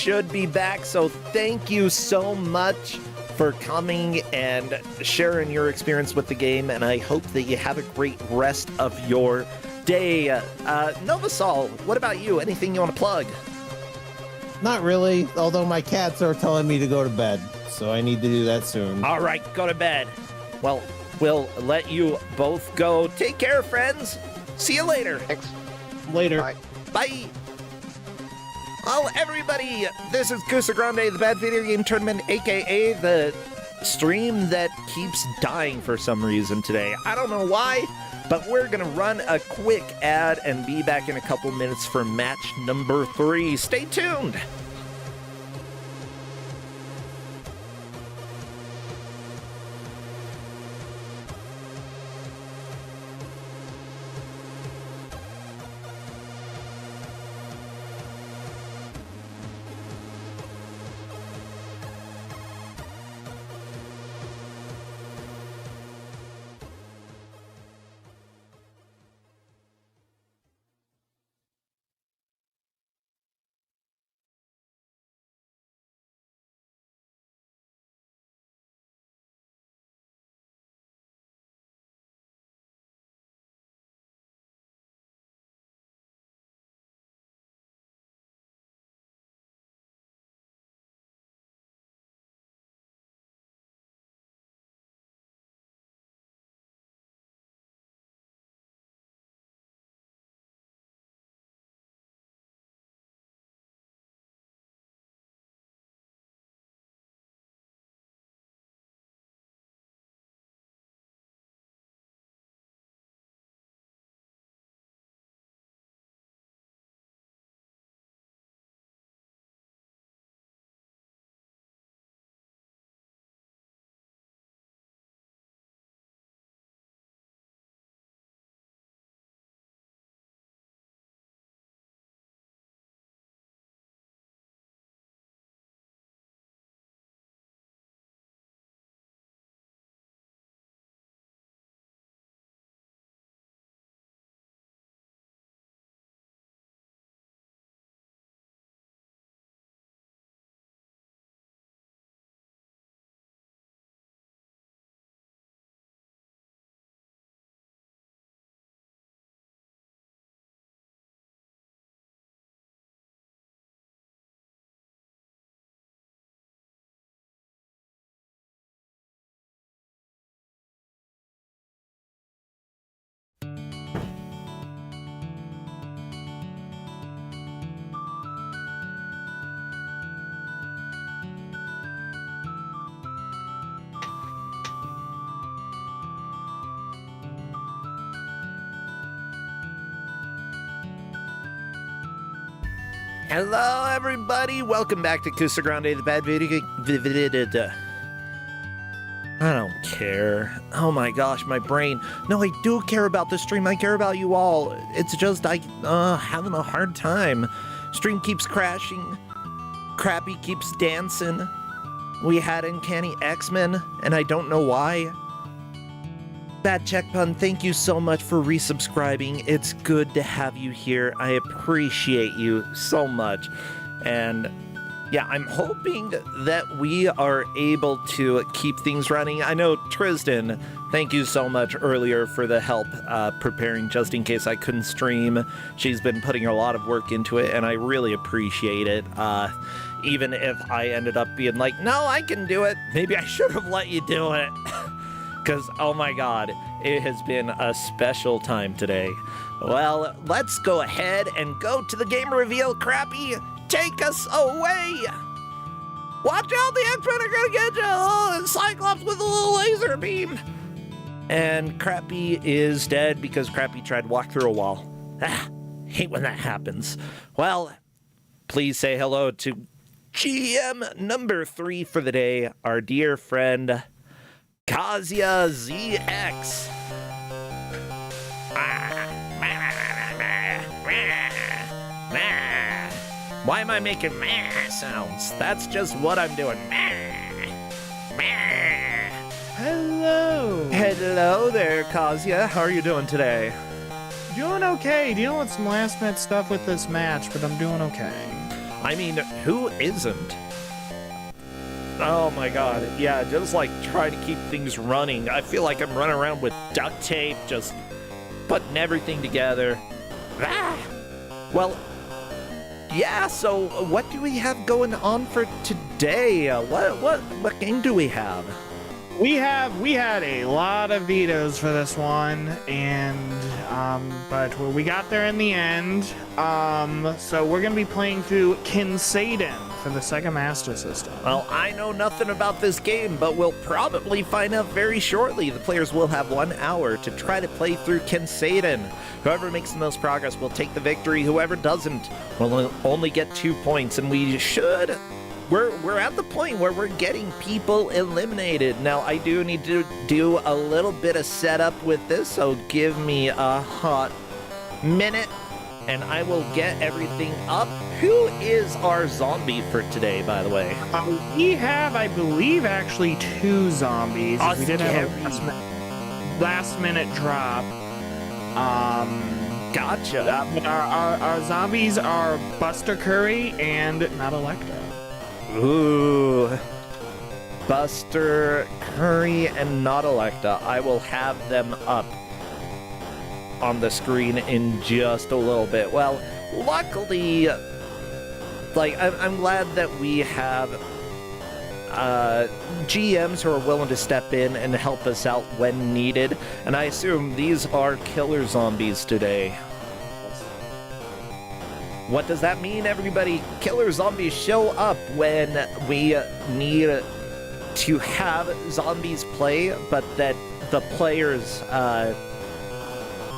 should be back, so thank you so much for coming and sharing your experience with the game, and I hope that you have a great rest of your day. Novasol, what about you? Anything you want to plug? Not really, although my cats are telling me to go to bed, so I need to do that soon. All right, go to bed. Well, we'll let you both go. Take care, friends. See you later. Thanks. Later. Bye. Bye. Well, everybody, this is Kusogrande, the Bad Video Game Tournament, a.k.a. the stream that keeps dying for some reason today. I don't know why, but we're going to run a quick ad and be back in a couple minutes for match number 3. Stay tuned. Hello, everybody. Welcome back to Kusogrande, the Bad Video Game. I don't care. Oh my gosh, my brain. No, I do care about the stream. I care about you all. It's just having a hard time. Stream keeps crashing. Crappy keeps dancing. We had Uncanny X-Men, and I don't know why. Bad Check Pun, thank you so much for resubscribing. It's good to have you here. I appreciate you so much. And yeah, I'm hoping that we are able to keep things running. I know Tristan, thank you so much earlier for the help preparing just in case I couldn't stream. She's been putting a lot of work into it, and I really appreciate it. Even if I ended up being like, no, I can do it. Maybe I should have let you do it. Because, oh my god, it has been a special time today. Well, let's go ahead and go to the game reveal. Crappy, take us away! Watch out, the X-Men are gonna get you! Oh, Cyclops with a little laser beam! And Crappy is dead because Crappy tried to walk through a wall. Ah, hate when that happens. Well, please say hello to GM number 3 for the day, our dear friend, Kazia ZX. Why am I making sounds? That's just what I'm doing. Hello. Hello there, Kazia. How are you doing today? Doing okay. Dealing with some last minute stuff with this match, but I'm doing okay. I mean, who isn't? Oh my god, yeah, just like trying to keep things running. I feel like I'm running around with duct tape, just putting everything together. Ah! Well, yeah, so what do we have going on for today? What game do we have? We had a lot of vetoes for this one, and but we got there in the end. So we're gonna be playing through Kuso9rande for the Sega Master System. Well, I know nothing about this game, but we'll probably find out very shortly. The players will have 1 hour to try to play through Kuso9rande. Whoever makes the most progress will take the victory. Whoever doesn't will only get 2 points, and we're at the point where we're getting people eliminated. Now, I do need to do a little bit of setup with this, so give me a hot minute, and I will get everything up. Who is our zombie for today, by the way? We have, I believe, actually 2 zombies. We did have a last minute drop. Gotcha. Our zombies are Buster Curry and not Electra. Ooh. Buster, Curry, and not Electa. I will have them up on the screen in just a little bit. Well, luckily, like, I'm glad that we have GMs who are willing to step in and help us out when needed. And I assume these are killer zombies today. What does that mean, everybody? Killer zombies show up when we need to have zombies play, but that the players'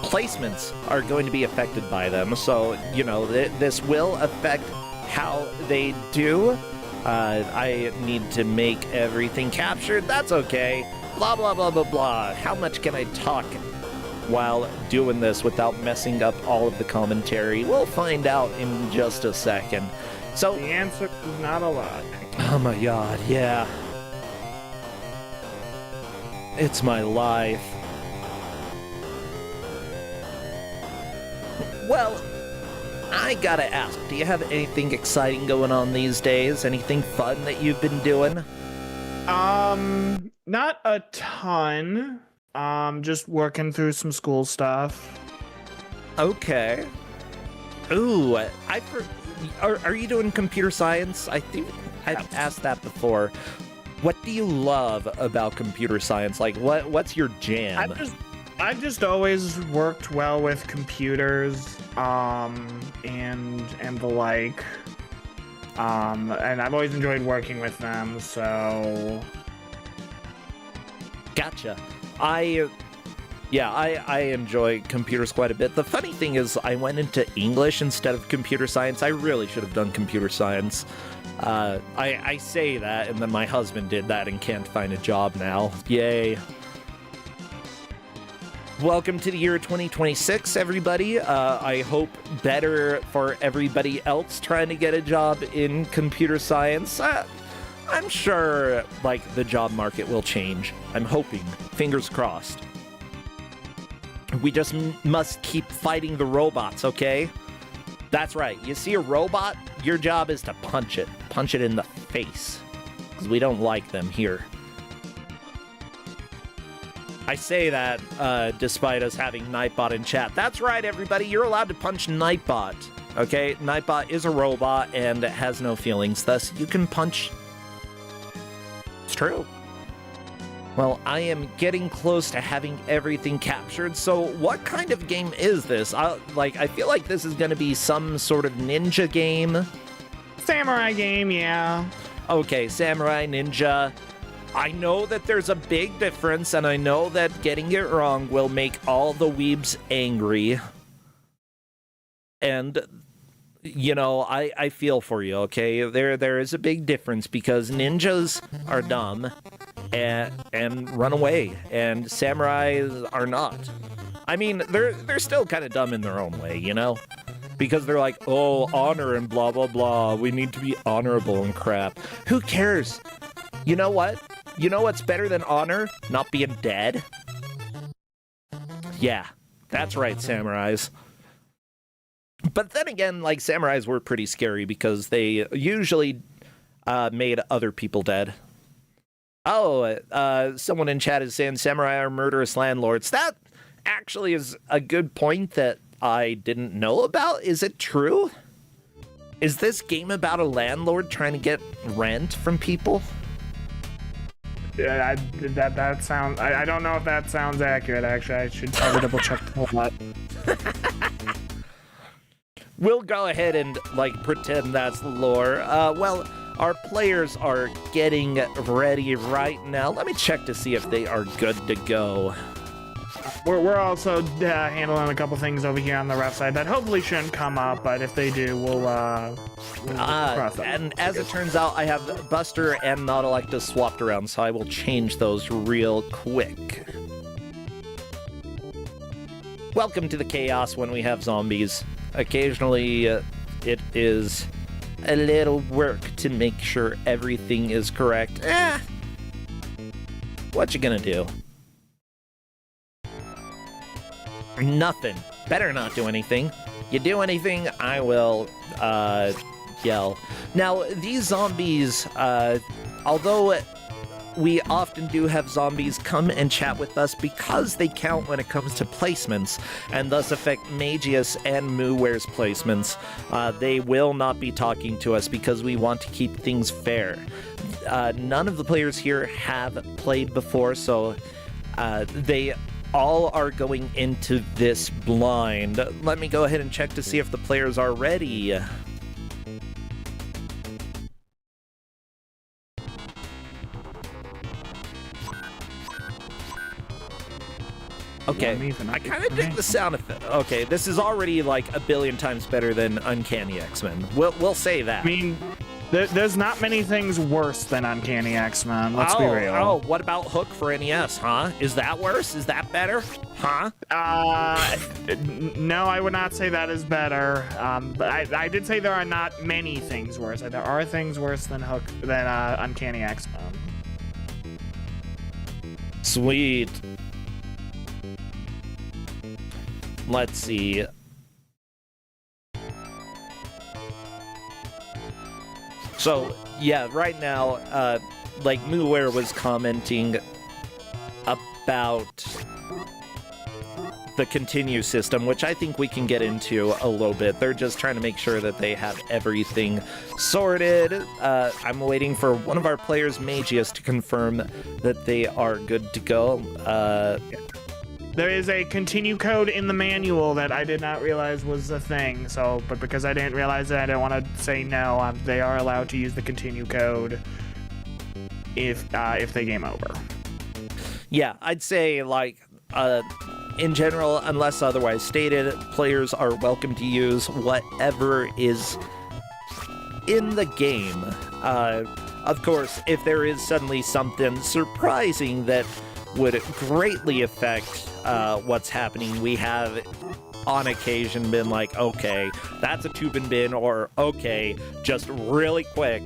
placements are going to be affected by them. So, you know, this will affect how they do. I need to make everything captured. That's okay. Blah, blah, blah, blah, blah. How much can I talk while doing this without messing up all of the commentary? We'll find out in just a second. So the answer is not a lot. Oh my god, yeah. It's my life. Well, I gotta ask, do you have anything exciting going on these days? Anything fun that you've been doing? Not a ton. Just working through some school stuff. Okay. Ooh, are you doing computer science? I think I've asked that before. What do you love about computer science? Like, what's your jam? I've just always worked well with computers, and the like. And I've always enjoyed working with them, so. Gotcha. I enjoy computers quite a bit. The funny thing is, I went into English instead of computer science. I really should have done computer science. I say that, and then my husband did that and can't find a job now. Yay. Welcome to the year 2026, everybody. I hope better for everybody else trying to get a job in computer science. I'm sure, like, the job market will change. I'm hoping. Fingers crossed. We just must keep fighting the robots, okay? That's right. You see a robot, your job is to punch it. Punch it in the face. Because we don't like them here. I say that despite us having Nightbot in chat. That's right, everybody. You're allowed to punch Nightbot, okay? Nightbot is a robot and has no feelings. Thus, you can punch. It's true. Well, I am getting close to having everything captured, so what kind of game is this? I feel like this is going to be some sort of ninja game. Samurai game, yeah. Okay, samurai, ninja. I know that there's a big difference, and I know that getting it wrong will make all the weebs angry. And, you know, I feel for you, okay? There is a big difference, because ninjas are dumb and run away, and samurais are not. I mean, they're still kind of dumb in their own way, you know? Because they're like, oh, honor and blah, blah, blah. We need to be honorable and crap. Who cares? You know what? You know what's better than honor? Not being dead? Yeah, that's right, samurais. But then again, like, samurais were pretty scary because they usually made other people dead. Oh, someone in chat is saying samurai are murderous landlords. That actually is a good point that I didn't know about. Is it true? Is this game about a landlord trying to get rent from people? Yeah, that sounds. I don't know if that sounds accurate. Actually, I should probably double check the whole lot. We'll go ahead and, like, pretend that's the lore. Well, our players are getting ready right now. Let me check to see if they are good to go. We're also handling a couple things over here on the ref side that hopefully shouldn't come up, but if they do, we'll cross them. And as it turns out, I have Buster and Nautilactus swapped around, so I will change those real quick. Welcome to the chaos when we have zombies. Occasionally, it is a little work to make sure everything is correct. What you gonna do? Nothing. Better not do anything. You do anything, I will, yell. Now, these zombies, although we often do have zombies come and chat with us because they count when it comes to placements, and thus affect Magius and Mooware's placements, they will not be talking to us because we want to keep things fair. None of the players here have played before, so they all are going into this blind. Let me go ahead and check to see if the players are ready. Okay, I kind of dig the sound of it. Okay, this is already like a billion times better than Uncanny X-Men. We'll say that. I mean, there's not many things worse than Uncanny X-Men, let's be real. Oh, what about Hook for NES, huh? Is that worse? Is that better? Huh? No, I would not say that is better. But I did say there are not many things worse. There are things worse than Uncanny X-Men. Sweet. Let's see. So, yeah, right now, like Mooware was commenting about the continue system, which I think we can get into a little bit. They're just trying to make sure that they have everything sorted. I'm waiting for one of our players, Magius, to confirm that they are good to go. There is a continue code in the manual that I did not realize was a thing. But because I didn't realize it, I don't want to say no. They are allowed to use the continue code if they game over. Yeah, I'd say, like, in general, unless otherwise stated, players are welcome to use whatever is in the game. Of course, if there is suddenly something surprising that would greatly affect what's happening, we have on occasion been like, okay, that's a tube and bin, or okay, just really quick,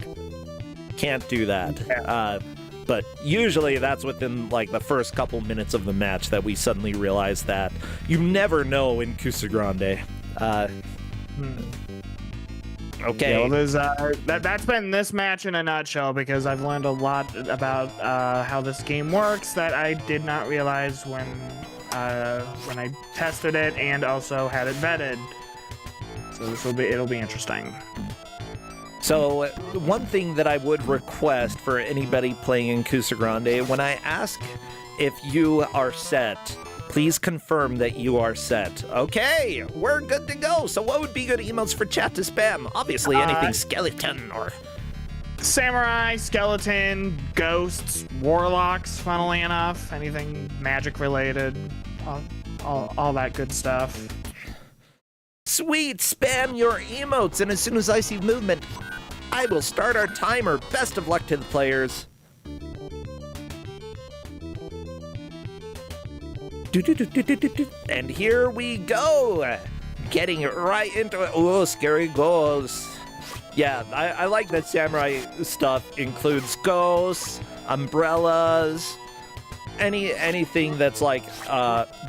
can't do that. Yeah. But usually that's within like the first couple minutes of the match that we suddenly realize that. You never know in Kusogrande. Okay. Yeah, well, there's that's been this match in a nutshell, because I've learned a lot about how this game works that I did not realize when I tested it and also had it vetted. So it'll be interesting. So one thing that I would request for anybody playing in Kusogrande, when I ask if you are set, please confirm that you are set. Okay, we're good to go. So what would be good emails for chat to spam? Obviously anything skeleton or... Samurai, skeleton, ghosts, warlocks, funnily enough, anything magic related, all that good stuff. Sweet, spam your emotes, and as soon as I see movement, I will start our timer. Best of luck to the players. And here we go. Getting right into it. Oh, scary ghosts. Yeah, I like that samurai stuff includes ghosts, umbrellas, anything that's like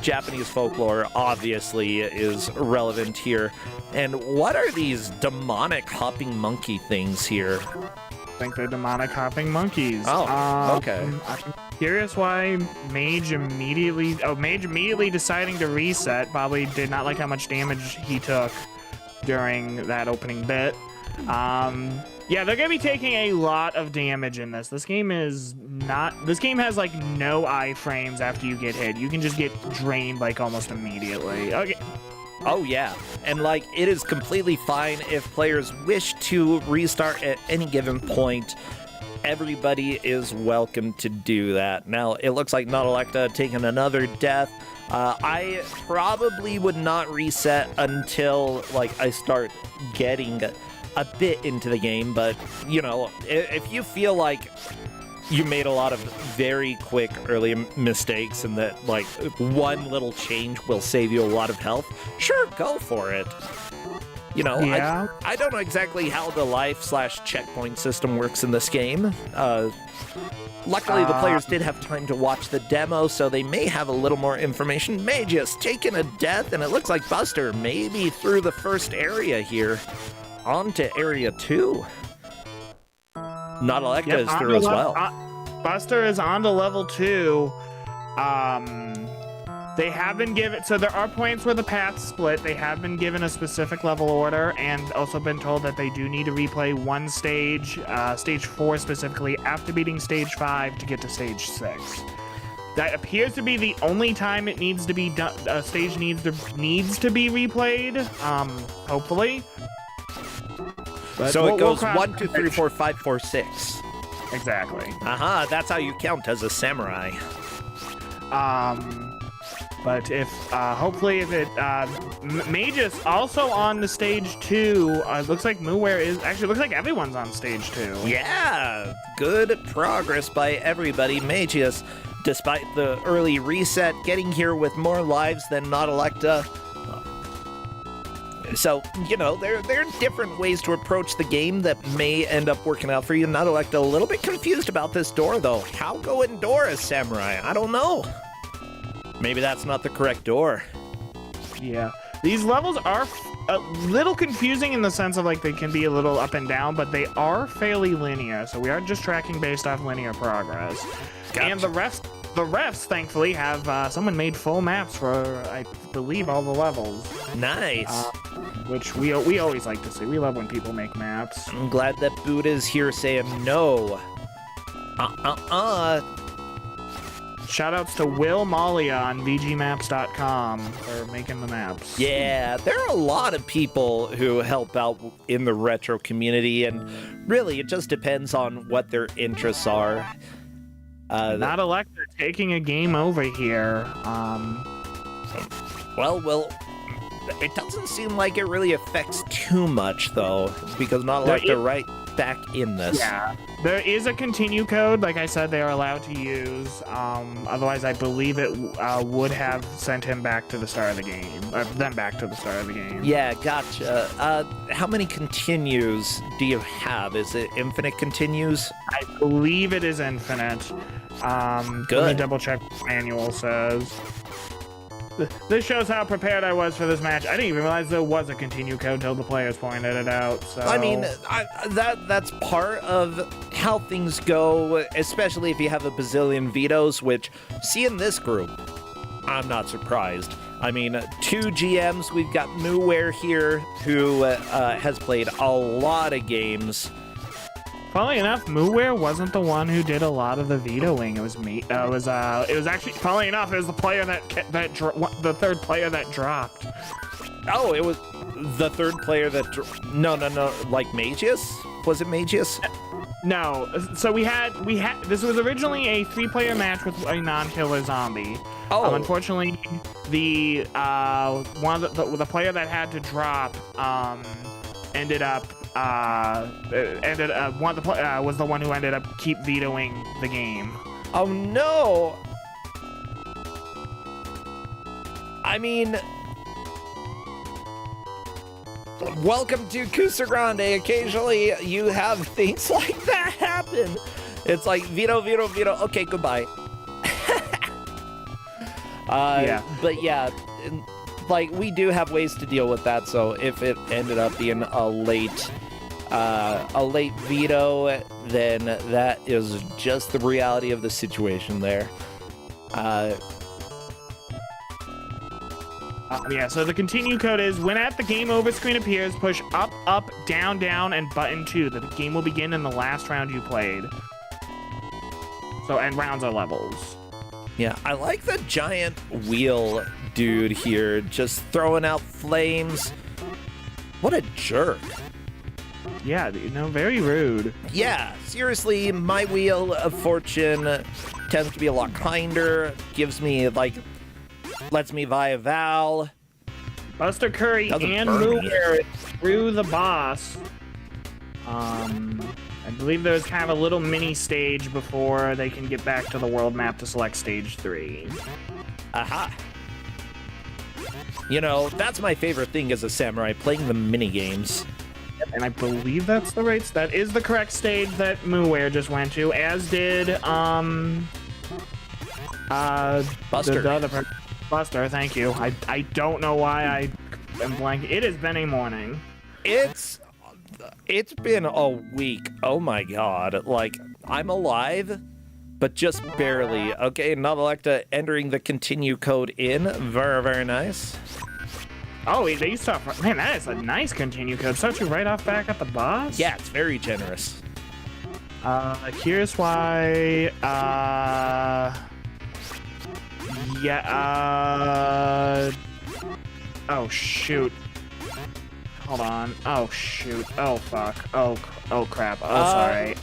Japanese folklore obviously is relevant here. And what are these demonic hopping monkey things here? I think they're demonic hopping monkeys. Oh, okay. I'm curious why Mage immediately deciding to reset. Probably did not like how much damage he took during that opening bit. Yeah, they're gonna be taking a lot of damage in this. This game has like no iframes after you get hit. You can just get drained like almost immediately. Okay. Oh yeah, and like it is completely fine if players wish to restart at any given point. Everybody is welcome to do that. Now, it looks like Nautilus taking another death. I probably would not reset until like I start getting a bit into the game, but you know, if you feel like you made a lot of very quick early mistakes and that like one little change will save you a lot of health, sure, go for it. You know, yeah. I don't know exactly how the life/checkpoint system works in this game. Luckily, the players did have time to watch the demo, so they may have a little more information. May just taken a death, and it looks like Buster maybe through the first area here. On to area 2. Nautilus is through as well. Buster is on to level 2. They have been given, so there are points where the paths split. They have been given a specific level order and also been told that they do need to replay one stage, stage 4 specifically, after beating stage 5 to get to stage 6. That appears to be the only time it needs to be done. A stage needs to be replayed. Hopefully. But so it goes 1, 2, 3, 4, 5, 4, 6. Exactly. Aha, that's how you count as a samurai. But if, hopefully if it, Magus also on the stage 2, looks like Mooware is, actually looks like everyone's on stage 2. Yeah, good progress by everybody. Magus, despite the early reset, getting here with more lives than Nautilus. So, you know, there are different ways to approach the game that may end up working out for you. Nautilus a little bit confused about this door, though. How go in door as samurai? I don't know. Maybe that's not the correct door. Yeah. These levels are a little confusing in the sense of like they can be a little up and down, but they are fairly linear. So we are just tracking based off linear progress. Gotcha. And the refs, thankfully, have someone made full maps for, I believe, all the levels. Nice. Which we always like to see. We love when people make maps. I'm glad that Buddha's here saying no. Shoutouts to Will Malia on VGMaps.com for making the maps. Yeah, there are a lot of people who help out in the retro community, and really, it just depends on what their interests are. Not Electra taking a game over here. Well, it doesn't seem like it really affects too much, though, because not Electra right back in this. Yeah, there is a continue code, like I said, they are allowed to use. Otherwise, I believe it would have sent him back to the start of the game. Them back to the start of the game. Yeah, gotcha. How many continues do you have? Is it infinite continues? I believe it is infinite. Good. Let me double check what the manual says. This shows how prepared I was for this match. I didn't even realize there was a continue code until the players pointed it out. So I mean, that's part of how things go, especially if you have a bazillion vetoes, which, see in this group, I'm not surprised. I mean, 2 GMs, we've got Mooware here, who has played a lot of games. Funnily enough, Mooware wasn't the one who did a lot of the vetoing. It was me. It was actually, funnily enough, it was the player the third player that dropped. Oh, it was the third player that no, like Magus? Was it Magus? No. So we had this was originally a 3-player match with a non-killer zombie. Oh. Unfortunately, the the player that had to drop ended up was the one who ended up keep vetoing the game. Oh no! I mean, welcome to Kusogrande. Occasionally, you have things like that happen. It's like veto. Okay, goodbye. But yeah, like we do have ways to deal with that. So if it ended up being a late veto, then that is just the reality of the situation there. Yeah, so the continue code is when at the game over screen appears, push up, up, down, down, and button 2. The game will begin in the last round you played. So, and rounds are levels. Yeah, I like the giant wheel dude here, just throwing out flames. What a jerk. Yeah, very rude. Yeah, seriously, my wheel of fortune tends to be a lot kinder, gives me, like, lets me via Val. Buster Curry Doesn't and burn me. Mooer through the boss. I believe there's kind of a little mini stage before they can get back to the world map to select stage 3. Aha. You know, that's my favorite thing as a samurai, playing the mini games. And I believe that is the correct stage that Mooer just went to, as did Buster. the other person. Buster, thank you. I don't know why I am blank. It has been a morning. It's been a week. Oh my god. Like, I'm alive, but just barely. Okay, Novelecta entering the continue code in. Very, very nice. Oh, they start. Man, that is a nice continue code. Starts you right off back at the boss? Yeah, it's very generous. Here's why. Oh, shoot. Hold on. Oh, shoot. Oh, fuck. Oh crap. Oh, sorry.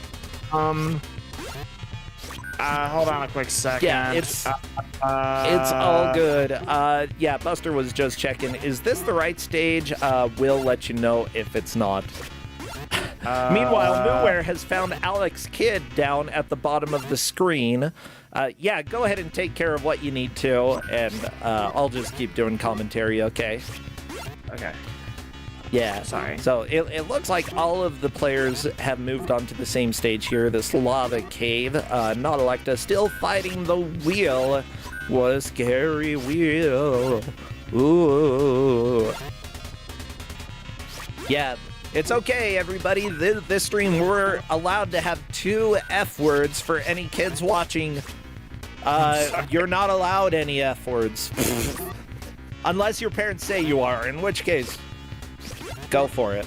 Hold on a quick second. Yeah, it's all good. Yeah, Buster was just checking. Is this the right stage? We'll let you know if it's not. Meanwhile, Nowhere has found Alex Kidd down at the bottom of the screen. Yeah, go ahead and take care of what you need to, and I'll just keep doing commentary, okay? Okay. Yeah. Sorry. So it looks like all of the players have moved on to the same stage here, this lava cave. Novelecta still fighting the wheel. What a scary wheel. Ooh. Yeah. It's okay, everybody. This stream, we're allowed to have 2 F words for any kids watching. You're not allowed any F words. Unless your parents say you are, in which case, go for it.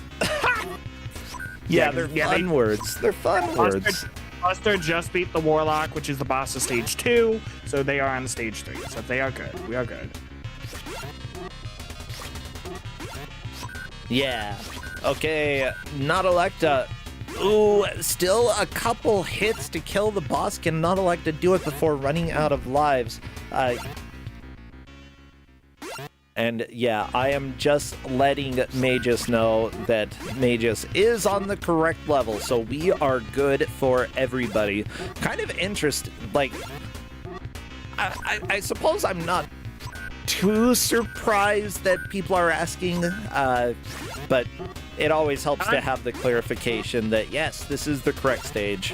Yeah, they're fun words. They're fun words. Buster just beat the Warlock, which is the boss of stage 2, so they are on stage 3. So they are good. We are good. Yeah. Okay, Novelecta. Ooh, still a couple hits to kill the boss. Can Novelecta do it before running out of lives? And yeah, I am just letting Magus know that Magus is on the correct level, so we are good for everybody. Kind of interesting, like, I suppose I'm not too surprised that people are asking, but it always helps to have the clarification that, yes, this is the correct stage.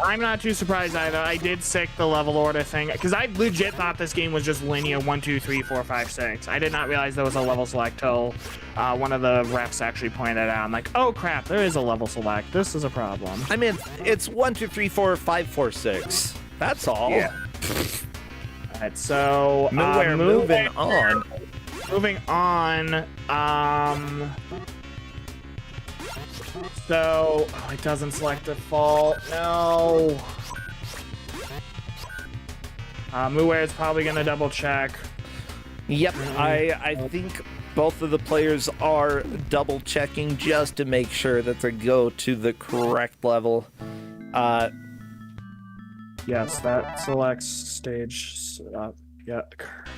I'm not too surprised either. I did sick the level order thing, because I legit thought this game was just linear 1, 2, 3, 4, 5, 6. I did not realize there was a level select till one of the refs actually pointed it out. I'm like, oh crap, there is a level select. This is a problem. I mean, it's 1, 2, 3, 4, 5, 4, 6. That's all. Yeah. Alright, so moving on. Moving on. So, oh, it doesn't select default. No. Muware is probably gonna double check. Yep, I think both of the players are double checking just to make sure that they go to the correct level. Yes, that selects stage. Yeah.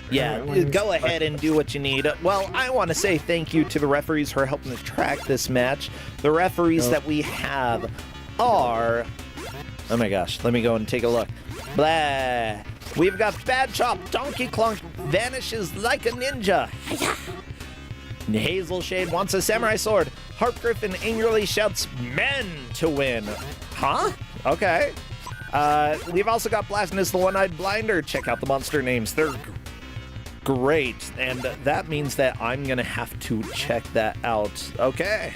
Yeah, go ahead and do what you need. Well, I want to say thank you to the referees for helping to track this match. The referees that we have are... Oh my gosh, let me go and take a look. Blah. We've got Bad Chop, Donkey Clunk vanishes like a ninja. Hazel Shade wants a samurai sword. Harp Griffin angrily shouts, men to win. Huh? Okay. We've also got Blasphemous the One-Eyed Blinder. Check out the monster names. They're Great, and that means that I'm gonna have to check that out. Okay.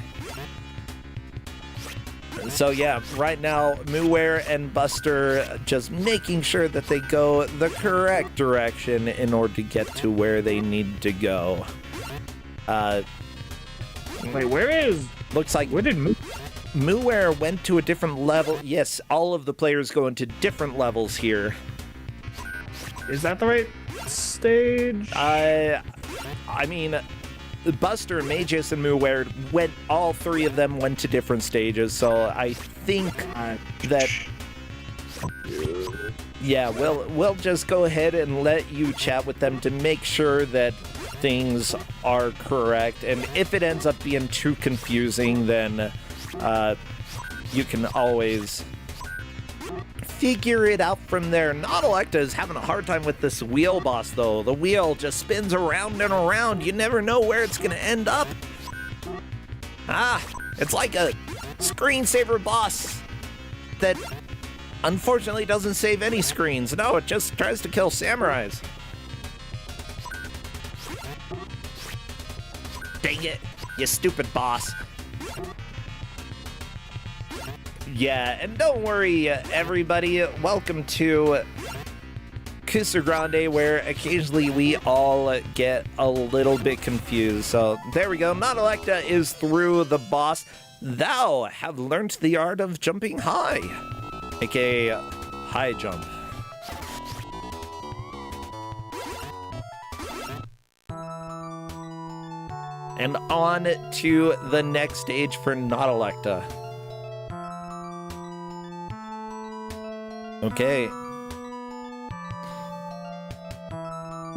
So yeah, right now, Mooware and Buster just making sure that they go the correct direction in order to get to where they need to go. Wait, where is? Looks like Where did Mooware went to a different level. Yes, all of the players go into different levels here. Is that the right stage? I mean, Buster, Magus, and Mooware all three of them went to different stages, so I think that, yeah, we'll just go ahead and let you chat with them to make sure that things are correct, and if it ends up being too confusing, then you can always figure it out from there. Nautilacta is having a hard time with this wheel boss, though. The wheel just spins around and around. You never know where it's gonna end up. It's like a screensaver boss that unfortunately doesn't save any screens. No, it just tries to kill samurais. Dang it, you stupid boss. Yeah, and don't worry, everybody. Welcome to Kusogrande, where occasionally we all get a little bit confused. So there we go. Nautilacta is through the boss. Thou have learnt the art of jumping high, aka high jump. And on to the next stage for Nautilacta. Okay.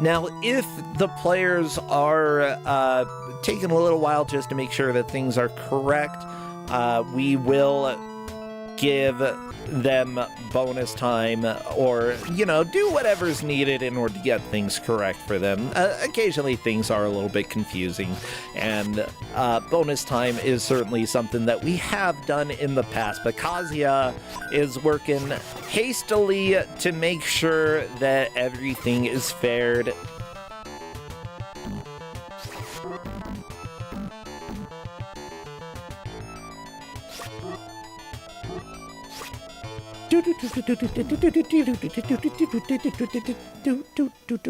Now, if the players are taking a little while just to make sure that things are correct, we will give them bonus time or, do whatever's needed in order to get things correct for them. Occasionally, things are a little bit confusing, and bonus time is certainly something that we have done in the past, but Kazuya is working hastily to make sure that everything is fared.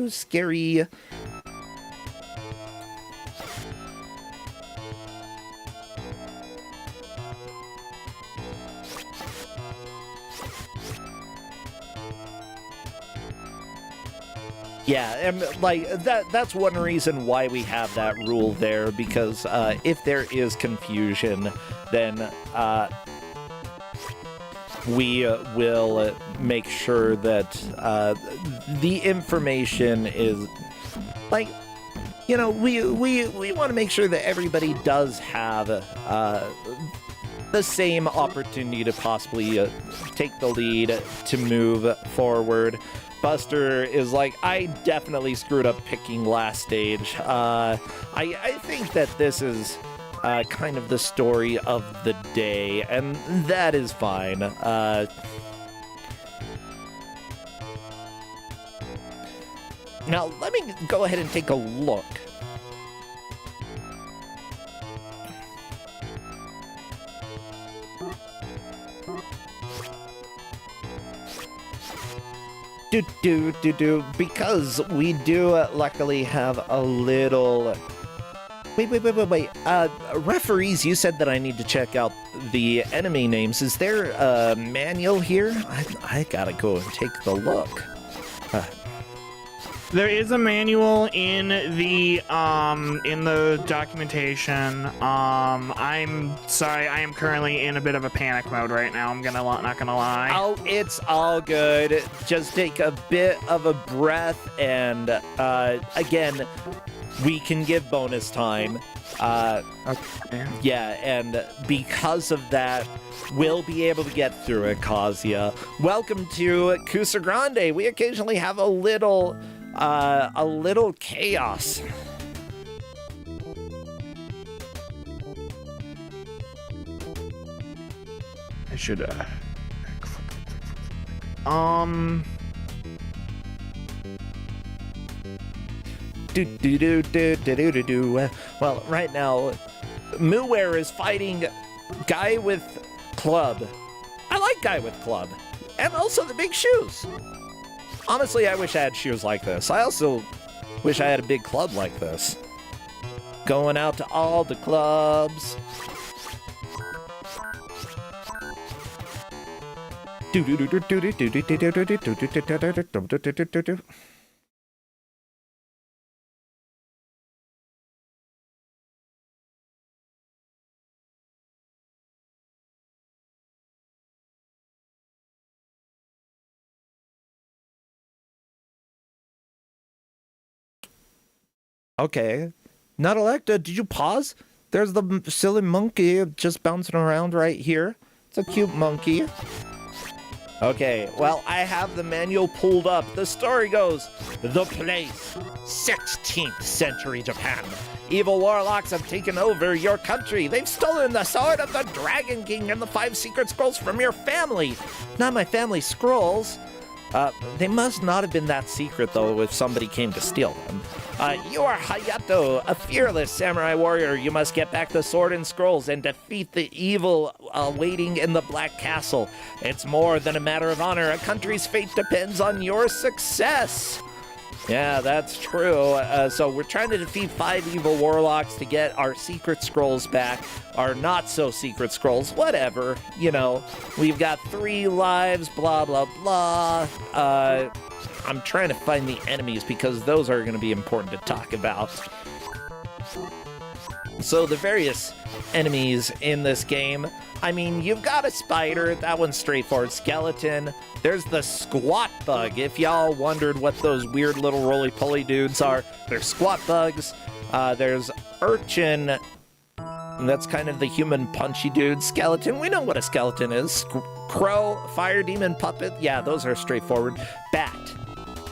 Scary. Yeah, and that's one reason why we have that rule there, because if there is confusion, then we will make sure that the information is we want to make sure that everybody does have the same opportunity to possibly take the lead to move forward. Buster is like, I definitely screwed up picking last stage. I think that this is kind of the story of the day, and that is fine. Now, let me go ahead and take a look. Because we do luckily have a little... Wait. Referees, you said that I need to check out the enemy names. Is there a manual here? I gotta go and take the look. There is a manual in the documentation. I'm sorry, I am currently in a bit of a panic mode right now. I'm not gonna lie. Oh, it's all good. Just take a bit of a breath, and again, we can give bonus time. Okay. Yeah, and because of that, we'll be able to get through it, Kazuya. Welcome to Kusogrande. We occasionally have a little chaos. I should, Well, right now, Muware is fighting Guy with Club. I like Guy with Club. And also the big shoes. Honestly, I wish I had shoes like this. I also wish I had a big club like this. Going out to all the clubs. Okay. Not Electa, did you pause? There's the silly monkey just bouncing around right here. It's a cute monkey. Okay, well, I have the manual pulled up. The story goes, the place, 16th century Japan. Evil warlocks have taken over your country. They've stolen the sword of the Dragon King and the 5 secret scrolls from your family. Not my family scrolls. They must not have been that secret, though, if somebody came to steal them. You are Hayato, a fearless samurai warrior. You must get back the sword and scrolls and defeat the evil waiting in the Black Castle. It's more than a matter of honor. A country's fate depends on your success. Yeah, that's true. So we're trying to defeat 5 evil warlocks to get our secret scrolls back. Our not-so-secret scrolls, whatever. You know, we've got 3 lives, blah, blah, blah. I'm trying to find the enemies because those are going to be important to talk about. So the various enemies in this game, I mean, you've got a spider, that one's straightforward. Skeleton, there's the squat bug. If y'all wondered what those weird little roly-poly dudes are, they're squat bugs. There's urchin, that's kind of the human punchy dude. Skeleton, we know what a skeleton is. Crow, fire demon, puppet, yeah, those are straightforward. Bat,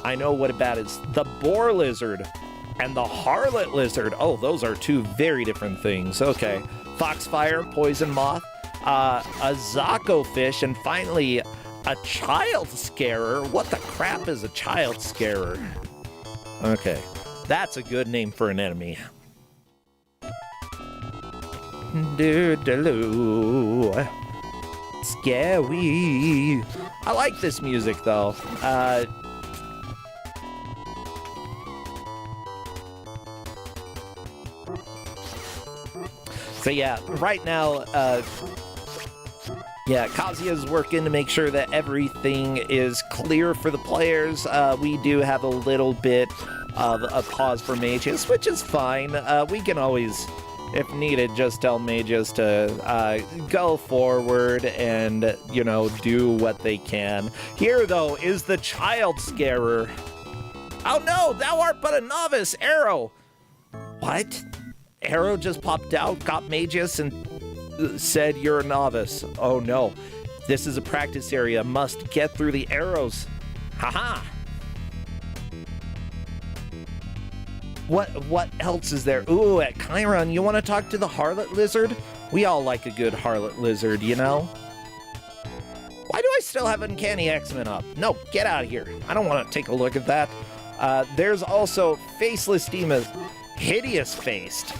I know what a bat is. The boar lizard and the harlot lizard. Oh, those are 2 very different things. Okay. Foxfire, poison moth, a Zako fish, and finally a child scarer. What the crap is a child scarer? Okay. That's a good name for an enemy. Doodaloo. Scary. I like this music though. So yeah, right now, Kazuya's working to make sure that everything is clear for the players. We do have a little bit of a pause for mages, which is fine. We can always, if needed, just tell mages to go forward and, you know, do what they can. Here, though, is the child scarer. Oh no, thou art but a novice, Arrow. What? Arrow just popped out, got Magius, and said you're a novice. Oh no. This is a practice area. Must get through the arrows. Haha. What else is there? Ooh, at Chiron, you want to talk to the harlot lizard? We all like a good harlot lizard, you know? Why do I still have Uncanny X-Men up? No, get out of here. I don't want to take a look at that. There's also Faceless Demons. Hideous-faced.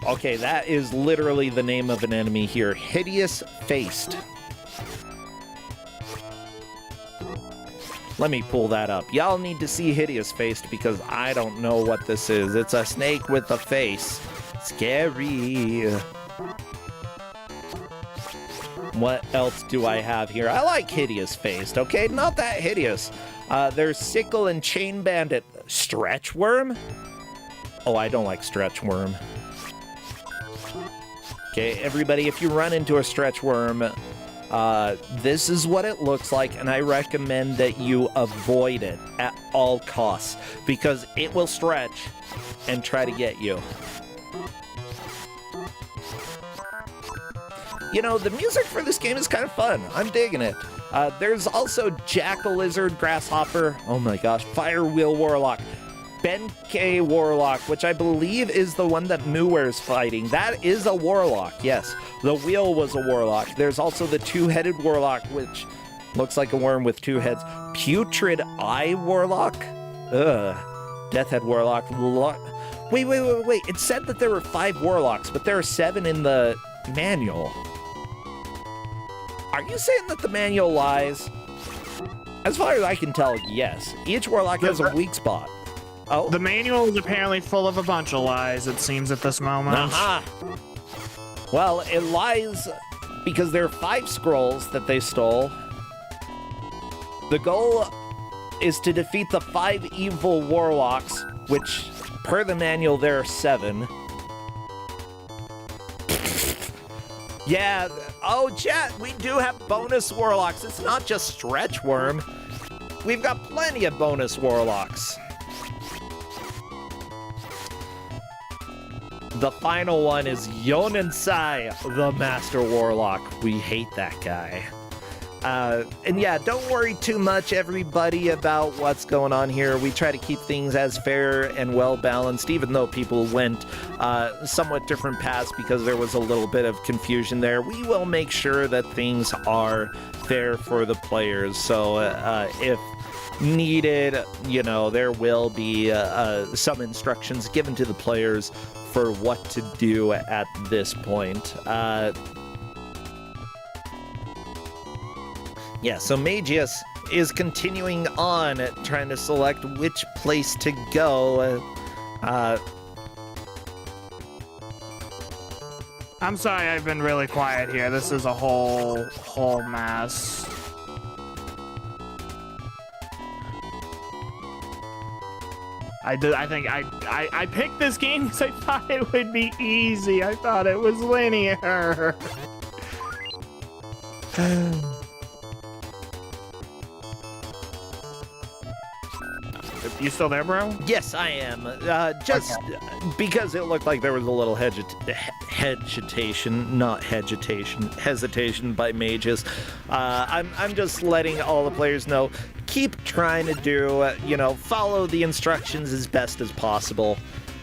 Okay, that is literally the name of an enemy here. Hideous-faced. Let me pull that up. Y'all need to see Hideous-faced because I don't know what this is. It's a snake with a face. Scary. What else do I have here? I like Hideous-faced, okay? Not that hideous. There's Sickle and Chain Bandit. Stretch Worm? Oh, I don't like Stretch Worm. Okay, everybody, if you run into a Stretch Worm, this is what it looks like, and I recommend that you avoid it at all costs, because it will stretch and try to get you. You know, the music for this game is kind of fun. I'm digging it. There's also Jackal Lizard, Grasshopper, oh my gosh, Fire Wheel Warlock, Benkei Warlock, which I believe is the one that Muware's fighting. That is a Warlock, yes. The Wheel was a Warlock. There's also the 2-headed Warlock, which looks like a worm with 2 heads. Putrid Eye Warlock? Ugh. Death Head Warlock. Wait. It said that there were 5 warlocks, but there are 7 in the manual. Are you saying that the manual lies? As far as I can tell, yes. Each warlock has a weak spot. Oh. The manual is apparently full of a bunch of lies, it seems, at this moment. Aha! Well, it lies because there are 5 scrolls that they stole. The goal is to defeat the 5 evil warlocks, which, per the manual, there are 7. Yeah, oh, chat, we do have bonus warlocks. It's not just Stretch Worm. We've got plenty of bonus warlocks. The final one is Yonensai, the Master Warlock. We hate that guy. And yeah, don't worry too much, everybody, about what's going on here. We try to keep things as fair and well-balanced, even though people went somewhat different paths because there was a little bit of confusion there. We will make sure that things are fair for the players. So if needed, you know, there will be some instructions given to the players for what to do at this point. Yeah, so Magius is continuing on trying to select which place to go. I'm sorry, I've been really quiet here. This is a whole mess. I picked this game because I thought it would be easy. I thought it was linear. You still there, bro? Yes, I am. Just because it looked like there was a little hesitation by Mages. I'm just letting all the players know, keep trying to do, follow the instructions as best as possible.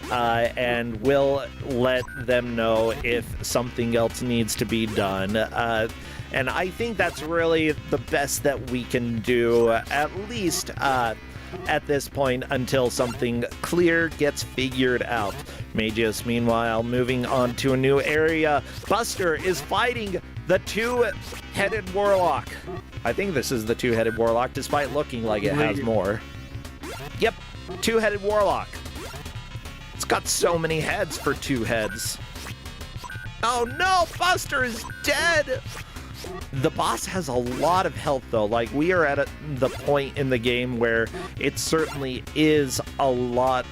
And we'll let them know if something else needs to be done. And I think that's really the best that we can do, at least at this point, until something clear gets figured out. Magius, meanwhile, moving on to a new area. Buster is fighting the 2-headed warlock. I think this is the 2-headed warlock, despite looking like it has more. Yep, 2-headed warlock. It's got so many heads for 2 heads. Oh no, Buster is dead! The boss has a lot of health, though. Like, we are at the point in the game where it certainly is a lot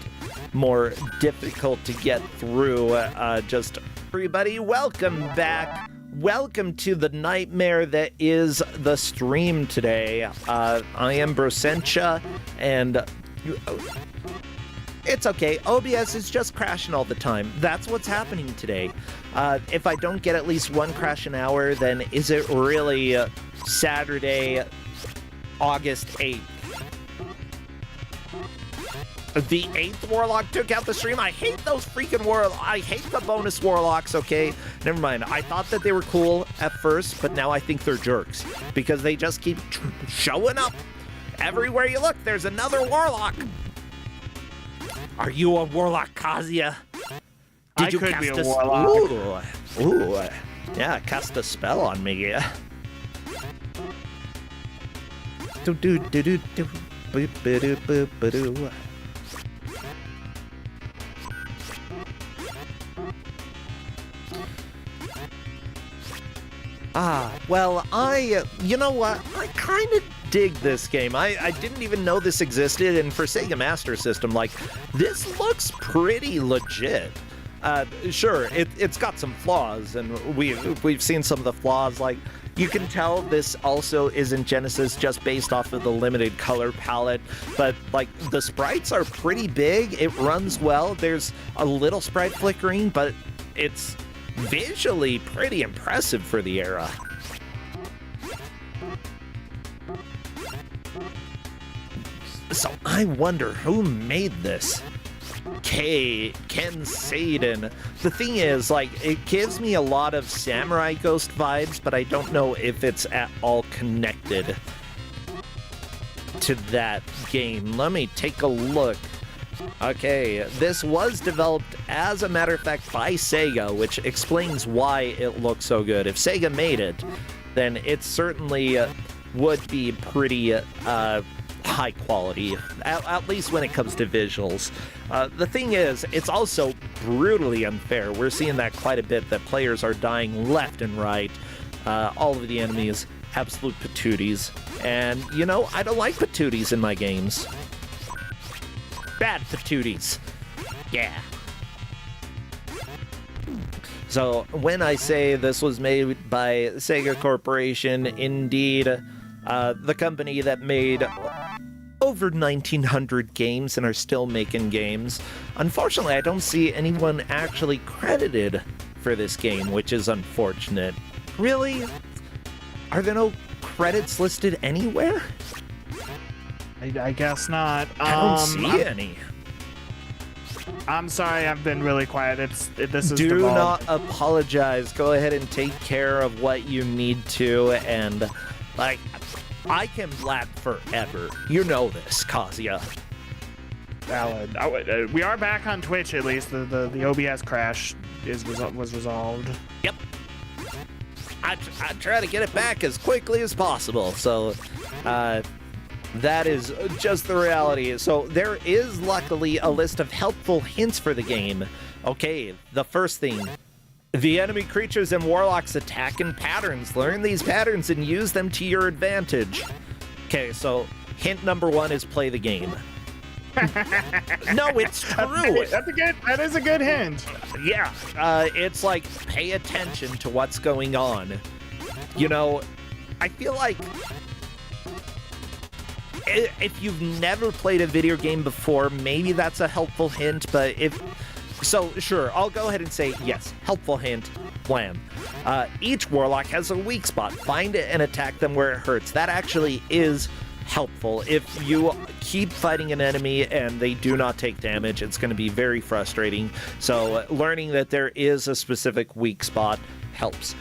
more difficult to get through. Everybody, welcome back. Welcome to the nightmare that is the stream today. I am Brosentia, and it's okay. OBS is just crashing all the time. That's what's happening today. If I don't get at least 1 crash an hour, then is it really Saturday, August 8th? The 8th warlock took out the stream. I hate those freaking warlocks. I hate the bonus warlocks, okay? Never mind. I thought that they were cool at first, but now I think they're jerks because they just keep showing up. Everywhere you look, there's another warlock. Are you a warlock, Kazuya? Did you could be cast a warlock. Ooh, yeah, cast a spell on me. Well, you know what? I kind of dig this game. I didn't even know this existed, and for Sega Master System, like, this looks pretty legit. Sure, it's got some flaws, and we've seen some of the flaws. Like, you can tell this also isn't Genesis just based off of the limited color palette, but like the sprites are pretty big. It runs well. There's a little sprite flickering, but it's visually pretty impressive for the era. So I wonder who made this. Ken Saden. The thing is, like, it gives me a lot of Samurai Ghost vibes, but I don't know if it's at all connected to that game. Let me take a look Okay, this was developed, as a matter of fact, by Sega, which explains why it looks so good. If Sega made it, then it certainly would be pretty high quality, at least when it comes to visuals. The thing is, it's also brutally unfair. We're seeing that quite a bit, that players are dying left and right. All of the enemies, absolute patooties. And, you know, I don't like patooties in my games. Bad patooties. Yeah. So, when I say this was made by Sega Corporation, indeed, the company that made over 1,900 games and are still making games. Unfortunately, I don't see anyone actually credited for this game, which is unfortunate. Really? Are there no credits listed anywhere? I guess not. I don't see any. I'm sorry, I've been really quiet. This is Do devolved. not apologize. Go ahead and take care of what you need to, and, like, I can blab forever. You know this, Kazuya. Valid. We are back on Twitch, at least. The OBS crash was resolved. Yep. I try to get it back as quickly as possible, so that is just the reality. So there is luckily a list of helpful hints for the game. Okay, the first thing. The enemy creatures and warlocks attack in patterns. Learn these patterns and use them to your advantage. Okay, so hint number 1 is play the game. No, it's true. That is a good hint. Yeah, it's like pay attention to what's going on. You know, I feel like if you've never played a video game before, maybe that's a helpful hint, but so, sure, I'll go ahead and say yes. Helpful hint. Wham. Each warlock has a weak spot. Find it and attack them where it hurts. That actually is helpful. If you keep fighting an enemy and they do not take damage, it's going to be very frustrating. So, learning that there is a specific weak spot helps.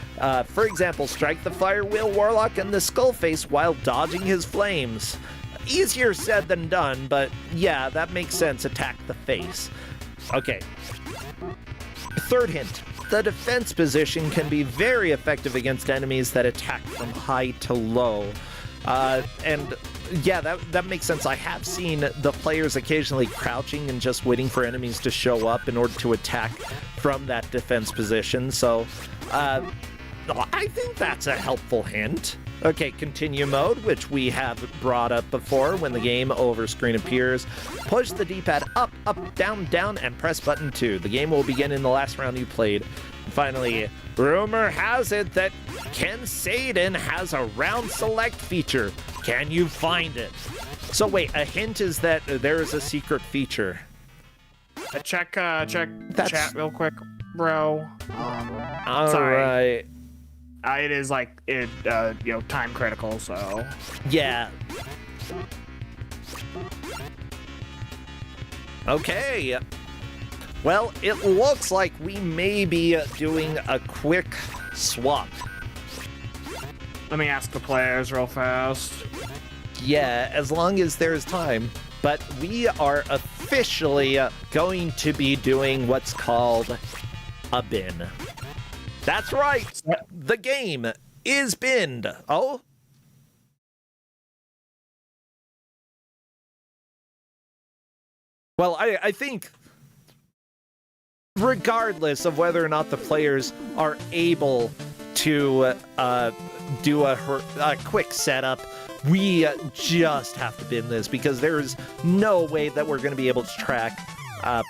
For example, strike the Fire Wheel Warlock in the skull face while dodging his flames. Easier said than done, but yeah, that makes sense. Attack the face. Okay. Third hint. The defense position can be very effective against enemies that attack from high to low. And yeah, that makes sense. I have seen the players occasionally crouching and just waiting for enemies to show up in order to attack from that defense position. So I think that's a helpful hint. Okay, continue mode, which we have brought up before when the game over screen appears. Push the D-pad up, up, down, down, and press button 2. The game will begin in the last round you played. And finally, rumor has it that Kuso9rande has a round select feature. Can you find it? So wait, a hint is that there is a secret feature. Check chat real quick, bro. All sorry. right. It is like time critical, so Yeah. Okay. Well, it looks like we may be doing a quick swap. let me ask the players real fast. Yeah, as long as there's time. But we are officially going to be doing what's called a bin. That's right. The game is binned. Oh? Well, I think regardless of whether or not the players are able to do a quick setup, we just have to bin this because there's no way that we're going to be able to track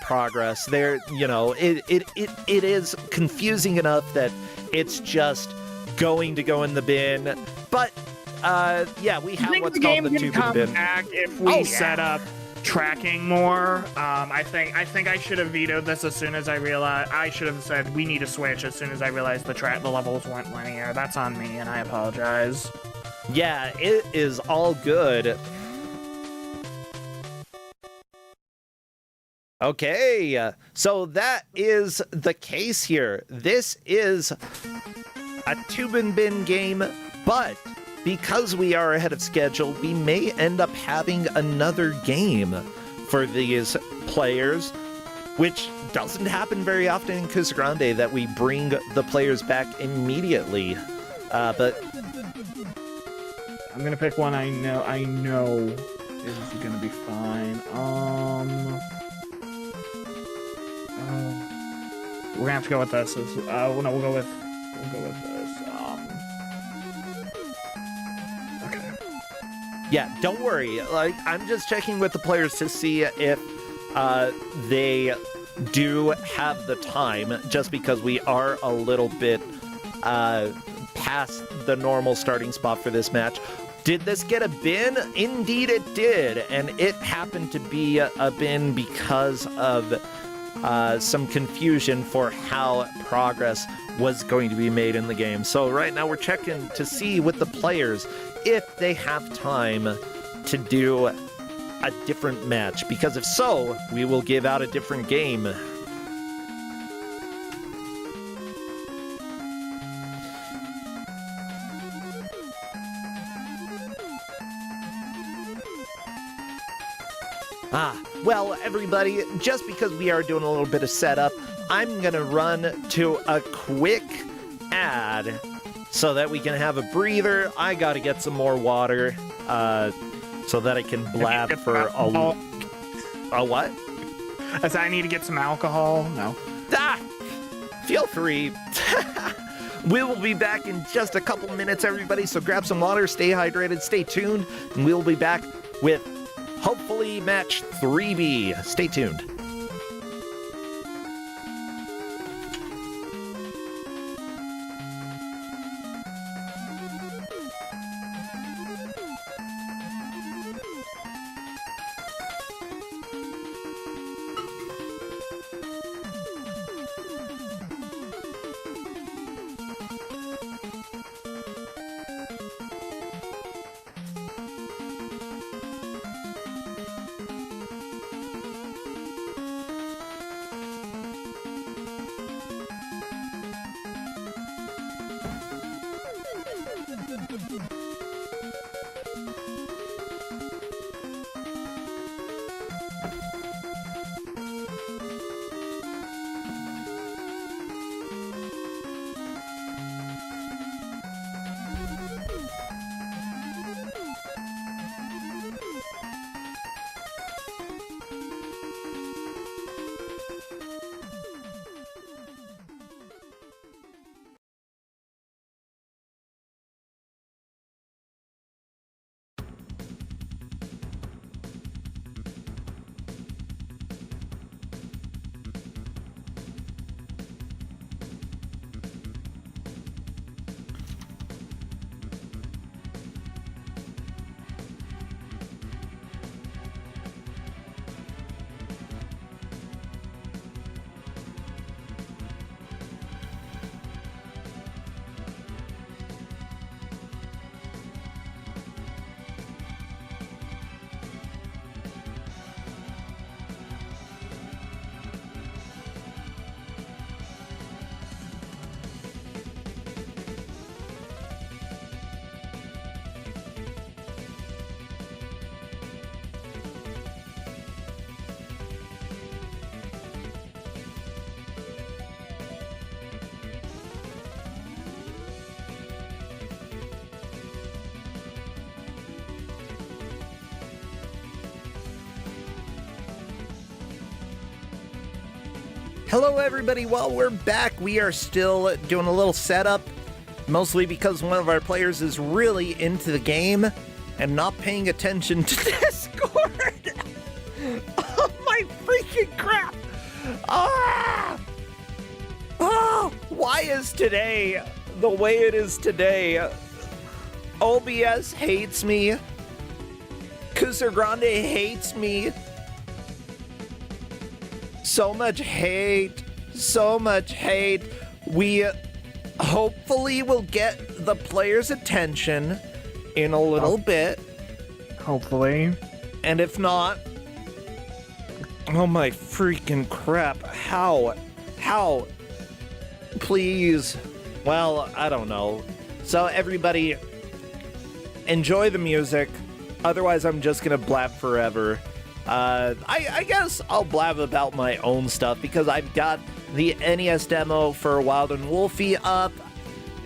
progress. There, it is confusing enough that it's just going to go in the bin. But yeah, we have what's called the tube and bin. Back if we set up tracking more. I think I should have vetoed this as soon as I realized. I should have said we need to switch as soon as I realized the levels weren't linear. That's on me, and I apologize. Yeah, it is all good. Okay, so that is the case here. This is a tube and bin game, but because we are ahead of schedule, we may end up having another game for these players, which doesn't happen very often in Kusogrande, that we bring the players back immediately. But I'm gonna pick one I know is gonna be fine. We're gonna have to go with this. No, we'll go with this. Okay. yeah, don't worry. Like, I'm just checking with the players to see if they do have the time, just because we are a little bit past the normal starting spot for this match. Did this get a bin? Indeed it did, and it happened to be a bin because of some confusion for how progress was going to be made in the game. So right now we're checking to see with the players if they have time to do a different match, because if so, we will give out a different game. Well, everybody, just because we are doing a little bit of setup, I'm gonna run to a quick ad so that we can have a breather. I gotta get some more water, so that I can blab for a what? I said I need to get some alcohol. No. Feel free. We will be back in just a couple minutes, everybody, so grab some water, stay hydrated, stay tuned, and we'll be back with hopefully match 3B. Stay tuned. Hello, everybody. Well, we're back. We are still doing a little setup, mostly because one of our players is really into the game and not paying attention to Discord. Oh, my freaking crap. Oh, why is today the way it is today? OBS hates me. Kusogrande hates me. So much hate. So much hate. We hopefully will get the players' attention in a little bit. Hopefully. And if not, oh my freaking crap. How? Please. Well, I don't know. So everybody, enjoy the music. Otherwise, I'm just gonna blab forever. I guess I'll blab about my own stuff because I've got the NES demo for Wild and Wolfie up.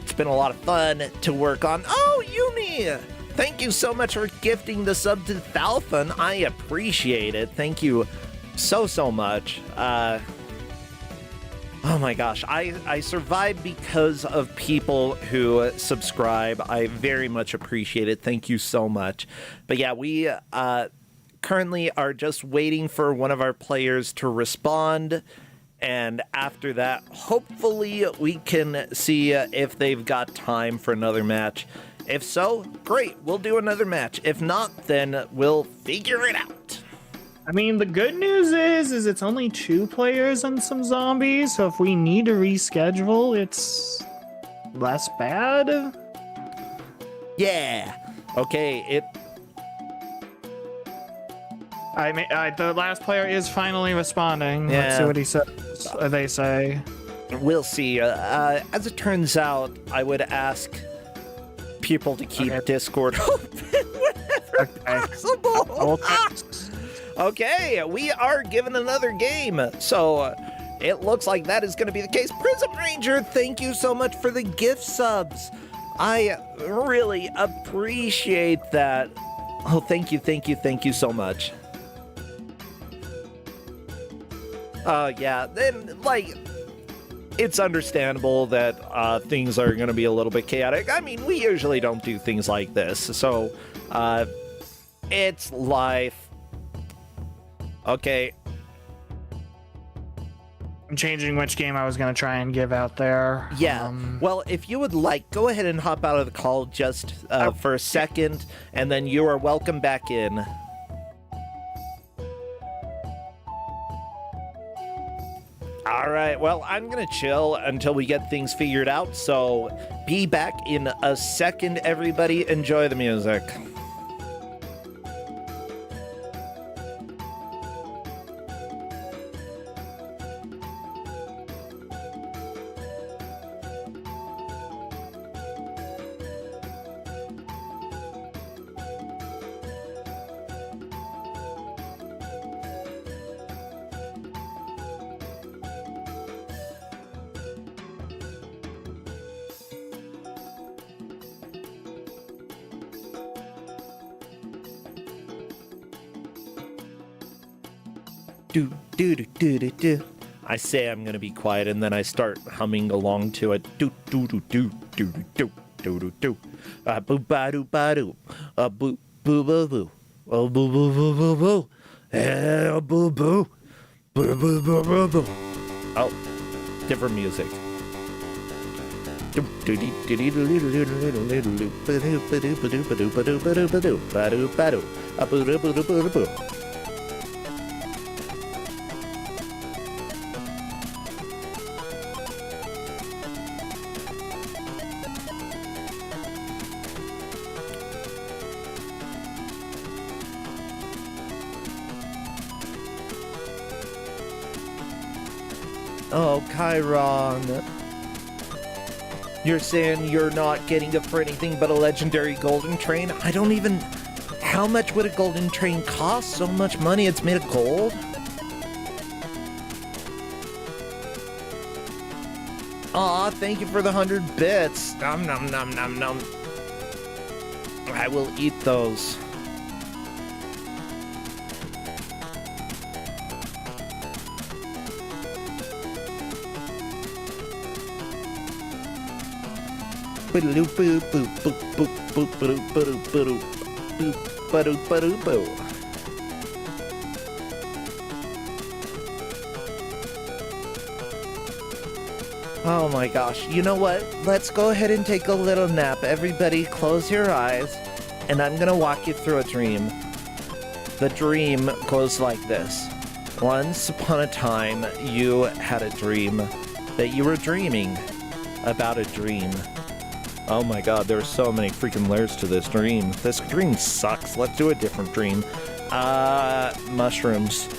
It's been a lot of fun to work on. Oh, Yumi! Thank you so much for gifting the sub to Falfun. I appreciate it. Thank you so much. Oh my gosh, I survived because of people who subscribe. I very much appreciate it. Thank you so much. But yeah, we currently are just waiting for one of our players to respond. And after that, hopefully we can see if they've got time for another match. If so, great, we'll do another match. If not, then we'll figure it out. I mean, the good news is it's only 2 players and some zombies, so if we need to reschedule, it's less bad. Yeah. Okay, the last player is finally responding. Yeah. Let's see what he says. They say. we'll see. As it turns out, I would ask people to keep Discord open whenever possible. Okay, we are given another game, so it looks like that is going to be the case. Prism Ranger, thank you so much for the gift subs. I really appreciate that. Oh, thank you so much. Yeah, then, like, it's understandable that things are going to be a little bit chaotic. I mean, we usually don't do things like this, so it's life. Okay. I'm changing which game I was going to try and give out there. Yeah. Well, if you would like, go ahead and hop out of the call just for a second, and then you are welcome back in. All right, well, I'm going to chill until we get things figured out, so be back in a second, everybody. Enjoy the music. Do. I say I'm gonna be quiet, and then I start humming along to it. Do do do do do do do do do. Boo ba do ba do. Boo boo boo boo. Oh boo boo boo boo boo. Boo boo. Boo boo boo boo boo. Oh, different music. Oh, Chiron. You're saying you're not getting it for anything but a legendary golden train? I don't even... How much would a golden train cost? So much money, it's made of gold? Aw, thank you for the 100 bits. Nom nom nom nom nom. I will eat those. Oh my gosh, you know what? Let's go ahead and take a little nap. Everybody close your eyes, and I'm gonna walk you through a dream. The dream goes like this. Once upon a time, you had a dream that you were dreaming about a dream. Oh my god, there are so many freaking layers to this dream. This dream sucks. Let's do a different dream. Mushrooms.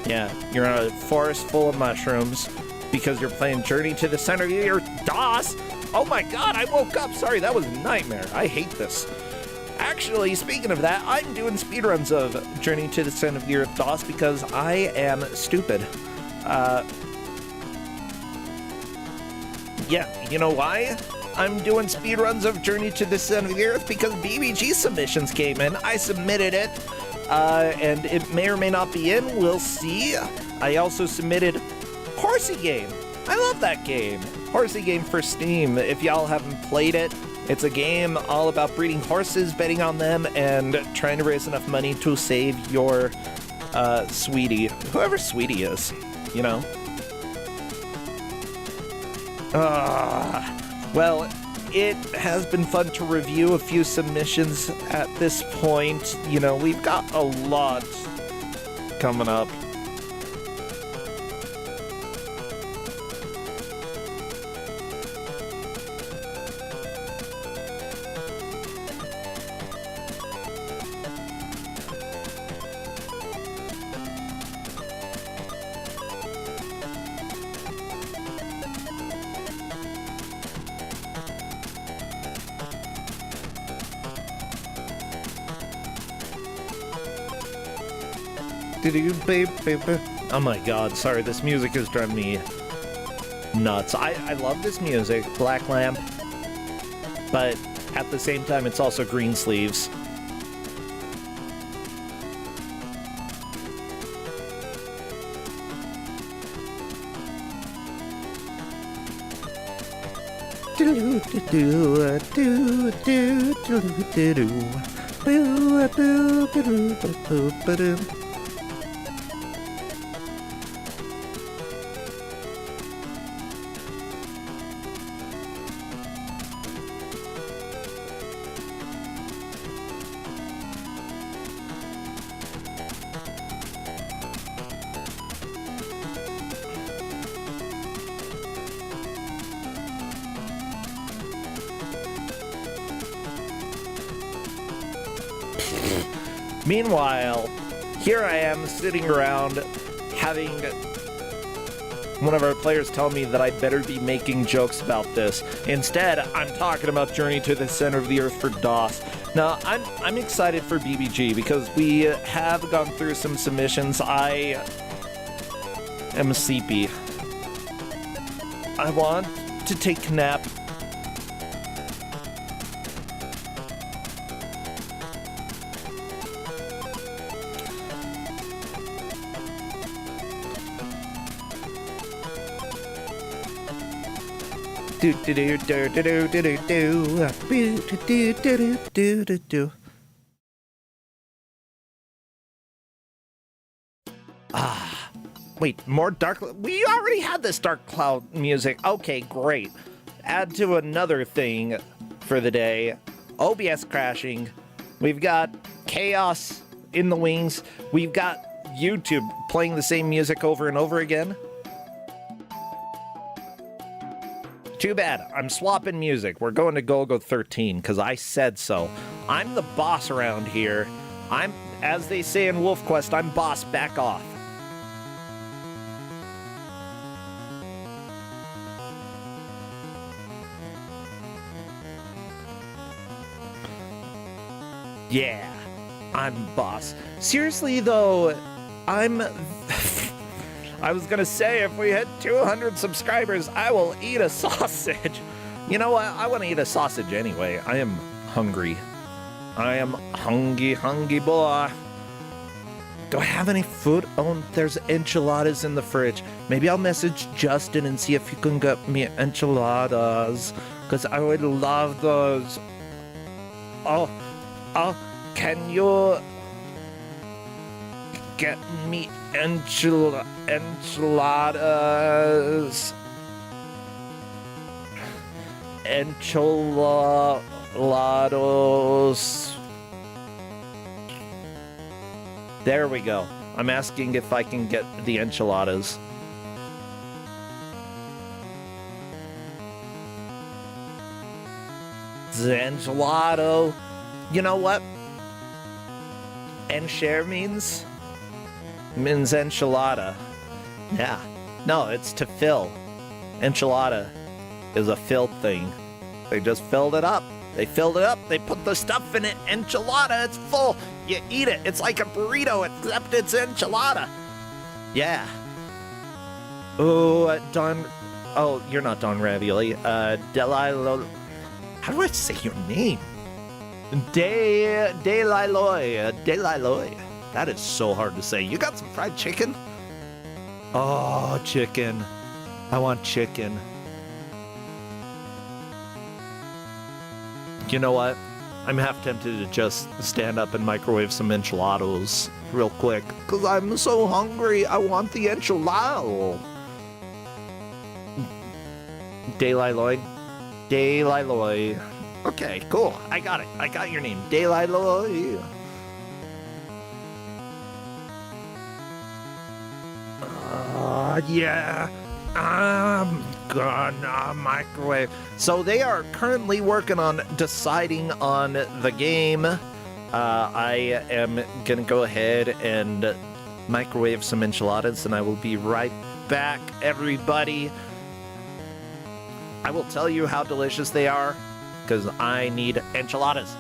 Yeah, you're in a forest full of mushrooms because you're playing Journey to the Center of your DOS. Oh my god, I woke up. Sorry, that was a nightmare. I hate this. Actually, speaking of that, I'm doing speedruns of Journey to the Center of the Earth DOS because I am stupid. Yeah, you know why? I'm doing speedruns of Journey to the Center of the Earth because BBG submissions came in. I submitted it, and it may or may not be in. We'll see. I also submitted Horsey Game. I love that game. Horsey Game for Steam. If y'all haven't played it, it's a game all about breeding horses, betting on them, and trying to raise enough money to save your sweetie. Whoever sweetie is, you know? Well, it has been fun to review a few submissions at this point. You know, we've got a lot coming up. Oh my god, sorry, this music is driving me nuts. I love this music, Black Lamp, but at the same time, it's also Green Sleeves. Meanwhile, here I am sitting around having one of our players tell me that I'd better be making jokes about this. Instead, I'm talking about Journey to the Center of the Earth for DOS. Now, I'm excited for BBG because we have gone through some submissions. I am sleepy. I want to take a nap. Wait, more dark. We already had this dark cloud music. Okay, great. Add to another thing for the day. OBS crashing. We've got chaos in the wings. We've got YouTube playing the same music over and over again. Too bad. I'm swapping music. We're going to Go-Go 13 because I said so. I'm the boss around here. As they say in Wolf Quest, I'm boss, back off. Yeah, I'm boss. Seriously though, I was gonna say, if we hit 200 subscribers, I will eat a sausage. You know what? I want to eat a sausage anyway. I am hungry. I am hungry boy. Do I have any food? Oh, there's enchiladas in the fridge. Maybe I'll message Justin and see if he can get me enchiladas, because I would love those. Oh, can you get me enchiladas? Enchilados. There we go. I'm asking if I can get the enchiladas. The enchilado. You know what? Enshare means enchilada. Yeah. No, it's to fill. Enchilada is a filled thing. They just filled it up. They filled it up. They put the stuff in it. Enchilada. It's full. You eat it. It's like a burrito, except it's enchilada. Yeah. Oh, Don. Oh, you're not Don Ravioli. Delilo. How do I say your name? Deliloy. Deliloy. That is so hard to say. You got some fried chicken? Oh, chicken. I want chicken. You know what? I'm half tempted to just stand up and microwave some enchiladas real quick. Because I'm so hungry. I want the enchilada. Deliloy. Deliloy. Okay, cool. I got it. I got your name. Deliloy. Yeah. I'm gonna microwave. So they are currently working on deciding on the game. I am gonna go ahead and microwave some enchiladas, and I will be right back, everybody. I will tell you how delicious they are, because I need enchiladas.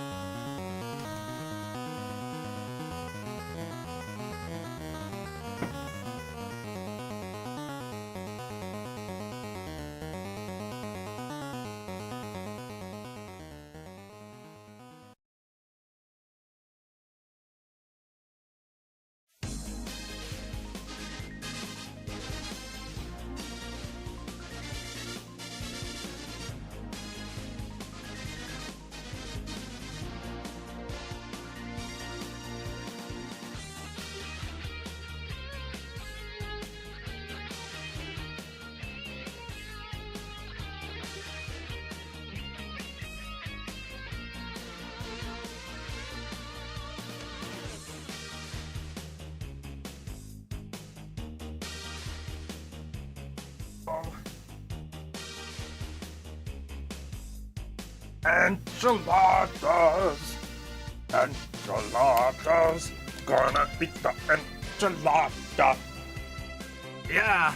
Enchiladas! Enchiladas! Gonna eat the enchilada! Yeah!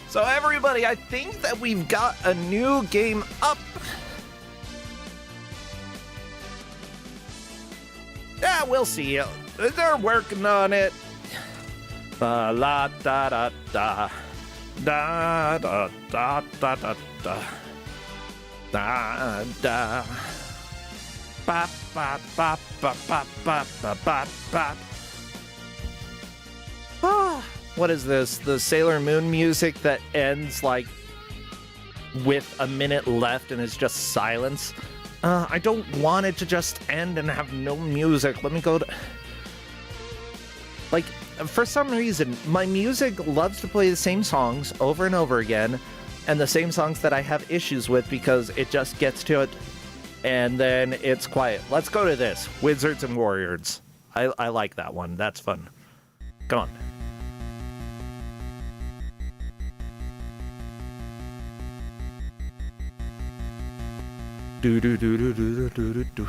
So everybody, I think that we've got a new game up. Yeah, we'll see. They're working on it. La da da da. Da da da da da da. Da da. Ba ba ba ba ba ba ba ba ba. Ah, what is this? The Sailor Moon music that ends like with a minute left and is just silence. I don't want it to just end and have no music. Let me go to... Like, for some reason, my music loves to play the same songs over and over again, and the same songs that I have issues with because it just gets to it, and then it's quiet. Let's go to this. Wizards and Warriors. I like that one. That's fun. Come on. Do do do do do do do do.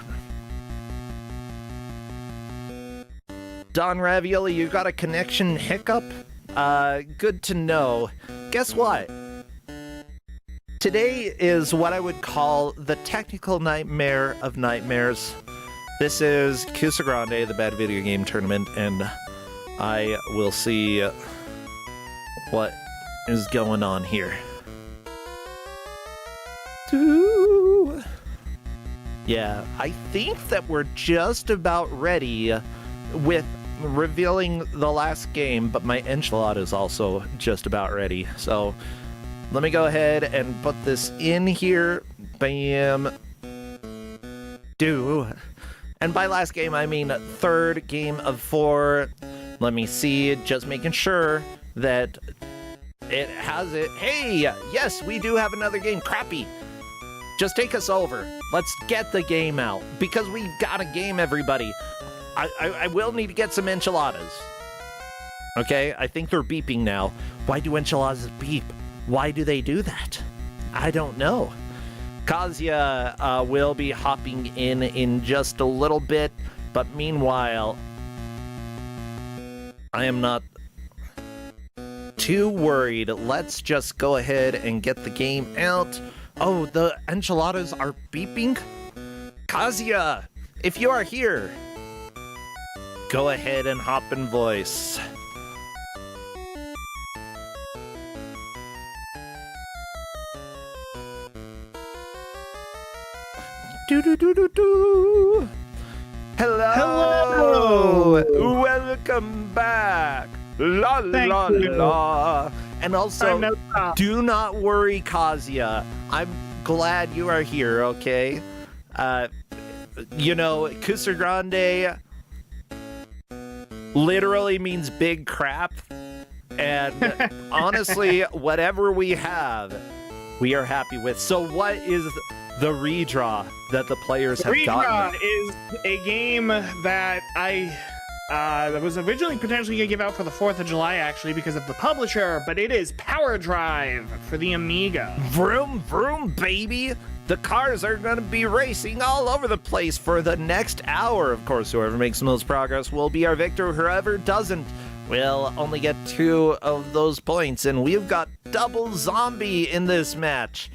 Don Ravioli, you got a connection hiccup? Good to know. Guess what? Today is what I would call the technical nightmare of nightmares. This is Kusogrande, the Bad Video Game Tournament, and I will see what is going on here. Yeah, I think that we're just about ready with revealing the last game, but my enchilada is also just about ready. So let me go ahead and put this in here. Bam. Do. And by last game, I mean third game of 4. Let me see, just making sure that it has it. Hey, yes, we do have another game. Crappy. Just take us over. Let's get the game out, because we've got a game, everybody. I will need to get some enchiladas. Okay, I think they're beeping now. Why do enchiladas beep? Why do they do that? I don't know. Kazuya will be hopping in just a little bit, but meanwhile, I am not too worried. Let's just go ahead and get the game out. Oh, the enchiladas are beeping? Kazuya, if you are here, go ahead and hop in voice. Do. Hello. Welcome back. La la la. And also, do not worry, Kazuya. I'm glad you are here, okay? You know, Kusogrande literally means big crap. And honestly, whatever we have, we are happy with. So what is the redraw that the players have gotten? Redraw is a game that that was originally potentially going to give out for the 4th of July, actually, because of the publisher, but it is Power Drive for the Amiga. Vroom, vroom, baby! The cars are going to be racing all over the place for the next hour. Of course, whoever makes the most progress will be our victor. Whoever doesn't will only get 2 of those points, and we've got double zombie in this match.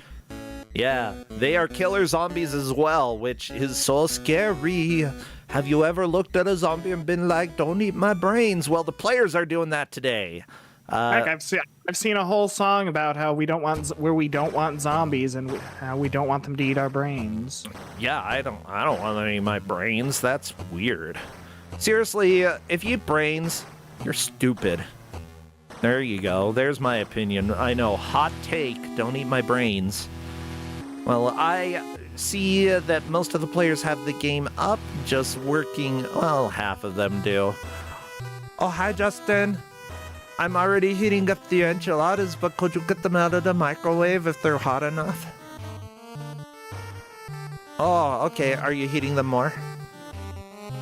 Yeah, they are killer zombies as well, which is so scary. Have you ever looked at a zombie and been like, don't eat my brains? Well, the players are doing that today. Heck, I've seen a whole song about how we don't want zombies and how we don't want them to eat our brains. Yeah, I don't want them to eat my brains. That's weird. Seriously, if you eat brains, you're stupid. There you go. There's my opinion. I know, hot take, don't eat my brains. Well, I see that most of the players have the game up, just working, well, half of them do. Oh, hi, Justin. I'm already heating up the enchiladas, but could you get them out of the microwave if they're hot enough? Oh, okay. Are you heating them more?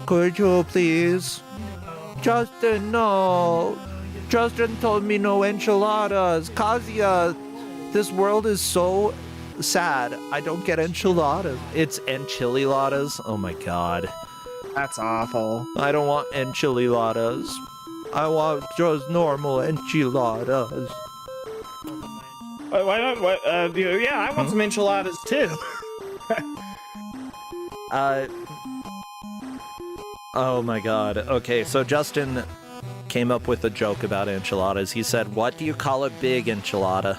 Could you please? Justin, no. Justin told me no enchiladas. Kazuya, this world is so sad. I don't get enchiladas. It's enchiladas. Oh my god. That's awful. I don't want enchiladas. I want just normal enchiladas. Why not? Yeah, I want some enchiladas too. Oh my god. Okay, so Justin came up with a joke about enchiladas. He said, "What do you call a big enchilada?"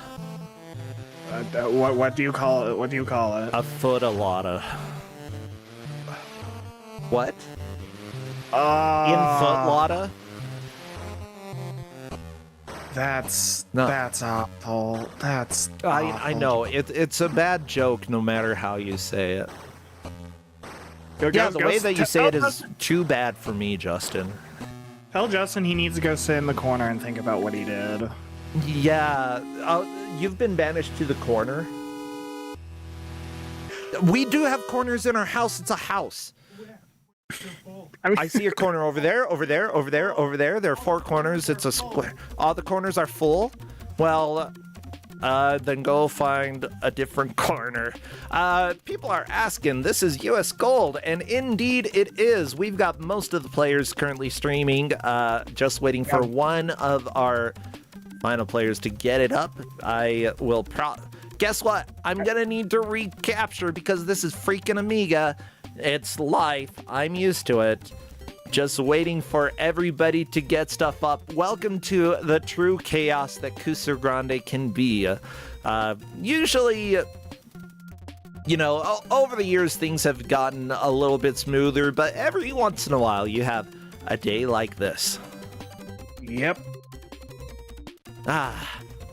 What do you call it? What do you call it? A footalada. What? In footlada? That's awful. That's I know. It's a bad joke no matter how you say it. The way that you say it is too bad for me, Justin. Tell Justin he needs to go sit in the corner and think about what he did. Yeah. You've been banished to the corner. We do have corners in our house. It's a house. I see a corner over there, over there, over there, over there. There are 4 corners. It's a square. All the corners are full. Well, then go find a different corner. People are asking, this is US Gold, and indeed it is. We've got most of the players currently streaming, just waiting for one of our final players to get it up. I will guess what? I'm gonna need to recapture because this is freaking Amiga. It's life. I'm used to it. Just waiting for everybody to get stuff up. Welcome to the true chaos that Kusogrande can be. Usually, you know, over the years things have gotten a little bit smoother, but every once in a while you have a day like this. Yep.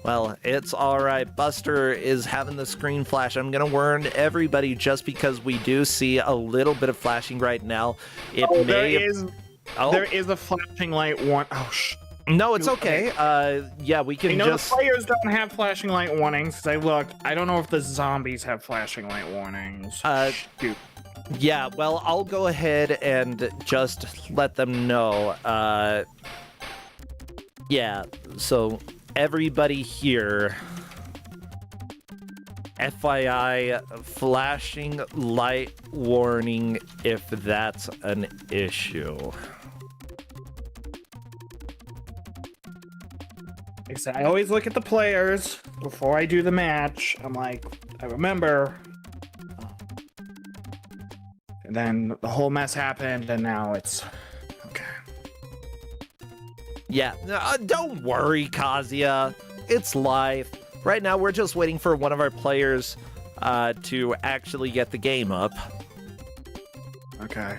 Well, it's alright. Buster is having the screen flash. I'm gonna warn everybody just because we do see a little bit of flashing right now. There is a flashing light one. No, it's okay. Yeah, we can the players don't have flashing light warnings. Because I looked. I don't know if the zombies have flashing light warnings. Shoot. Yeah, well, I'll go ahead and just let them know. Yeah, so everybody here, FYI, flashing light warning if that's an issue. I always look at the players before I do the match. I'm like, I remember And then the whole mess happened, and now it's okay. Yeah, don't worry, Kazuya. It's life. Right now, we're just waiting for one of our players to actually get the game up. Okay.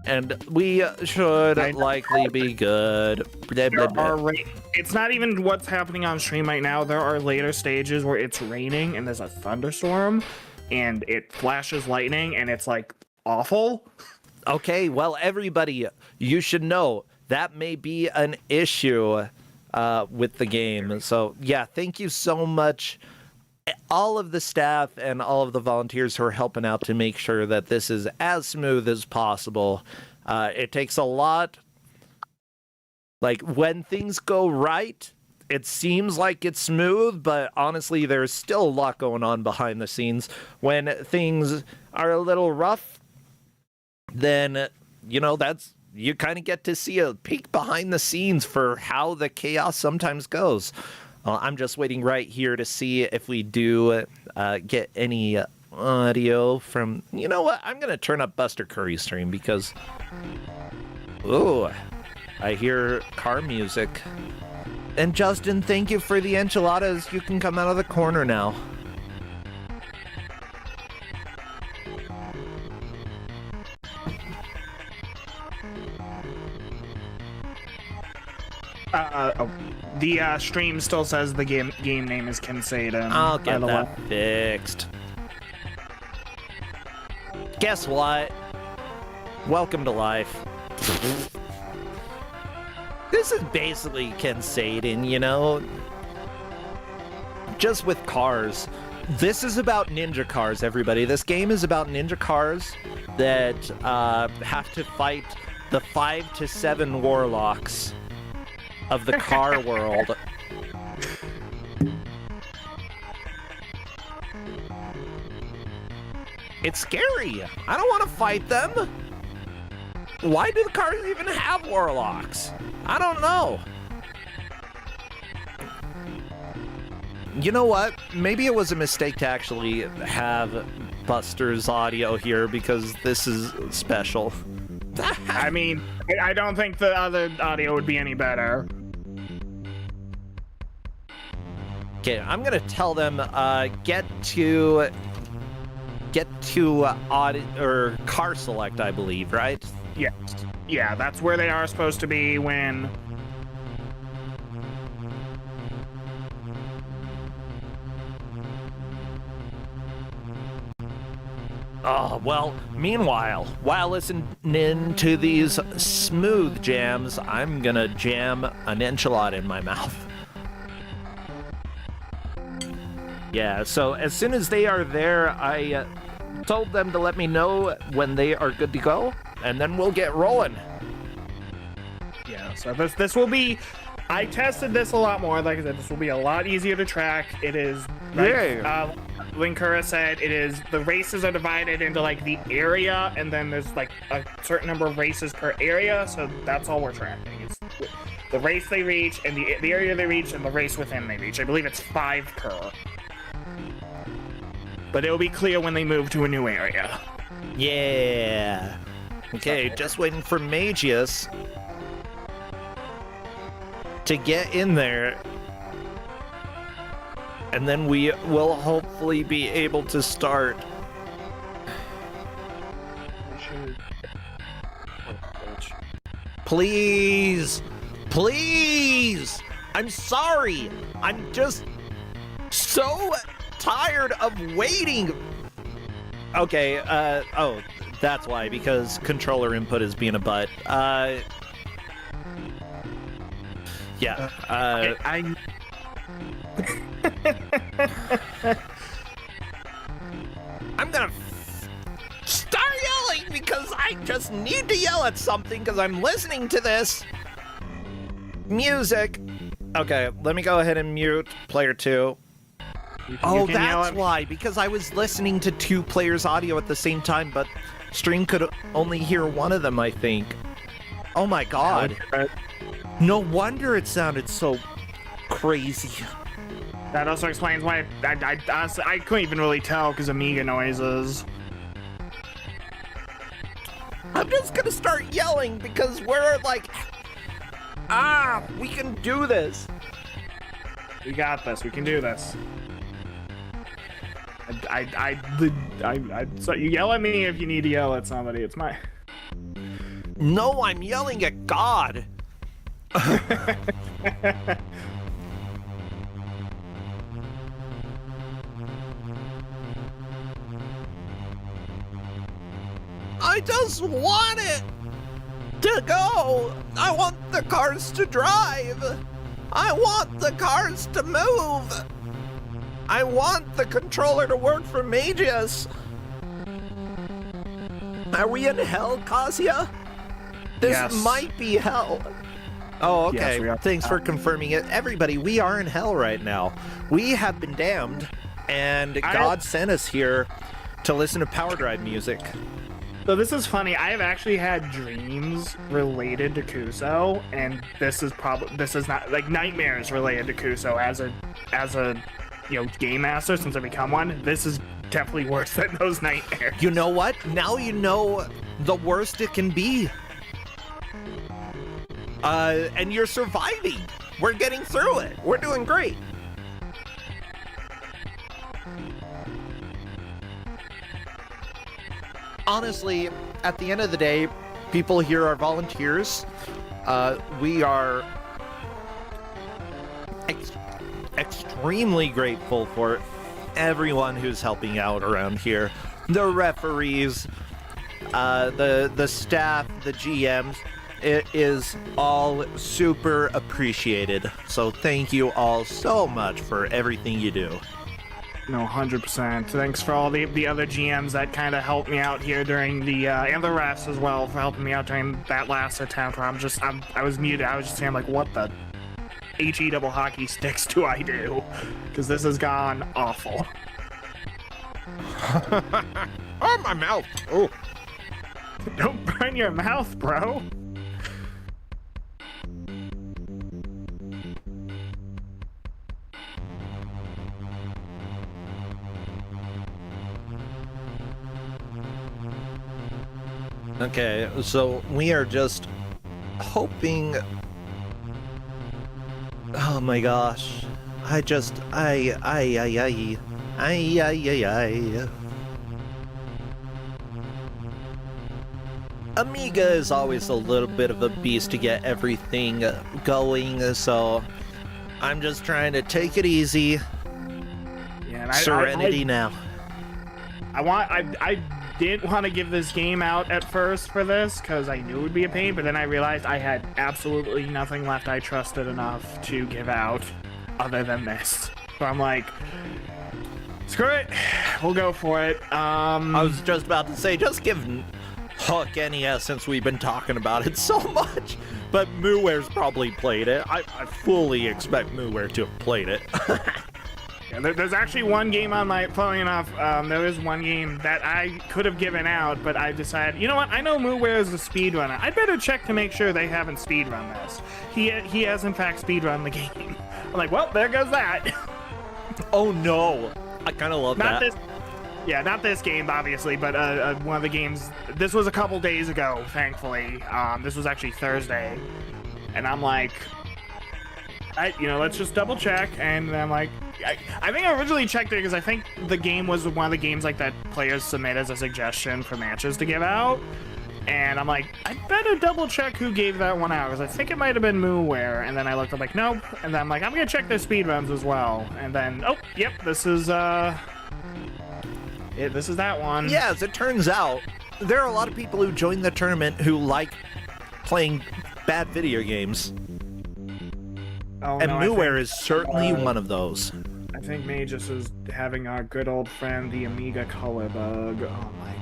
And we should likely be good. Blah, blah, blah. It's not even what's happening on stream right now. There are later stages where it's raining and there's a thunderstorm and it flashes lightning and it's like awful. Okay, well, everybody, you should know that may be an issue with the game. So, yeah, thank you so much, all of the staff and all of the volunteers who are helping out to make sure that this is as smooth as possible. It takes a lot. Like, when things go right, it seems like it's smooth, but honestly, there's still a lot going on behind the scenes. When things are a little rough, then, you know, you kind of get to see a peek behind the scenes for how the chaos sometimes goes. I'm just waiting right here to see if we do get any audio from... You know what? I'm going to turn up Buster Curry's stream because... Ooh, I hear car music. And Justin, thank you for the enchiladas. You can come out of the corner now. The stream still says the game name is Kuso9rande. I'll get that fixed. Guess what? Welcome to life. This is basically Kuso9rande, you know? Just with cars. This is about ninja cars, everybody. This game is about ninja cars that have to fight the 5 to 7 warlocks of the car world. It's scary. I don't want to fight them. Why do the cars even have warlocks? I don't know. You know what? Maybe it was a mistake to actually have Buster's audio here because this is special. I mean, I don't think the other audio would be any better. Okay, I'm gonna tell them get to audio or car select, I believe, right? Yes. Yeah, that's where they are supposed to be when... Oh, well, meanwhile, while listening to these smooth jams, I'm gonna jam an enchilada in my mouth. Yeah, so as soon as they are there, I told them to let me know when they are good to go, and then we'll get rolling. Yeah, so this will be... I tested this a lot more. Like I said, this will be a lot easier to track. It is... Like, Linkura said, it is... The races are divided into, like, the area, and then there's, like, a certain number of races per area, so that's all we're tracking. It's the race they reach, and the area they reach, and the race within they reach. I believe it's 5 per. But it'll be clear when they move to a new area. Yeah. Okay, just waiting for Magius to get in there. And then we will hopefully be able to start. Please! Please! I'm sorry! I'm just so tired of waiting! Okay, oh, that's why, because controller input is being a butt. Yeah, I'm gonna start yelling because I just need to yell at something because I'm listening to this music. Okay, let me go ahead and mute player 2. Oh, that's why, because I was listening to 2 players' audio at the same time, but stream could only hear one of them, I think. Oh my god. No wonder it sounded so crazy. That also explains why I honestly, I couldn't even really tell because Amiga noises. I'm just gonna start yelling because we're like, we can do this. We got this. We can do this. So you yell at me if you need to yell at somebody. It's my. No, I'm yelling at God. I just want it to go. I want the cars to drive. I want the cars to move. I want the controller to work for Magus. Are we in hell, Kasia? This Yes. might be hell. Oh, okay. Yes, we are. Thanks for confirming it. Everybody, we are in hell right now. We have been damned, and God sent us here to listen to Power Drive music. So this is funny. I have actually had dreams related to Kuso, and this is not like nightmares related to Kuso as a game master since I become one. This is definitely worse than those nightmares. You know what? Now you know the worst it can be. And you're surviving. We're getting through it. We're doing great. Honestly, at the end of the day, people here are volunteers. We are extremely grateful for everyone who's helping out around here. The referees, the staff, the GMs. It is all super appreciated. So thank you all so much for everything you do. No, 100%. Thanks for all the other GMs that kind of helped me out here during the and the refs as well for helping me out during that last attempt where I was muted. I was just saying like, what the HE double hockey sticks do I do? Because this has gone awful. Oh, my mouth. Oh. Don't burn your mouth, bro. Okay, so we are just hoping. Oh my gosh. I. Amiga is always a little bit of a beast to get everything going, so I'm just trying to take it easy. Yeah, and Serenity now. I didn't want to give this game out at first for this because I knew it would be a pain, but then I realized I had absolutely nothing left I trusted enough to give out other than this. So I'm like, screw it, we'll go for it. I was just about to say, just give Hook NES since we've been talking about it so much, but Mooware's probably played it. I fully expect Mooware to have played it. Yeah, there's actually one game on my, funny enough, there is one game that I could have given out, but I decided, you know what, I know Mooware is a speedrunner. I'd better check to make sure they haven't speedrun this. He has in fact speedrun the game. I'm like, well, there goes that. Oh no, I kind of love that. Not this game, obviously, but one of the games, this was a couple days ago, thankfully. This was actually Thursday, and I'm like, let's just double check, and I'm like, I think I originally checked it because I think the game was one of the games like that players submit as a suggestion for matches to give out, and I'm like, I better double check who gave that one out because I think it might have been Mooware, and then I looked up like, nope, and then I'm like, I'm gonna check their speedruns as well, and then, oh, yep, this is this is that one. Yeah, as it turns out, there are a lot of people who join the tournament who like playing bad video games. Oh, And no, Mooware is certainly one of those. I think Magus is having our good old friend, the Amiga color bug. Oh my.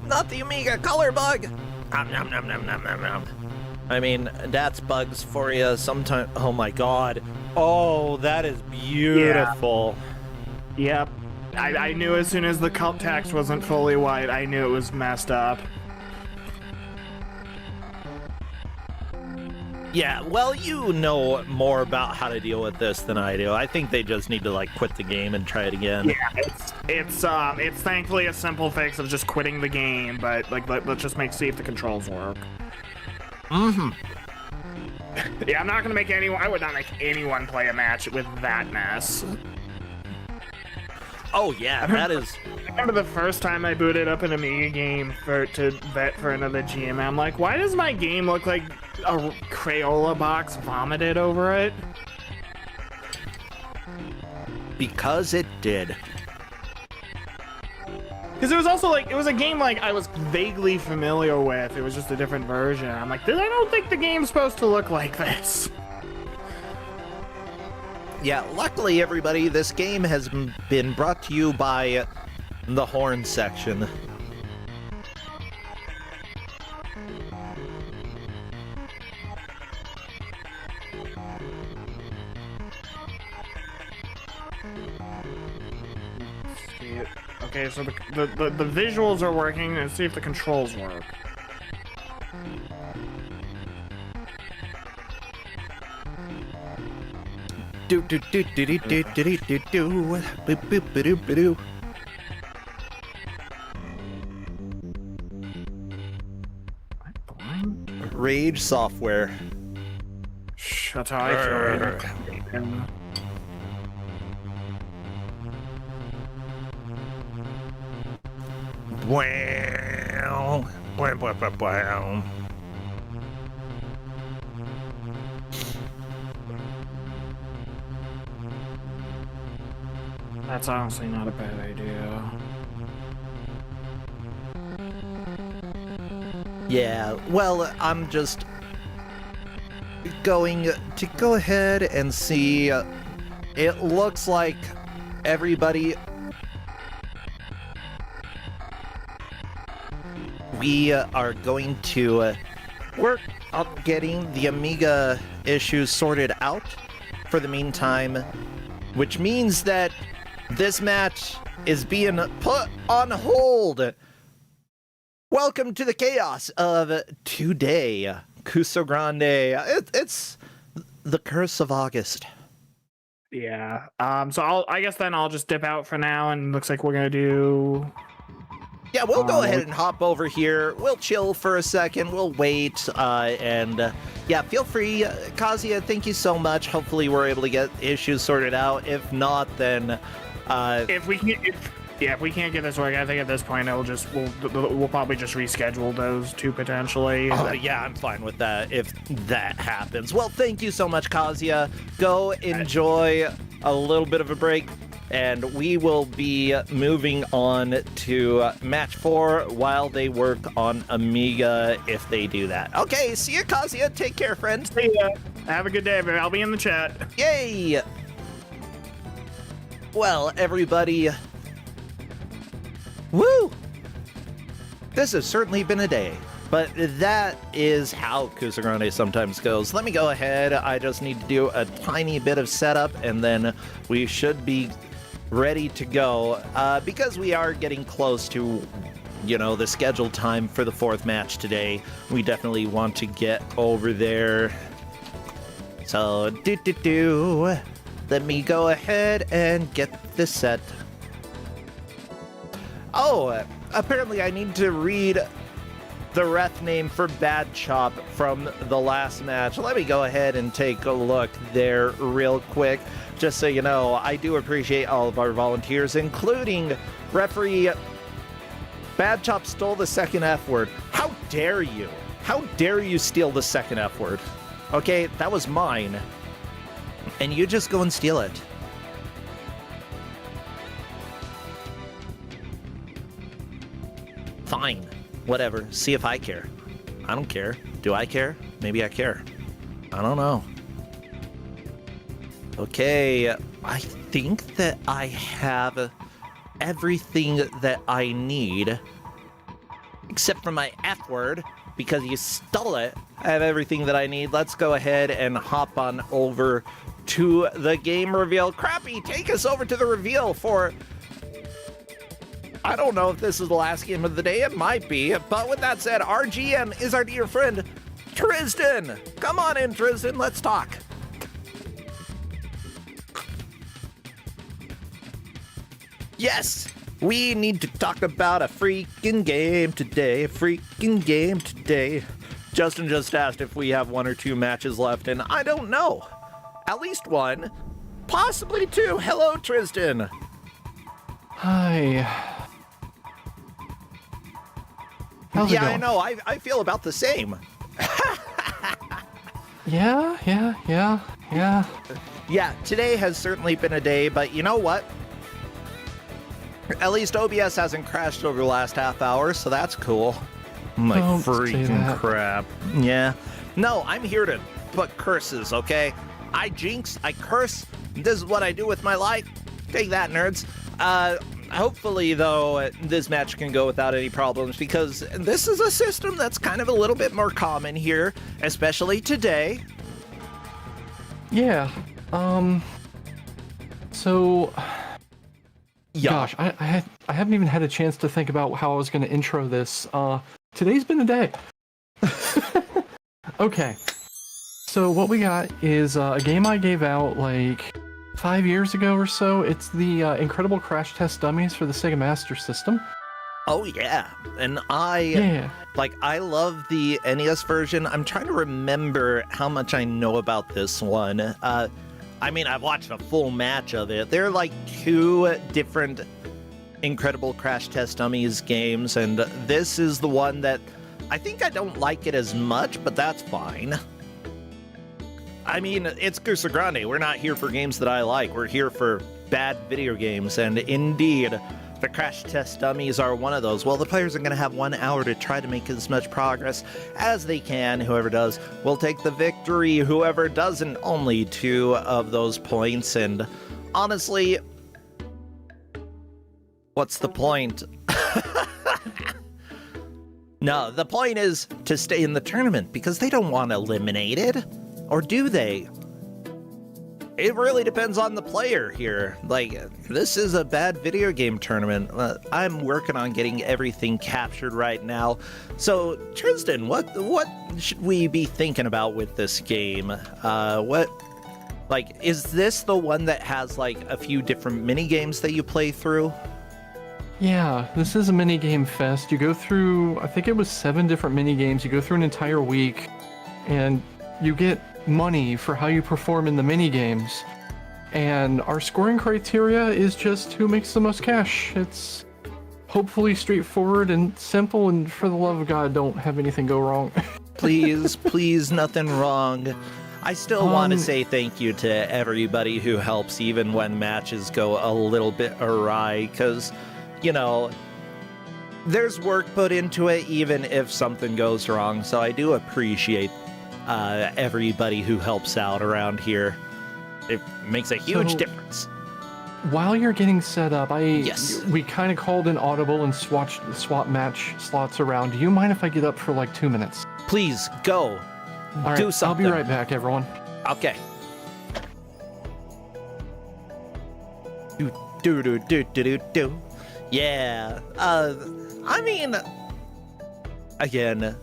Not the Amiga color bug! Nom, nom, nom, nom, nom, nom, nom. I mean, that's bugs for you sometimes. Oh my god. Oh, that is beautiful. Yep. I knew as soon as the cult text wasn't fully white, I knew it was messed up. Yeah, well, you know more about how to deal with this than I do. I think they just need to like quit the game and try it again. Yeah, it's thankfully a simple fix of just quitting the game, but like let's just see if the controls work. Mm-hmm. Yeah, I'm not gonna make anyone. I would not make anyone play a match with that mess. Oh yeah, that is. I remember the first time I booted up an Amiga game to vet for another GM. I'm like, why does my game look like a Crayola box vomited over it? Because it did. Because it was also like, it was a game like I was vaguely familiar with. It was just a different version. I'm like, I don't think the game's supposed to look like this. Yeah, luckily, everybody, this game has been brought to you by the horn section. Okay, so the visuals are working. Let's see if the controls work. Do do do do do do do do do boop boop ba-doo ba-doo. Rage software. Shh, that's how I feel right now. Wow. Wow, wow, wow, wow. That's honestly not a bad idea. Yeah, well, I'm just going to go ahead and see. It looks like everybody. We are going to work on getting the Amiga issues sorted out for the meantime, which means that this match is being put on hold. Welcome to the chaos of today, Kusogrande. It's the curse of August. Yeah. So I guess then I'll just dip out for now, and looks like we're gonna do. Yeah, we'll go ahead and hop over here. We'll chill for a second. We'll wait, and yeah, feel free, Kazuya. Thank you so much. Hopefully, we're able to get issues sorted out. If not, then if we can't get this working, I think at this point we'll probably just reschedule those two potentially. Oh, yeah, I'm fine with that if that happens. Well, thank you so much, Kazuya. Go enjoy a little bit of a break, and we will be moving on to match 4 while they work on Amiga if they do that. Okay, see you, Kazuya. Take care, friend. See ya. Have a good day, everybody. I'll be in the chat. Yay! Well, everybody. Woo! This has certainly been a day, but that is how Kusogrande sometimes goes. Let me go ahead. I just need to do a tiny bit of setup, and then we should be ready to go, because we are getting close to, the scheduled time for the 4th match today. We definitely want to get over there. So, let me go ahead and get this set. Oh, apparently I need to read the ref name for Bad Chop from the last match. Let me go ahead and take a look there real quick. Just so you know, I do appreciate all of our volunteers, including referee Bad Chop stole the second F word. How dare you? How dare you steal the second F word? Okay, that was mine. And you just go and steal it. Fine. Whatever. See if I care. I don't care. Do I care? Maybe I care. I don't know. Okay, I think that I have everything that I need, except for my F word, because you stole it. I have everything that I need. Let's go ahead and hop on over to the game reveal. Crappy, take us over to the reveal for... I don't know if this is the last game of the day. It might be. But with that said, our GM is our dear friend, Tristan! Come on in, Tristan, let's talk. Yes! We need to talk about a freaking game today. Justin just asked if we have 1 or 2 matches left, and I don't know. At least 1. Possibly 2. Hello, Tristan. Hi. How's it Yeah, going? I know. I feel about the same. Yeah. Yeah, today has certainly been a day, but you know what? At least OBS hasn't crashed over the last half hour, so that's cool. My Don't say freaking that. crap. Yeah. No, I'm here to put curses, okay? I jinx, I curse. This is what I do with my life. Take that, nerds. Hopefully, though, this match can go without any problems, because this is a system that's kind of a little bit more common here, especially today. Yeah. So, Yeah. gosh, I haven't even had a chance to think about how I was going to intro this. Today's been a day. Okay. So what we got is a game I gave out like 5 years ago or so. It's the Incredible Crash Test Dummies for the Sega Master System. Oh, yeah. And Yeah. I love the NES version. I'm trying to remember how much I know about this one. I've watched a full match of it. There are like 2 different Incredible Crash Test Dummies games, and this is the one that I think I don't like it as much, but that's fine. I mean, it's Kusogrande. We're not here for games that I like. We're here for bad video games, and indeed, the Crash Test Dummies are one of those. Well, the players are going to have 1 hour to try to make as much progress as they can. Whoever does will take the victory. Whoever doesn't, only 2 of those points. And honestly, what's the point? No, the point is to stay in the tournament because they don't want eliminated. Or do they? It really depends on the player here. Like, this is a bad video game tournament. I'm working on getting everything captured right now. So, Tristan, what should we be thinking about with this game? Is this the one that has, like, a few different mini games that you play through? Yeah, this is a minigame fest. You go through, I think it was 7 different minigames. You go through an entire week, and you get money for how you perform in the minigames. And our scoring criteria is just who makes the most cash. It's hopefully straightforward and simple, and for the love of God, don't have anything go wrong. Please, nothing wrong. I still want to say thank you to everybody who helps, even when matches go a little bit awry, because, you know, there's work put into it even if something goes wrong, so I do appreciate everybody who helps out around here. It makes a huge difference. While you're getting set up, Yes. we kind of called an audible and swap match slots around. Do you mind if I get up for like 2 minutes? Please, go. All right, Do something. I'll be right back, everyone. Okay. Do. Yeah. Again,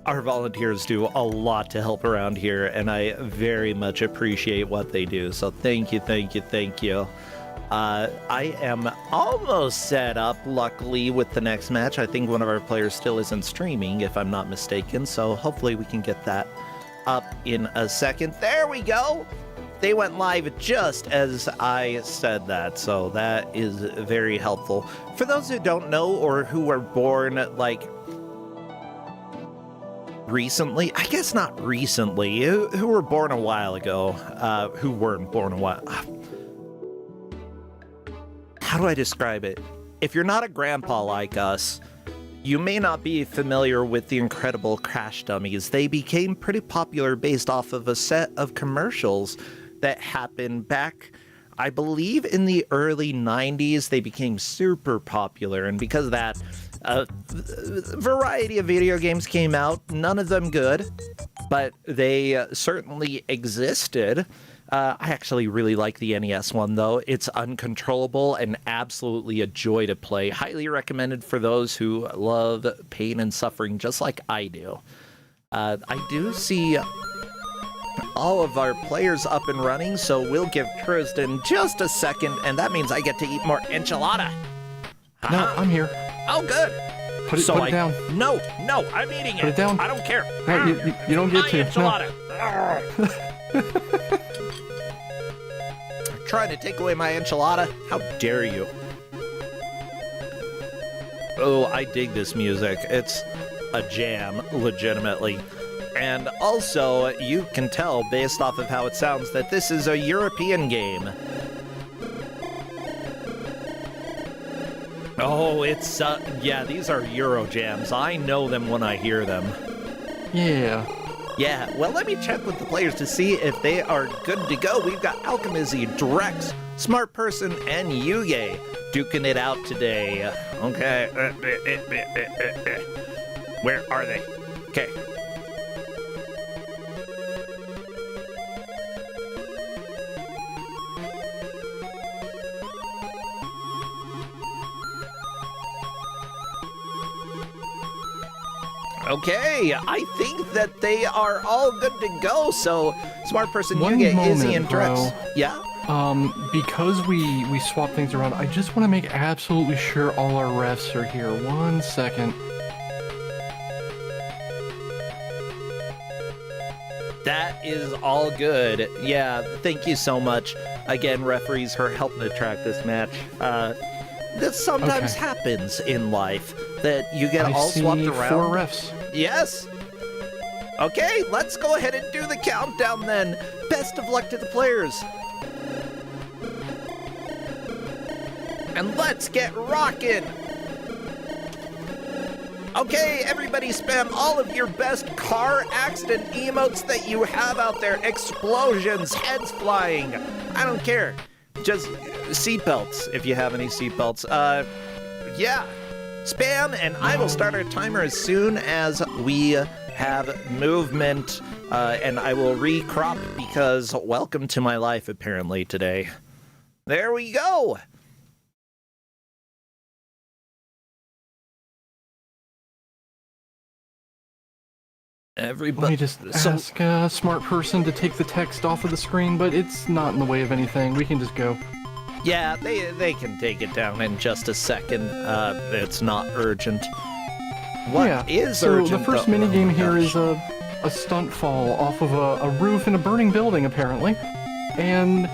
our volunteers do a lot to help around here, and I very much appreciate what they do. So thank you. I am almost set up, luckily, with the next match. I think one of our players still isn't streaming, if I'm not mistaken, so hopefully we can get that up in a second. There we go! They went live just as I said that, so that is very helpful. For those who don't know, or who were born, like, recently, I guess not recently, who were born a while ago, who weren't born a while. How do I describe it? If you're not a grandpa like us, you may not be familiar with the Incredible Crash Dummies. They became pretty popular based off of a set of commercials that happened back, I believe, in the early 90s. They became super popular, and because of that, a variety of video games came out, none of them good, but they certainly existed. I actually really like the NES one, though. It's uncontrollable and absolutely a joy to play. Highly recommended for those who love pain and suffering just like I do. I do see all of our players up and running, so we'll give Tristan just a second, and that means I get to eat more enchilada. No, I'm here. Oh, good. Put it down. No, I'm eating it. Put it down. I don't care. No, you don't get My to. enchilada. Trying to take away my enchilada? How dare you? Oh, I dig this music. It's a jam, legitimately. And also, you can tell based off of how it sounds that this is a European game. Oh, it's, yeah, these are Euro jams. I know them when I hear them. Yeah. Yeah, well, let me check with the players to see if they are good to go. We've got Alchemizzy, Drex, Smart Person, and Yuge duking it out today. Okay. Where are they? Okay. Okay, I think that they are all good to go. So, Smart Person, One Yuge, moment, Izzy, and Drex. bro. Yeah? Because we swap things around, I just want to make absolutely sure all our refs are here. 1 second. That is all good. Yeah, thank you so much. Again, referees for helping to track this match. This sometimes Okay. happens in life, that you get I all see swapped around. 4 refs. Yes. Okay, let's go ahead and do the countdown then. Best of luck to the players. And let's get rockin'. Okay, everybody spam all of your best car accident emotes that you have out there. Explosions, heads flying. I don't care. Just seatbelts, if you have any seatbelts. Yeah. Spam, and I will start our timer as soon as we have movement. And I will recrop because welcome to my life, apparently, today. There we go. Everybody. Let me just ask a smart person to take the text off of the screen, but it's not in the way of anything. We can just go. Yeah, they can take it down in just a second. It's not urgent. What is so urgent? the first though? minigame Oh, here gosh. is a stunt fall off of a roof in a burning building, apparently. And,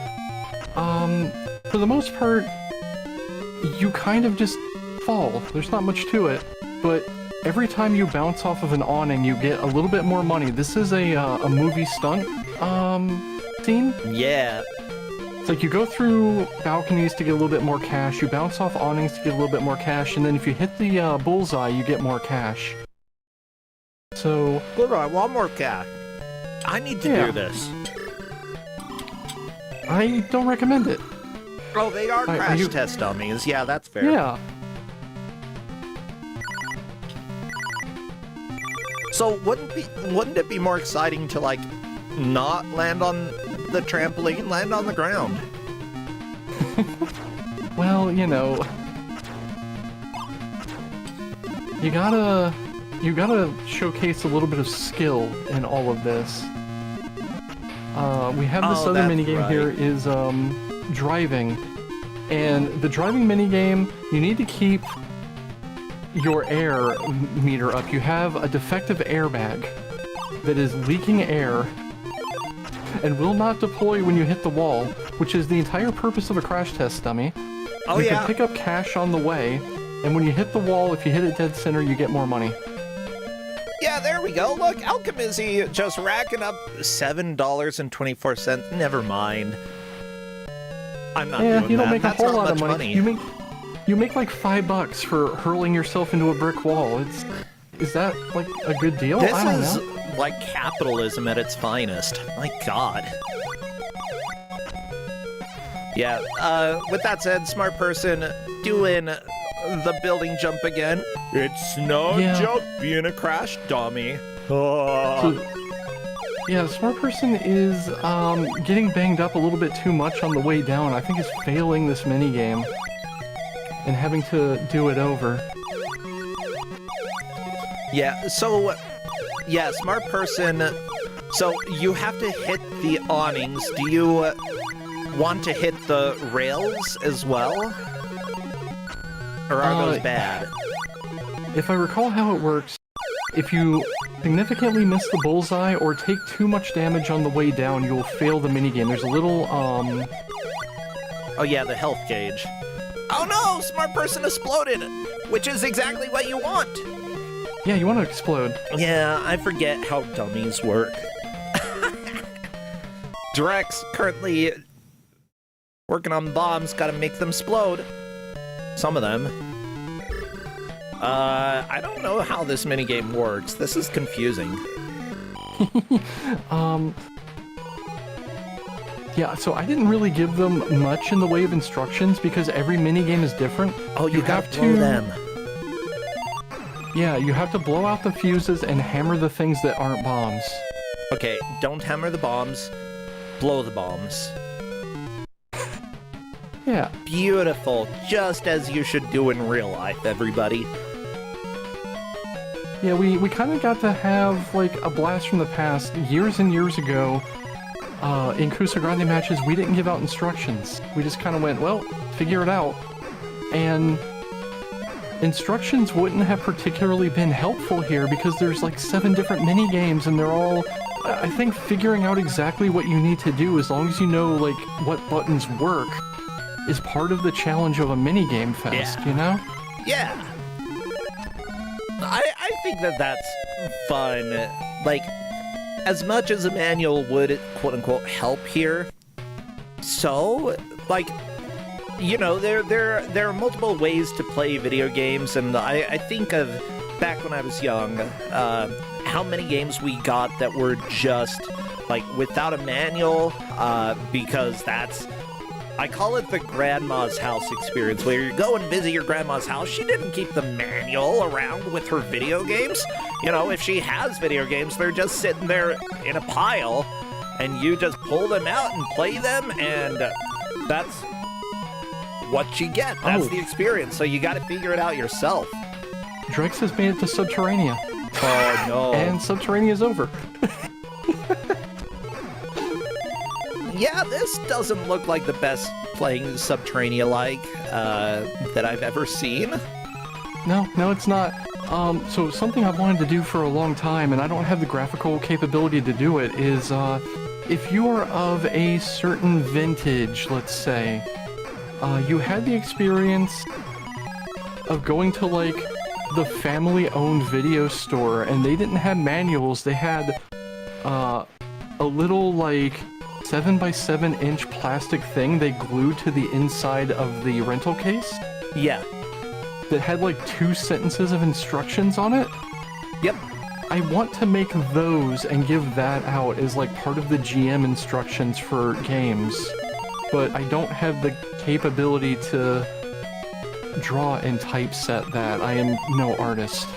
for the most part, you kind of just fall. There's not much to it, but every time you bounce off of an awning, you get a little bit more money. This is a movie stunt, scene. Yeah. It's like you go through balconies to get a little bit more cash, you bounce off awnings to get a little bit more cash, and then if you hit the bullseye, you get more cash. So... Good on, one more cat. I need to do this. I don't recommend it. Oh, they are Are crash you- test dummies. Yeah, that's fair. Yeah. So wouldn't it be more exciting to like not land on the trampoline, land on the ground? Well, you know... You gotta showcase a little bit of skill in all of this. We have this Oh, other that's minigame right. here is driving. And the driving minigame, you need to keep your air meter up. You have a defective airbag that is leaking air and will not deploy when you hit the wall, which is the entire purpose of a crash test dummy. Oh, You yeah. can pick up cash on the way, and when you hit the wall, if you hit it dead center, you get more money. Yeah, there we go. Look, Alchemizzy just racking up $7.24. Never mind. I'm not Yeah, doing you don't that. make a That's whole not lot of much money. You make like $5 for hurling yourself into a brick wall. Is that like a good deal? This I don't is know. like capitalism at its finest. My God. Yeah, with that said, smart person doing the building jump again. It's no Yeah. joke being a crash dummy. Ah. So, yeah, the smart person is getting banged up a little bit too much on the way down. I think he's failing this minigame and having to do it over. Yeah, so yeah, smart person. So you have to hit the awnings. Do you want to hit the rails as well? Or are those bad? If I recall how it works, if you significantly miss the bullseye or take too much damage on the way down, you'll fail the minigame. There's a little, Oh yeah, the health gauge. Oh no! Smart person exploded! Which is exactly what you want! Yeah, you want to explode. Yeah, I forget how dummies work. Drex currently working on bombs, gotta make them explode. Some of them. I don't know how this minigame works. This is confusing. Yeah, so I didn't really give them much in the way of instructions because every minigame is different. Oh, you have to blow them. Yeah, you have to blow out the fuses and hammer the things that aren't bombs. Okay, don't hammer the bombs. Blow the bombs. Yeah. Beautiful. Just as you should do in real life, everybody. Yeah, we kind of got to have, like, a blast from the past. Years and years ago, in Kusogrande matches, we didn't give out instructions. We just kind of went, well, figure it out. And instructions wouldn't have particularly been helpful here because there's, like, 7 different mini-games, and they're all... I think figuring out exactly what you need to do, as long as you know, like, what buttons work, is part of the challenge of a minigame fest, you know? Yeah. I think that that's fun. Like, as much as a manual would, quote-unquote, help here, so, like, you know, there are multiple ways to play video games, and I think of back when I was young, how many games we got that were just, like, without a manual, because that's... I call it the grandma's house experience, where you go and visit your grandma's house. She didn't keep the manual around with her video games. You know, if she has video games, they're just sitting there in a pile, and you just pull them out and play them, and that's what you get. That's the experience, so you gotta figure it out yourself. Drex has made it to Subterranea. Oh, no. And Subterranea is over. Yeah, this doesn't look like the best playing Subterranea-like that I've ever seen. No, it's not. So something I've wanted to do for a long time, and I don't have the graphical capability to do it, is if you are of a certain vintage, let's say, you had the experience of going to, like, the family-owned video store, and they didn't have manuals. They had a little, like, 7x7 inch plastic thing they glued to the inside of the rental case. Yeah. That had like 2 sentences of instructions on it. Yep. I want to make those and give that out as like part of the GM instructions for games, but I don't have the capability to draw and typeset that. I am no artist.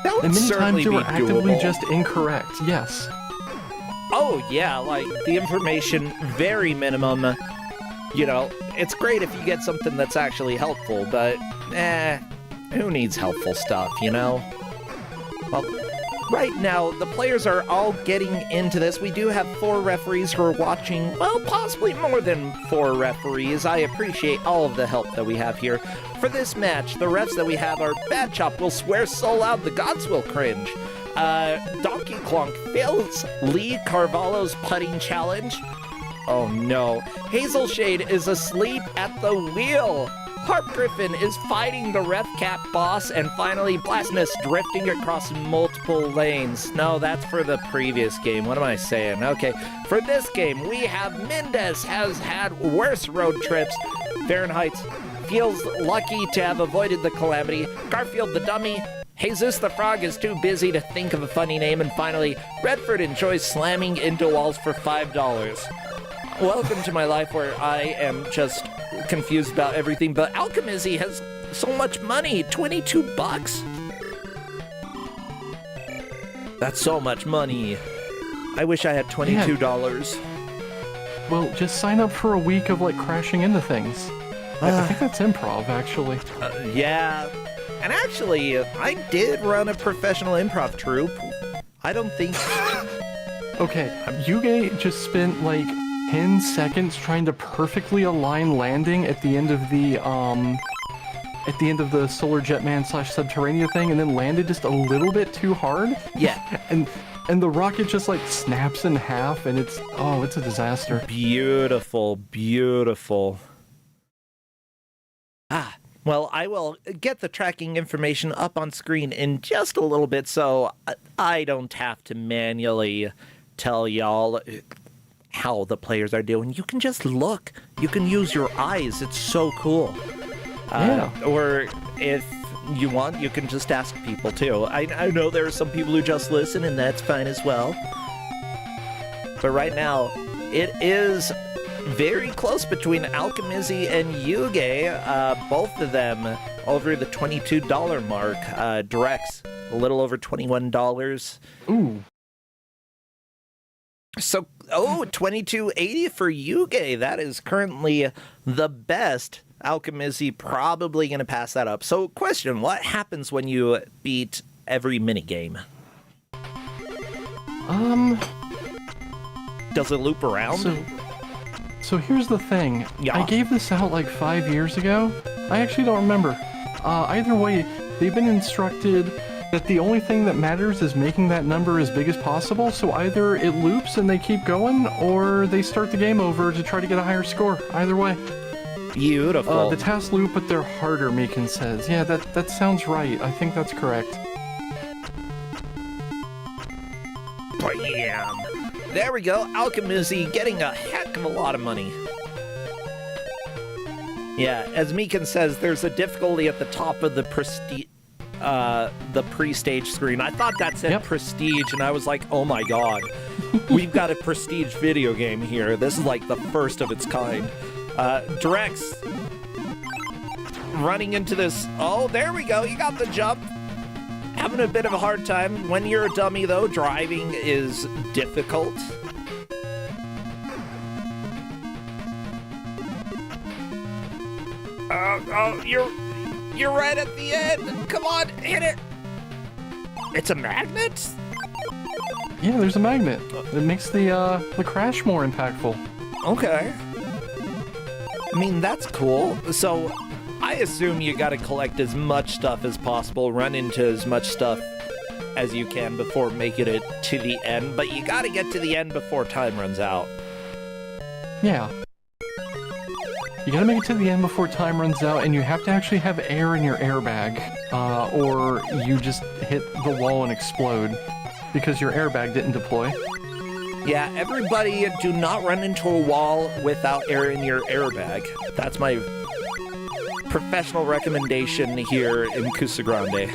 That would And many certainly times they were be actively doable. just incorrect, yes. Oh, yeah, like, the information, very minimum. You know, it's great if you get something that's actually helpful, but, who needs helpful stuff, you know? Well, right now, the players are all getting into this. We do have 4 referees who are watching, well, possibly more than 4 referees. I appreciate all of the help that we have here. For this match, the refs that we have are Bad Chop will swear so loud the gods will cringe. Donkey Clonk fails Lee Carvalho's putting challenge. Oh no. Hazel Shade is asleep at the wheel. Harp Griffin is fighting the Ref Cap boss, and finally Blasness drifting across multiple lanes. No, that's for the previous game. What am I saying? Okay, for this game, we have Mendez has had worse road trips. Fahrenheit feels lucky to have avoided the calamity. Garfield the dummy. Jesus the Frog is too busy to think of a funny name, and finally, Redford enjoys slamming into walls for $5. Welcome to my life where I am just confused about everything, but Alchemizzy has so much money, 22 bucks? That's so much money. I wish I had $22. Well, just sign up for a week of, like, crashing into things. I think that's improv, actually. Yeah. And actually, I did run a professional improv troupe. I don't think... Okay, Yuge just spent like 10 seconds trying to perfectly align landing at the end of the Solar Jetman / Subterranea thing, and then landed just a little bit too hard. Yeah. And the rocket just like snaps in half, and it's a disaster. Beautiful, beautiful. Well, I will get the tracking information up on screen in just a little bit, so I don't have to manually tell y'all how the players are doing. You can just look. You can use your eyes. It's so cool. Yeah. Or if you want, you can just ask people, too. I know there are some people who just listen, and that's fine as well. But right now, it is very close between Alchemizzy and Yuge. Both of them over the $22 mark. Drex, a little over $21. Ooh. So, $22.80 for Yuge. That is currently the best. Alchemizzy probably going to pass that up. So, question, what happens when you beat every minigame? Does it loop around? So here's the thing. Yeah. I gave this out like 5 years ago. I actually don't remember. Either way, they've been instructed that the only thing that matters is making that number as big as possible, so either it loops and they keep going, or they start the game over to try to get a higher score. Either way. Beautiful. The tasks loop, but they're harder, Meekin says. Yeah, that sounds right. I think that's correct. Bam! There we go. Alchemizzy getting a heck of a lot of money. Yeah, as Meekin says, there's a difficulty at the top of the pre-stage screen. I thought that said prestige, and I was like, oh my god. We've got a prestige video game here. This is like the first of its kind. Drex running into this. Oh, there we go. You got the jump. Having a bit of a hard time. When you're a dummy, though, driving is difficult. Oh, you're right at the end. Come on, hit it. It's a magnet? Yeah, there's a magnet. It makes the crash more impactful. Okay. I mean, that's cool. So, I assume you gotta collect as much stuff as possible, run into as much stuff as you can before making it to the end, but you gotta get to the end before time runs out. Yeah. You gotta make it to the end before time runs out, and you have to actually have air in your airbag, or you just hit the wall and explode, because your airbag didn't deploy. Yeah, everybody do not run into a wall without air in your airbag. That's my professional recommendation here in Kusogrande.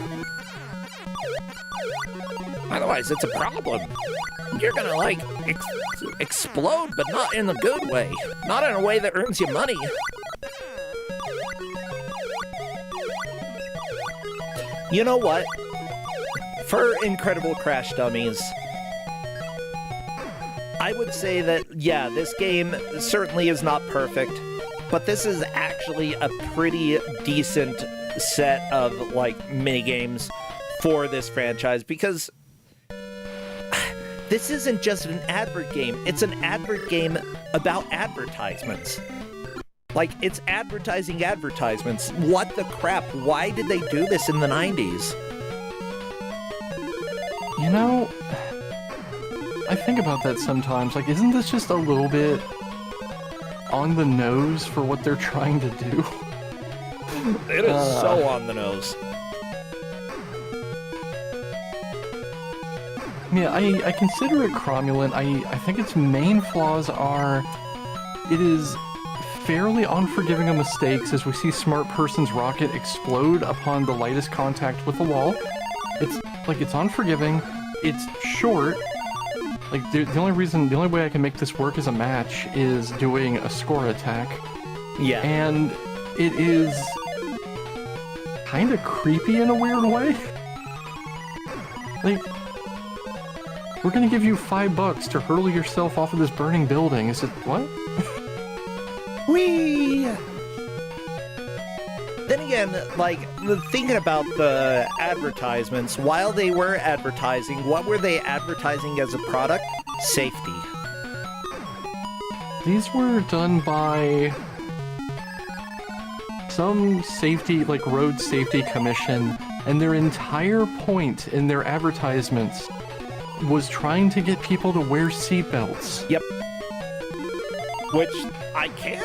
Otherwise, it's a problem. You're gonna, like, explode, but not in a good way. Not in a way that earns you money. You know what? For Incredible Crash Dummies, I would say that, yeah, this game certainly is not perfect, but this is actually a pretty decent set of, like, minigames for this franchise, because this isn't just an advert game. It's an advert game about advertisements. Like, it's advertising advertisements. What the crap? Why did they do this in the 90s? You know, I think about that sometimes. Like, isn't this just a little bit on the nose for what they're trying to do? It is so on the nose. Yeah, I consider it cromulent. I think its main flaws are it is fairly unforgiving of mistakes, as we see Smart Person's rocket explode upon the lightest contact with the wall. It's unforgiving, it's short. Like, the only way I can make this work as a match is doing a score attack. Yeah. And it is kind of creepy in a weird way. Like, we're gonna give you $5 to hurl yourself off of this burning building. Is it what? Whee! then again, like, thinking about the advertisements, while they were advertising, what were they advertising as a product? Safety. These were done by some safety, like road safety commission, and their entire point in their advertisements was trying to get people to wear seatbelts. Yep. Which I can't.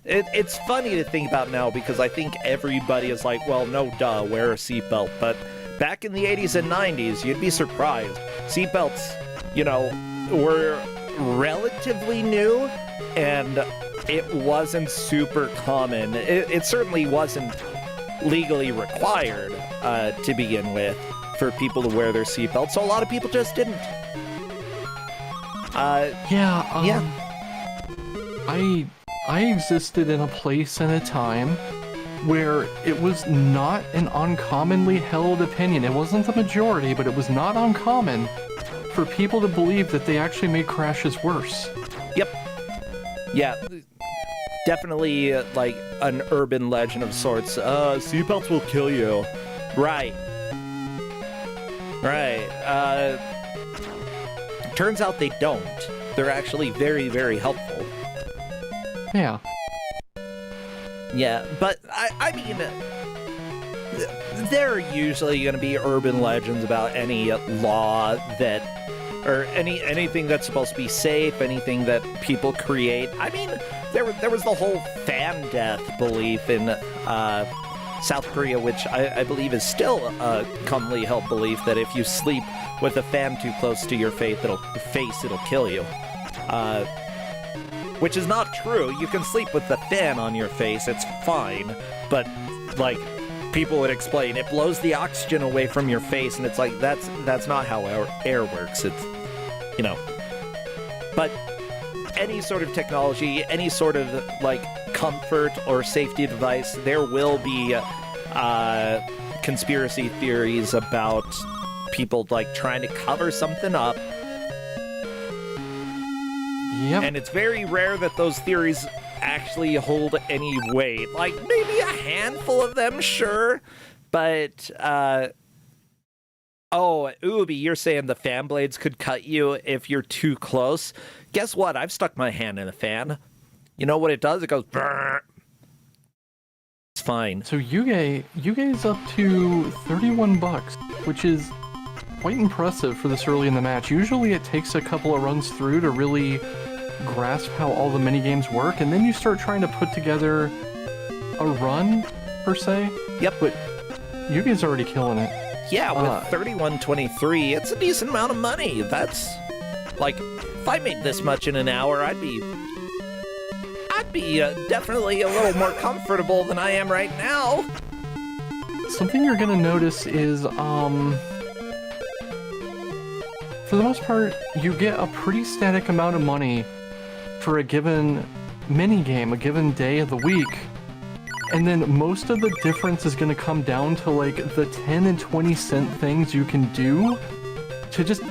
It's funny to think about now because I think everybody is like, well, no, duh, wear a seatbelt. But back in the 80s and 90s, you'd be surprised. Seatbelts, you know, were relatively new, and it wasn't super common. It certainly wasn't legally required to begin with for people to wear their seatbelts, so a lot of people just didn't. Yeah. I existed in a place and a time where it was not an uncommonly held opinion. It wasn't the majority, but it was not uncommon for people to believe that they actually made crashes worse. Yep. Yeah. Definitely, like, an urban legend of sorts. Seatbelts will kill you. Right. Turns out they don't. They're actually very, very helpful. Yeah. Yeah, but, I mean, there are usually going to be urban legends about any law that, or anything that's supposed to be safe, anything that people create. I mean, there was the whole fan death belief in South Korea, which I believe is still a commonly held belief that if you sleep with a fan too close to your face, it'll kill you. Which is not true. You can sleep with the fan on your face, it's fine. But, like, people would explain, it blows the oxygen away from your face, and it's like, that's not how air works. It's, you know. But any sort of technology, any sort of, like, comfort or safety device, there will be conspiracy theories about people, like, trying to cover something up. Yep. And it's very rare that those theories actually hold any weight. Like, maybe a handful of them, sure. But, oh, Ubi, you're saying the fan blades could cut you if you're too close. Guess what? I've stuck my hand in a fan. You know what it does? It goes, brrr. It's fine. So Yuge's up to $31, which is quite impressive for this early in the match. Usually it takes a couple of runs through to really grasp how all the minigames work, and then you start trying to put together a run, per se. Yep. But Yuge's already killing it. Yeah, with 31.23, it's a decent amount of money. That's, like, if I made this much in an hour, I'd be definitely a little more comfortable than I am right now. Something you're gonna notice is, for the most part, you get a pretty static amount of money for a given minigame, a given day of the week, and then most of the difference is going to come down to, like, the 10 and 20 cent things you can do to just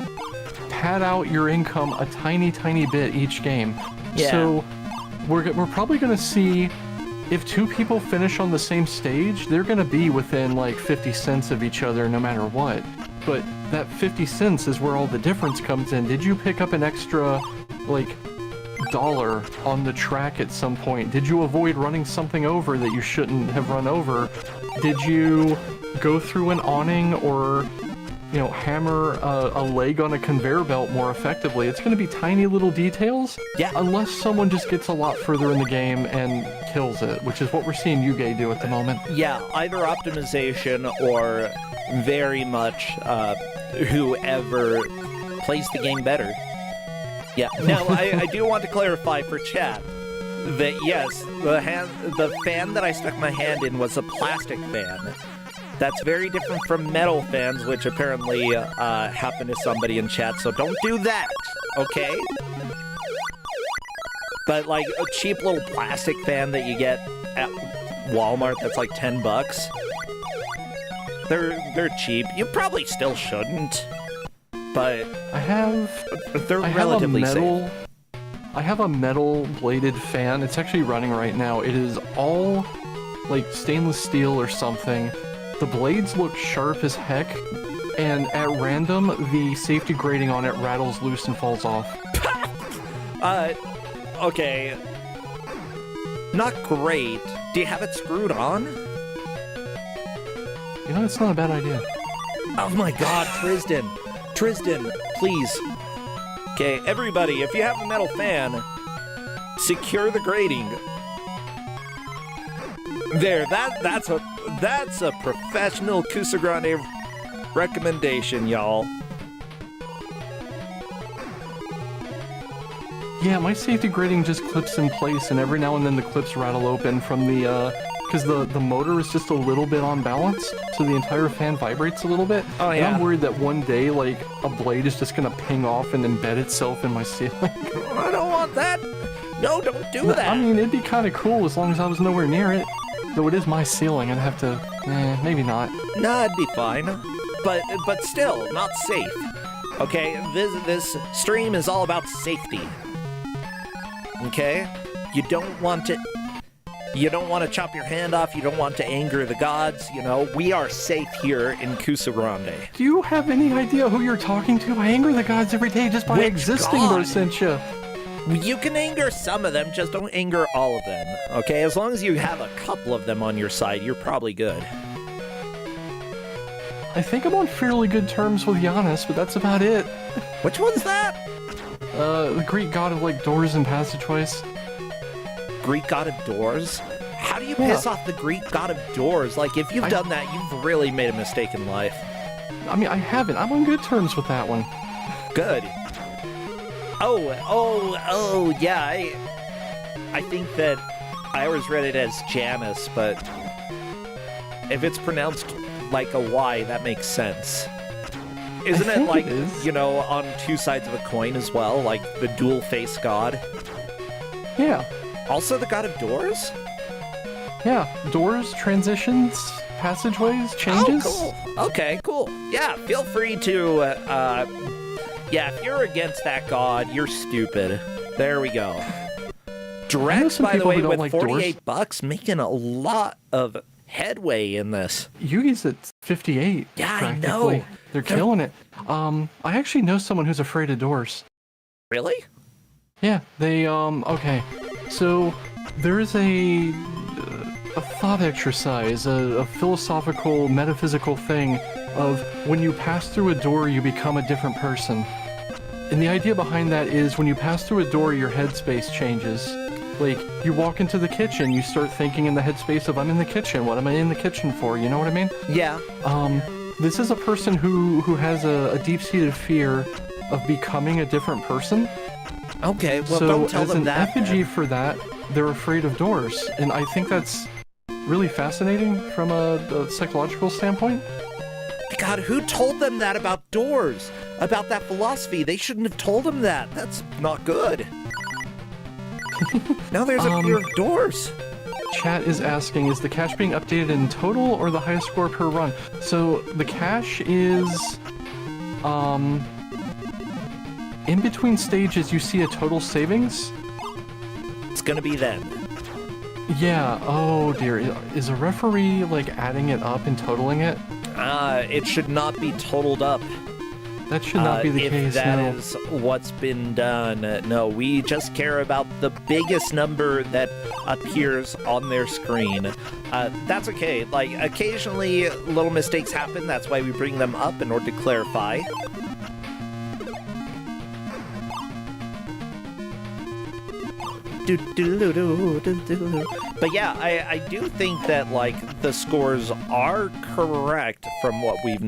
pad out your income a tiny, tiny bit each game. Yeah. So we're probably going to see if two people finish on the same stage, they're going to be within, like, 50 cents of each other no matter what. But that 50 cents is where all the difference comes in. Did you pick up an extra, like, dollar on the track at some point? Did you avoid running something over that you shouldn't have run over? Did you go through an awning or, you know, hammer a leg on a conveyor belt more effectively? It's going to be tiny little details. Yeah. Unless someone just gets a lot further in the game and kills it, which is what we're seeing Yuge do at the moment. Yeah, either optimization or very much whoever plays the game better. Yeah. Now, I do want to clarify for chat that yes, the fan that I stuck my hand in was a plastic fan. That's very different from metal fans, which apparently happened to somebody in chat, so don't do that, okay? But, like, a cheap little plastic fan that you get at Walmart that's like $10, they're cheap. You probably still shouldn't, but they're relatively safe. I have a metal bladed fan. It's actually running right now. It is all like stainless steel or something. The blades look sharp as heck, and at random, the safety grating on it rattles loose and falls off. Okay. Not great. Do you have it screwed on? You know, it's not a bad idea. Oh my god, Tristan, please. Okay, everybody, if you have a metal fan, secure the grating. There, that's a professional Kusogrande recommendation, y'all. Yeah, my safety grating just clips in place, and every now and then the clips rattle open from the, because the motor is just a little bit unbalanced, so the entire fan vibrates a little bit. Oh, And yeah. I'm worried that one day, like, a blade is just gonna ping off and embed itself in my ceiling. I don't want that. No, don't do that. I mean, it'd be kind of cool as long as I was nowhere near it. Though it is my ceiling, I'd have to, maybe not. Nah, it'd be fine. But still, not safe. Okay, this stream is all about safety. Okay? You don't want to chop your hand off, you don't want to anger the gods, you know? We are safe here in Kusogrande. Do you have any idea who you're talking to? I anger the gods every day just by Which existing, god? Dorsentia. You can anger some of them, just don't anger all of them, okay? As long as you have a couple of them on your side, you're probably good. I think I'm on fairly good terms with Giannis, but that's about it. Which one's that? The Greek god of, like, doors and passageways. Greek god of doors? How do you Yeah. piss off the Greek god of doors? Like, if you've done that, you've really made a mistake in life. I mean, I haven't. I'm on good terms with that one. Good. Oh, yeah, I think that I always read it as Janus, but if it's pronounced like a Y, that makes sense. Isn't it think like, it is. you know, on two sides of a coin as well? Like the dual-face god? Yeah. Also the god of doors? Yeah. Doors, transitions, passageways, changes. Oh, cool. Okay, cool. Yeah, feel free to, yeah, if you're against that god, you're stupid. There we go. Drex, some by the people way, who don't with like 48 bucks, making a lot of headway in this. Yugi's at 58. Yeah, I practically. know. They're killing it. I actually know someone who's afraid of doors. Really? Yeah, they, okay. So, there is a thought exercise, a philosophical, metaphysical thing of when you pass through a door, you become a different person. And the idea behind that is when you pass through a door, your headspace changes. Like, you walk into the kitchen, you start thinking in the headspace of, I'm in the kitchen, what am I in the kitchen for, you know what I mean? Yeah. This is a person who has a deep-seated fear of becoming a different person. Okay, well, So don't tell as them an that. effigy for that, they're afraid of doors. And I think that's really fascinating from a psychological standpoint. God, who told them that about doors? About that philosophy? They shouldn't have told them that. That's not good. Now there's a fear of doors. Chat is asking, is the cache being updated in total or the highest score per run? So the cache is, in between stages you see a total savings. It's gonna be then. Yeah, oh dear. Is a referee, like, adding it up and totaling it? It should not be totaled up. That should not be the if case, that no. is what's been done. No, we just care about the biggest number that appears on their screen. That's okay. Like, occasionally little mistakes happen. That's why we bring them up in order to clarify. But yeah, I do think that, like, the scores are correct from what we've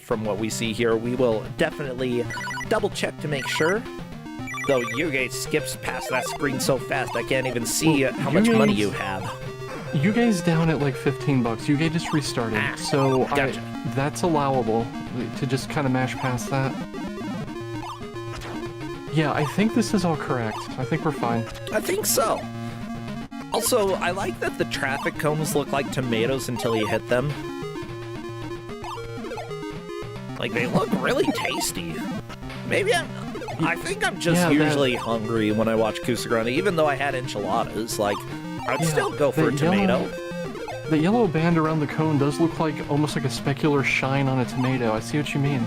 from what we see here. We will definitely double check to make sure. Though Yuge skips past that screen so fast, I can't even see how much money you have. Yuge's down at like 15 bucks. Yuge just restarted, so gotcha. that's allowable to just kind of mash past that. Yeah, I think this is all correct. I think we're fine. I think so. Also, I like that the traffic cones look like tomatoes until you hit them. Like, they look really tasty. Maybe I think I'm just usually hungry when I watch Kusogrande, even though I had enchiladas. Like, I'd still go for a tomato. the yellow band around the cone does look like almost like a specular shine on a tomato. I see what you mean.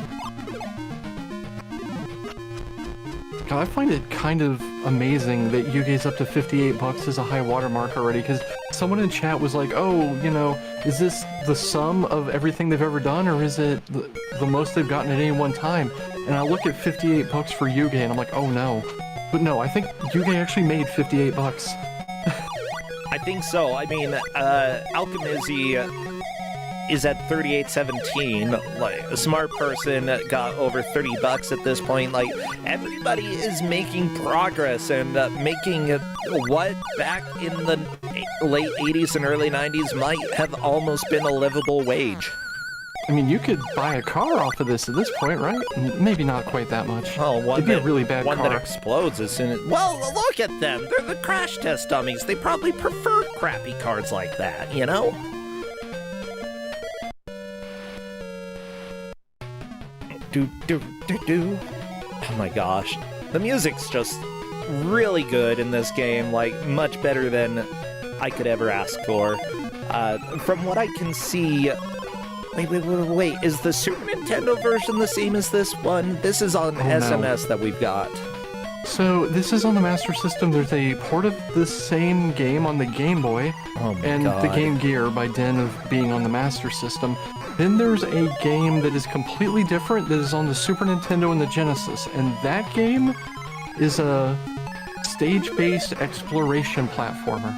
God, I find it kind of amazing that Yuge's up to 58 bucks as a high watermark already, because someone in chat was like, oh, you know, is this the sum of everything they've ever done, or is it the most they've gotten at any one time? And I look at 58 bucks for Yuge, and I'm like, oh no. But no, I think Yuge actually made 58 bucks. I think so. I mean, Alchemizzy is at 38.17. Like, a smart person got over 30 bucks at this point. Like, everybody is making progress and making what back in the late 80s and early 90s might have almost been a livable wage. I mean, you could buy a car off of this at this point, right? Maybe not quite that much. Oh, It'd be a really bad one car. that explodes as soon as... Well, look at them. They're the crash test dummies. They probably prefer crappy cars like that, you know? Do. Oh my gosh. The music's just really good in this game, like, much better than I could ever ask for. From what I can see... Wait, is the Super Nintendo version the same as this one? This is on SMS that we've got. So, this is on the Master System. There's a port of the same game on the Game Boy, and the Game Gear by dint of being on the Master System. Then there's a game that is completely different that is on the Super Nintendo and the Genesis, and that game is a stage-based exploration platformer.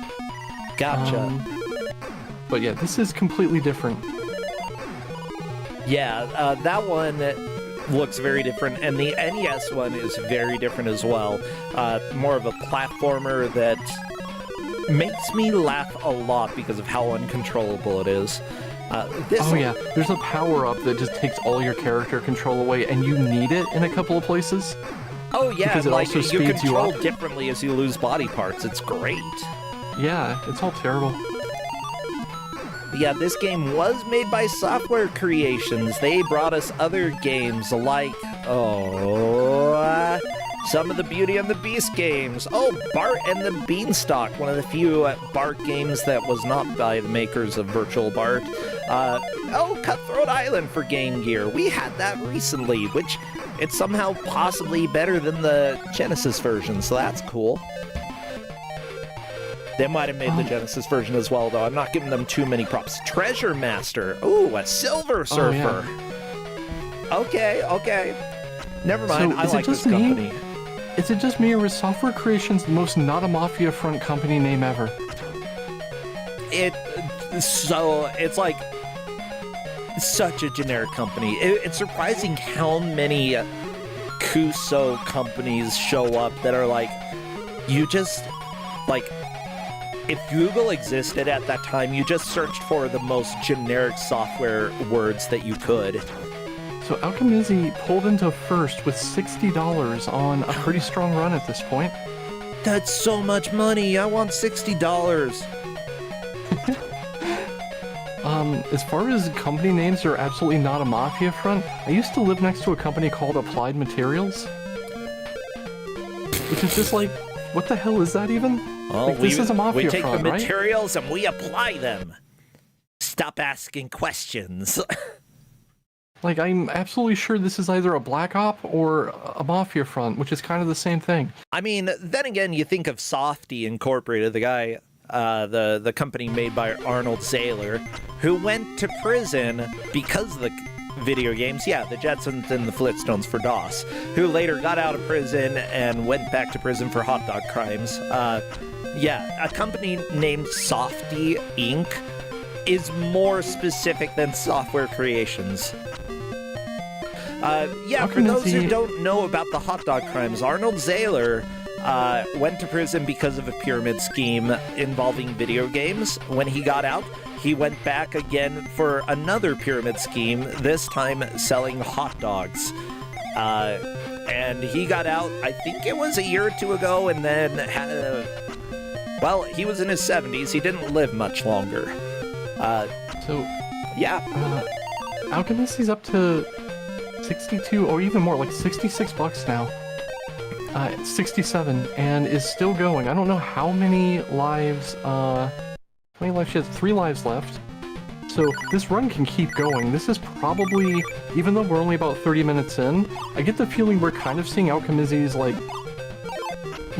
Gotcha. But yeah, this is completely different. Yeah, that one looks very different, and the NES one is very different as well. More of a platformer that makes me laugh a lot because of how uncontrollable it is. Yeah, there's a power-up that just takes all your character control away, and you need it in a couple of places. Oh yeah, because it like also you speeds you control up. differently as you lose body parts. It's great. Yeah, it's all terrible. Yeah, this game was made by Software Creations. They brought us other games like, some of the Beauty and the Beast games. Oh, Bart and the Beanstalk, one of the few Bart games that was not by the makers of Virtual Bart. Cutthroat Island for Game Gear. We had that recently, which it's somehow possibly better than the Genesis version, so that's cool. They might have made the Genesis version as well, though. I'm not giving them too many props. Treasure Master. Ooh, a Silver Surfer. Okay. Never mind. So, I like this company. Is it just me, or is Software Creations the most not a Mafia front company name ever? It's like such a generic company. It's surprising how many Kuso companies show up that are like, you just, like, if Google existed at that time, you just searched for the most generic software words that you could. So Alchemizzy pulled into first with $60 on a pretty strong run at this point. That's so much money. I want $60. As far as company names are absolutely not a Mafia front, I used to live next to a company called Applied Materials. Which is just like, what the hell is that even? Well, like, this is a Mafia we take front, the right? materials and we apply them. Stop asking questions. Like, I'm absolutely sure this is either a Black Op or a Mafia front, which is kind of the same thing. I mean, then again, you think of Softy Incorporated, the guy, the company made by Arnold Saylor, who went to prison because of the video games. Yeah, the Jetsons and the Flintstones for DOS, who later got out of prison and went back to prison for hot dog crimes. Yeah, a company named Softy Inc. is more specific than Software Creations. For those who don't know about the hot dog crimes, Arnold Saylor went to prison because of a pyramid scheme involving video games. When he got out, he went back again for another pyramid scheme, this time selling hot dogs. And he got out, I think it was a year or two ago, and then he was in his 70s. He didn't live much longer. Alchemizzy's up to 62 or even more, like 66 bucks now. 67, and is still going. I don't know how many lives How many lives? She has 3 lives left. So this run can keep going. This is probably, even though we're only about 30 minutes in, I get the feeling we're kind of seeing Alchemizzy's, like,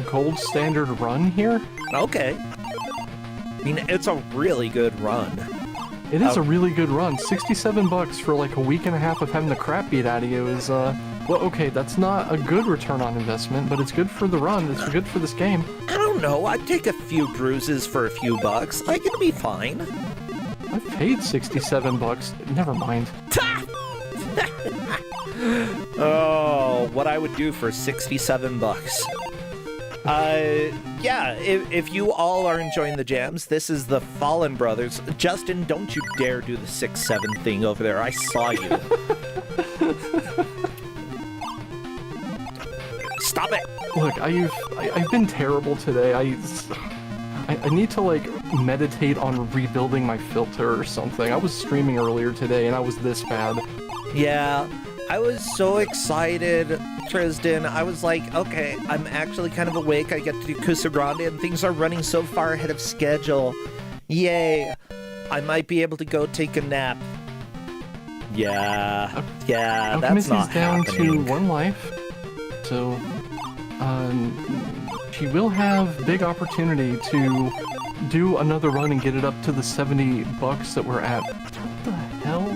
gold standard run here. Okay. I mean, it's a really good run. It is a really good run. $67 for like a week and a half of having the crap beat out of you is, well, okay, that's not a good return on investment, but it's good for the run. It's good for this game. I don't know. I'd take a few bruises for a few bucks. I can be fine. I've paid $67. Never mind. Oh, what I would do for $67. Yeah, if you all are enjoying the jams, this is the Fallen Brothers. Justin, don't you dare do the 6-7 thing over there. I saw you. Stop it! Look, I've been terrible today. I need to, like, meditate on rebuilding my filter or something. I was streaming earlier today and I was this bad. Yeah, I was so excited, Tristan. I was like, okay, I'm actually kind of awake. I get to do Kusogrande and things are running so far ahead of schedule. Yay! I might be able to go take a nap. Yeah, that's not down happening. to 1 life, so she will have big opportunity to do another run and get it up to the $70 that we're at. What the hell?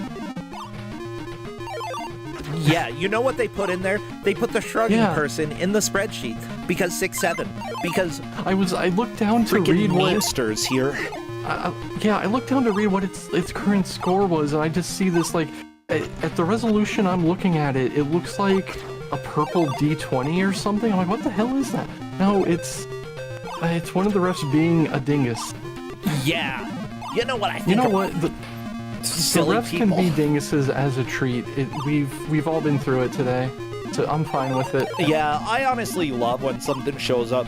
Yeah, you know what they put in there? They put the shrugging person in the spreadsheet because 6-7. Because I looked down to freaking read what memesters here. yeah, I looked down to read what its current score was, and I just see this, like, at the resolution I'm looking at it, it looks like a purple D20 or something. I'm like, what the hell is that? No, it's one of the refs being a dingus. Yeah. You know what I think? You know what? The Silly refs people. can be dinguses as a treat. We've all been through it today, so I'm fine with it. Yeah, I honestly love when something shows up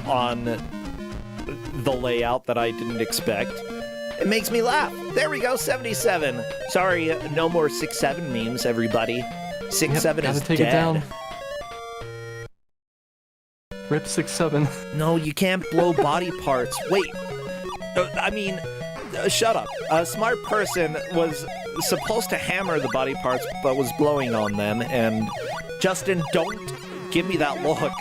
on the layout that I didn't expect. It makes me laugh. There we go, 77. Sorry, no more 6-7 memes, everybody. 6-7 is gotta take dead. it down. Rip 6-7. No, you can't blow body parts. Wait. Shut up. A smart person was supposed to hammer the body parts, but was blowing on them, and Justin, don't give me that look.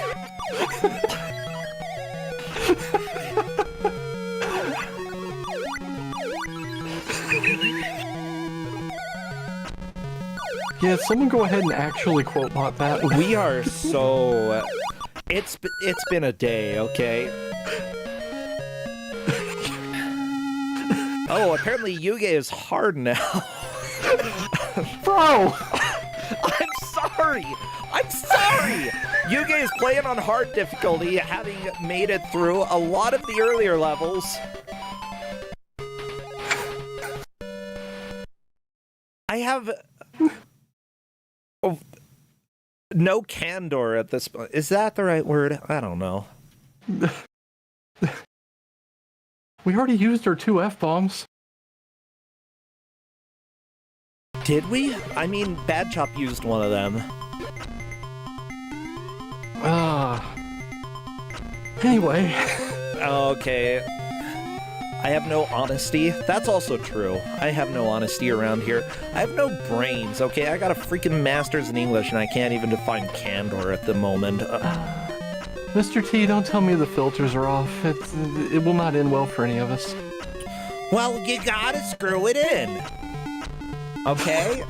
Yeah, someone go ahead and actually quote bot that. We are so... It's been a day, okay? Oh, apparently Yuge is hard now. Bro! I'm sorry! Yuge is playing on hard difficulty, having made it through a lot of the earlier levels. I have... no candor at this point. Is that the right word? I don't know. We already used our 2 F-bombs. Did we? I mean, Bad Chop used one of them. Anyway. Okay. I have no honesty. That's also true. I have no honesty around here. I have no brains, okay? I got a freaking master's in English and I can't even define candor at the moment. Mr. T, don't tell me the filters are off. It will not end well for any of us. Well, you gotta screw it in. Okay?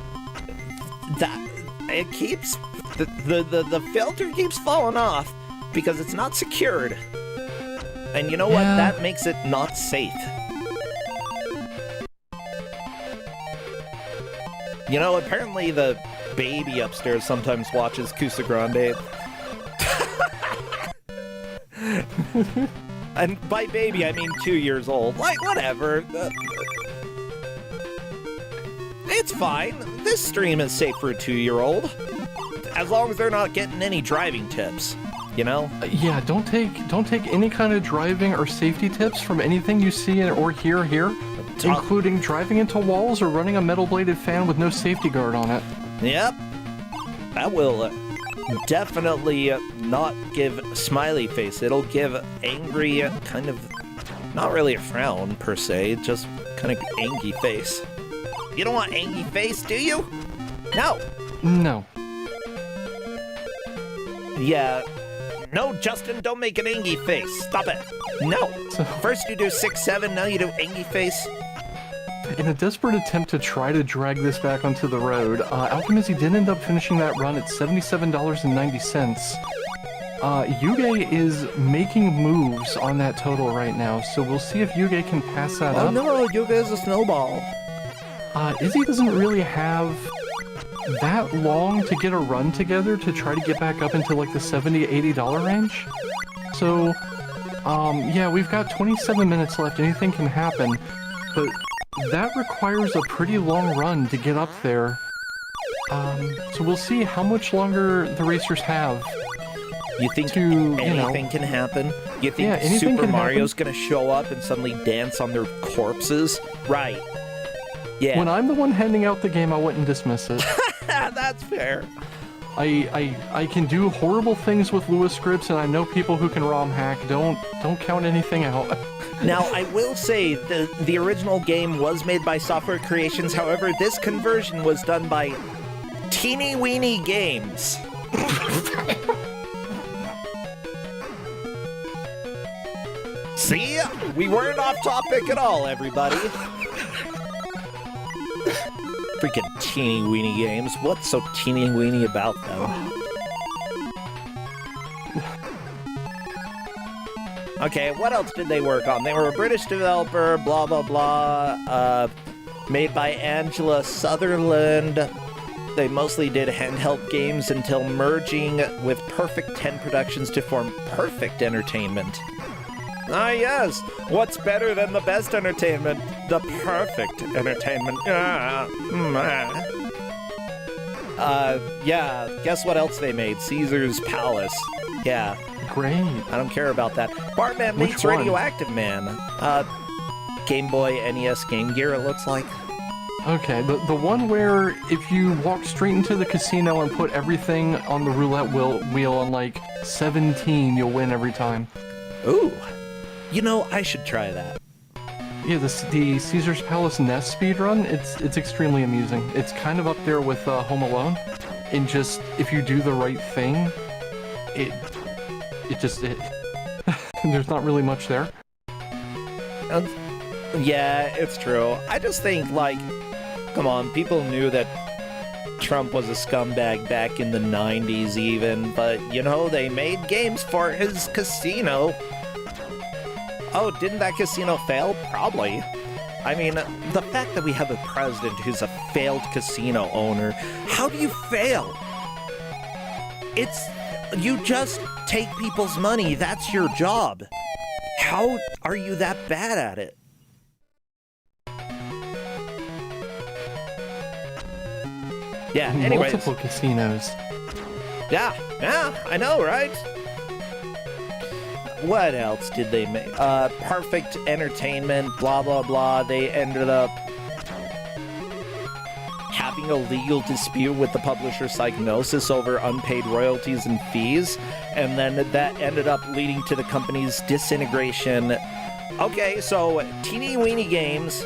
It keeps... The filter keeps falling off because it's not secured. And you know what? That makes it not safe. You know, apparently the baby upstairs sometimes watches Kusogrande. And by baby, I mean 2 years old. Like, whatever. It's fine. This stream is safe for a 2-year-old. As long as they're not getting any driving tips. You know? Yeah, don't take any kind of driving or safety tips from anything you see or hear here, including driving into walls or running a metal-bladed fan with no safety guard on it. Yep. That will definitely not give smiley face. It'll give angry, kind of Not really a frown, per se, just kind of angry face. You don't want angry face, do you? No. No. Yeah. No, Justin, don't make an angry face. Stop it. No. So, First you do 6-7, now you do angry face. in a desperate attempt to try to drag this back onto the road, Alchemizzy did end up finishing that run at $77.90. Yuge is making moves on that total right now, so we'll see if Yuge can pass that up. no, Yuga is a snowball. Izzy doesn't really have that long to get a run together to try to get back up into like the $70, $80 range. So, yeah, we've got 27 minutes left. Anything can happen, but that requires a pretty long run to get up there. So we'll see how much longer the racers have. You think To, anything can happen? You think Yeah, anything Super can Mario's gonna show up and suddenly dance on their corpses? Right. Yeah. When I'm the one handing out the game, I wouldn't dismiss it. That's fair. I can do horrible things with Lewis scripts, and I know people who can ROM hack. Don't count anything out. Now, I will say the original game was made by Software Creations. However, this conversion was done by Teeny Weeny Games. See? We weren't off topic at all, everybody. Freaking Teeny Weeny Games. What's so teeny weeny about them? Okay, what else did they work on? They were a British developer, blah, blah, blah, made by Angela Sutherland. They mostly did handheld games until merging with Perfect 10 Productions to form Perfect Entertainment. Ah, yes. What's better than the best entertainment? The perfect entertainment. Yeah. Guess what else they made? Caesar's Palace. Yeah. Great. I don't care about that. Bartman Which meets one? Radioactive Man. Game Boy, NES, Game Gear, it looks like. Okay, the one where if you walk straight into the casino and put everything on the roulette wheel on like 17, you'll win every time. Ooh. You know, I should try that. Yeah, the Caesar's Palace NES speedrun, it's extremely amusing. It's kind of up there with Home Alone, and just if you do the right thing, it there's not really much there. Yeah, it's true. I just think, like, come on, people knew that Trump was a scumbag back in the 90s even, but, you know, they made games for his casino. Oh, didn't that casino fail? Probably. I mean, the fact that we have a president who's a failed casino owner, how do you fail? You just take people's money. That's your job. How are you that bad at it? Yeah, anyways. Multiple casinos. Yeah, I know, right? What else did they make? Perfect Entertainment, blah, blah, blah. They ended up having a legal dispute with the publisher Psygnosis over unpaid royalties and fees, and then that ended up leading to the company's disintegration. Okay, so Teeny Weeny Games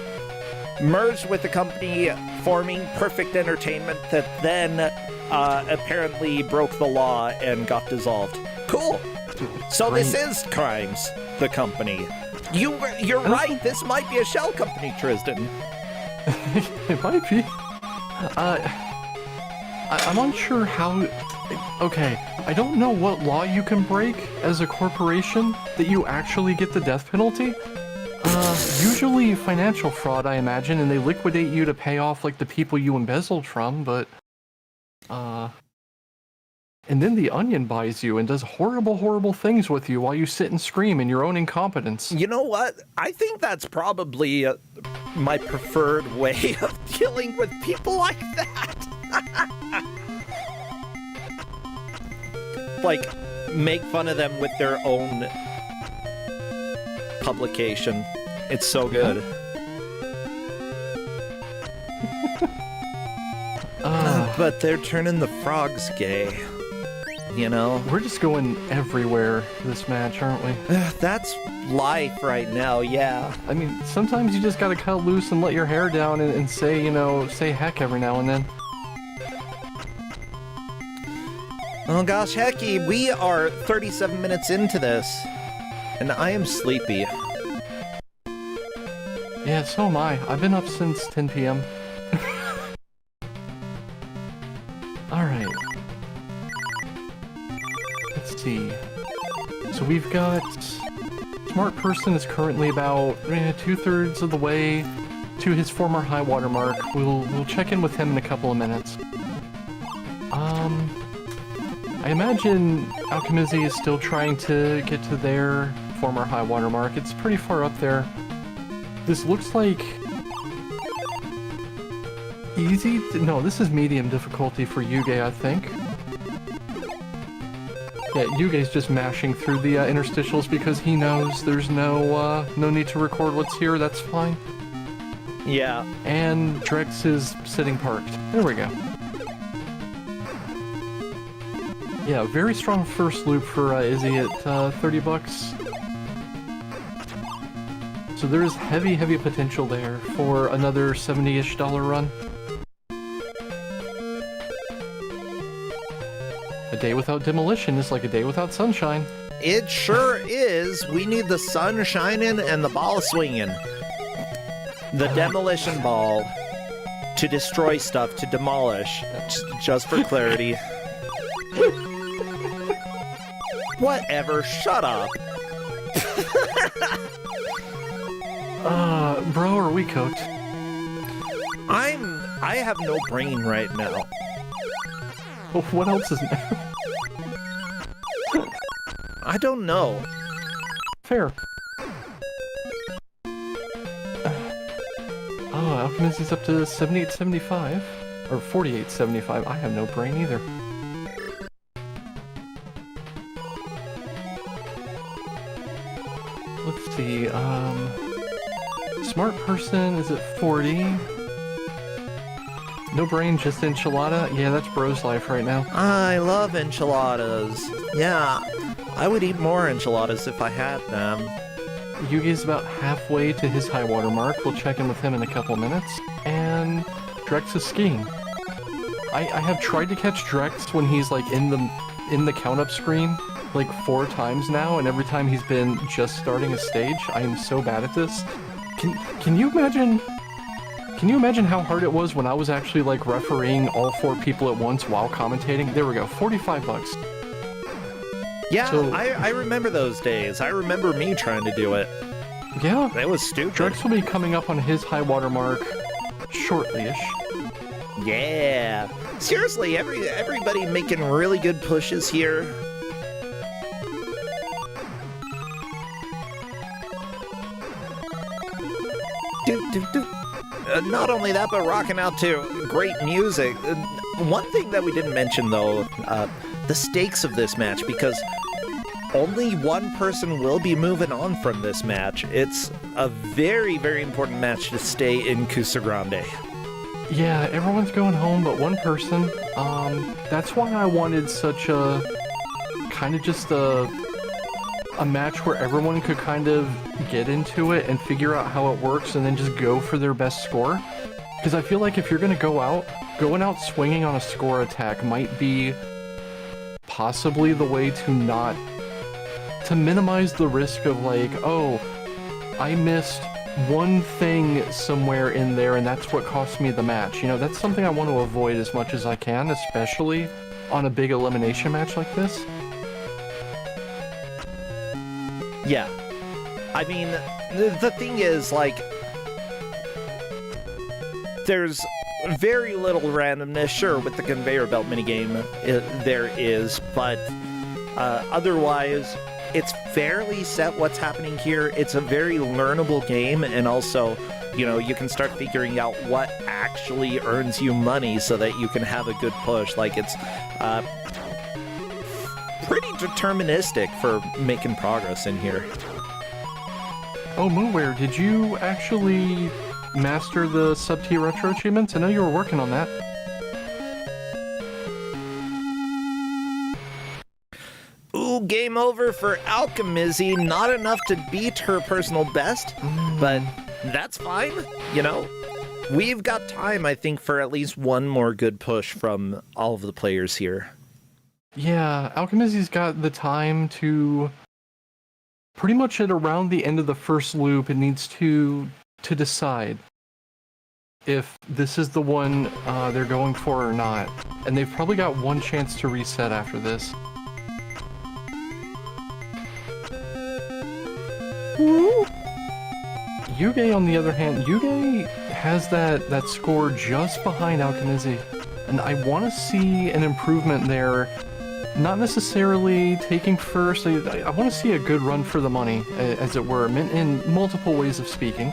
merged with the company forming Perfect Entertainment that then apparently broke the law and got dissolved. Cool. So this is Crimes, the company. You're right, this might be a shell company, Tristan. It might be. I'm unsure how... Okay, I don't know what law you can break as a corporation that you actually get the death penalty. Usually financial fraud, I imagine, and they liquidate you to pay off, like, the people you embezzled from, but... And then the Onion buys you and does horrible, horrible things with you while you sit and scream in your own incompetence. You know what? I think that's probably my preferred way of dealing with people like that. Like, make fun of them with their own publication. It's so good. But they're turning the frogs gay. you know? We're just going everywhere this match, aren't we? That's life right now, yeah. I mean, sometimes you just gotta cut loose and let your hair down and say, you know, say heck every now and then. Oh gosh, hecky, we are 37 minutes into this, and I am sleepy. Yeah, so am I. I've been up since 10 p.m. Alright. Let's see. So we've got... Smart Person is currently about 2/3 of the way to his former high water mark. We'll check in with him in a couple of minutes. I imagine Alchemizy is still trying to get to their former high water mark. It's pretty far up there. This looks like... easy? No, this is medium difficulty for Yuge, I think. Yeah, Yuge's just mashing through the interstitials because he knows there's no need to record what's here, that's fine. Yeah. And Drex is sitting parked. There we go. Yeah, very strong first loop for Izzy at 30 bucks. So there's heavy potential there for another $70-ish run. A day without demolition is like a day without sunshine. It sure is. We need the sun shining and the ball swinging. The demolition ball to destroy stuff, to demolish, just for clarity. Whatever, shut up. Bro, are we cooked? I have no brain right now. What else is new? I don't know. Fair. Oh, Alchemizy's up to 78.75. Or 48.75. I have no brain either. Let's see, Smart Person is at 40. No brain, just enchilada? Yeah, that's bro's life right now. I love enchiladas. Yeah, I would eat more enchiladas if I had them. Yugi's about halfway to his high water mark. We'll check in with him in a couple minutes. And Drex is skiing. I have tried to catch Drex when he's like in the count-up screen like 4 times now, and every time he's been just starting a stage. I am so bad at this. Can you imagine? Can you imagine how hard it was when I was actually like refereeing all 4 people at once while commentating? There we go, 45 bucks. Yeah, So- I remember those days. I remember me trying to do it. Yeah. It was stupid. Drex will be coming up on his high water mark shortly-ish. Yeah. Seriously, everybody making really good pushes here. Not only that, but rocking out to great music. One thing that we didn't mention, though, the stakes of this match, because only one person will be moving on from this match. It's a very, very important match to stay in Kusogrande. Yeah, everyone's going home but one person. That's why I wanted such a... kind of just a match where everyone could kind of get into it and figure out how it works and then just go for their best score. Because I feel like if you're going to going out swinging on a score attack might be possibly the way to minimize the risk of like, oh, I missed one thing somewhere in there and that's what cost me the match. You know, that's something I want to avoid as much as I can, especially on a big elimination match like this. Yeah. I mean, the thing is, like, there's very little randomness, sure, with the conveyor belt minigame, there is, but otherwise, it's fairly set what's happening here. It's a very learnable game, and also, you know, you can start figuring out what actually earns you money so that you can have a good push. Like, it's pretty deterministic for making progress in here. Oh, Moonware, did you actually master the sub-T retro achievements? I know you were working on that. game over for Alchemizzy. Not enough to beat her personal best, but that's fine. You know, we've got time, I think, for at least one more good push from all of the players here. Yeah, Alchemizzy's got the time to pretty much at around the end of the first loop. It needs to decide if this is the one they're going for or not. And they've probably got one chance to reset after this. Yuge, on the other hand, Yuge has that score just behind Alchemizzy. And I want to see an improvement there. Not necessarily taking first. I want to see a good run for the money, as it were, in multiple ways of speaking.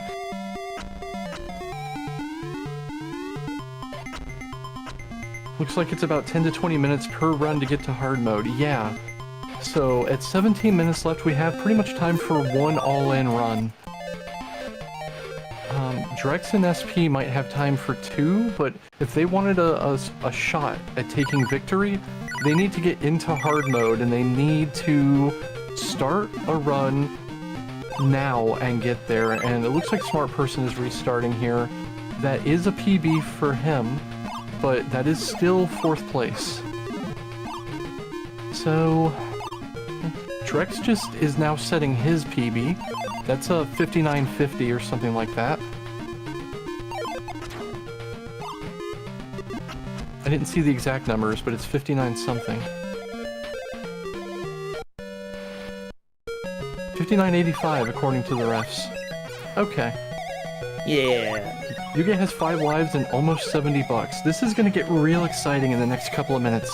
Looks like it's about 10 to 20 minutes per run to get to hard mode. Yeah. So at 17 minutes left, we have pretty much time for one all-in run. Drex and SP might have time for two, but if they wanted a shot at taking victory, they need to get into hard mode, and they need to start a run now and get there. And it looks like Smart Person is restarting here. That is a PB for him, but that is still 4th place. So Drex just is now setting his PB. That's a 59.50 or something like that. I didn't see the exact numbers, but it's 59 something. 59.85 according to the refs. Okay. Yeah. Yuge has 5 lives and almost 70 bucks. This is gonna get real exciting in the next couple of minutes.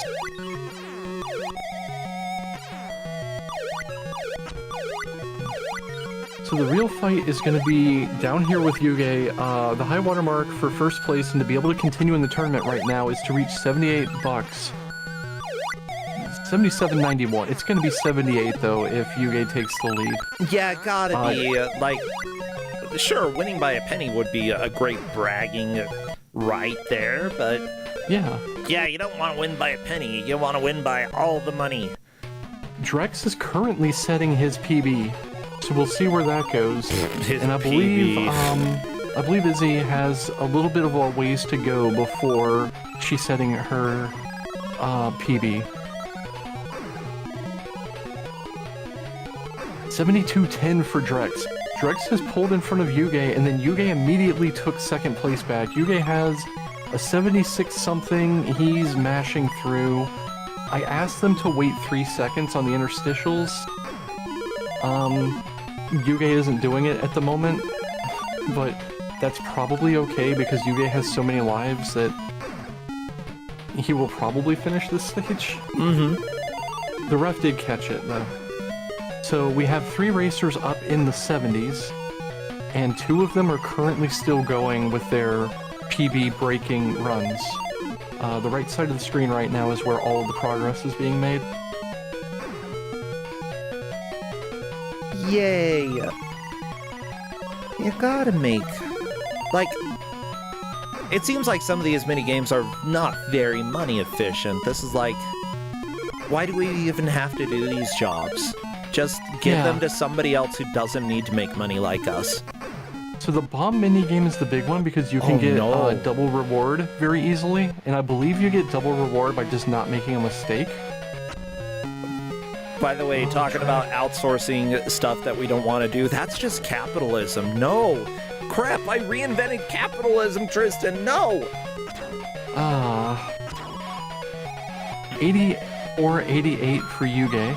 So the real fight is going to be down here with Yuge. The high water mark for first place and to be able to continue in the tournament right now is to reach 78 bucks. 77.91. It's going to be 78 though if Yuge takes the lead. Yeah, gotta be, like, sure, winning by a penny would be a great bragging right there, but... Yeah, you don't want to win by a penny, you want to win by all the money. Drex is currently setting his PB. So we'll see where that goes. And I believe Izzy has a little bit of a ways to go before she's setting her PB. 72.10 for Drex. Drex has pulled in front of Yuge, and then Yuge immediately took 2nd place back. Yuge has a 76 something. He's mashing through. I asked them to wait 3 seconds on the interstitials. Yuge isn't doing it at the moment, but that's probably okay because Yuge has so many lives that he will probably finish this stage. Mm-hmm. The ref did catch it, though. So we have 3 racers up in the 70s, and 2 of them are currently still going with their PB breaking runs. The right side of the screen right now is where all of the progress is being made. Yay! You gotta make... Like... It seems like some of these mini-games are not very money efficient. This is like... Why do we even have to do these jobs? Just give them to somebody else who doesn't need to make money like us. So the bomb minigame is the big one because you can get double reward very easily. And I believe you get double reward by just not making a mistake. By the way, talking about outsourcing stuff that we don't want to do, that's just capitalism. No! Crap, I reinvented capitalism, Tristan, no! 80 or 88 for Yuge.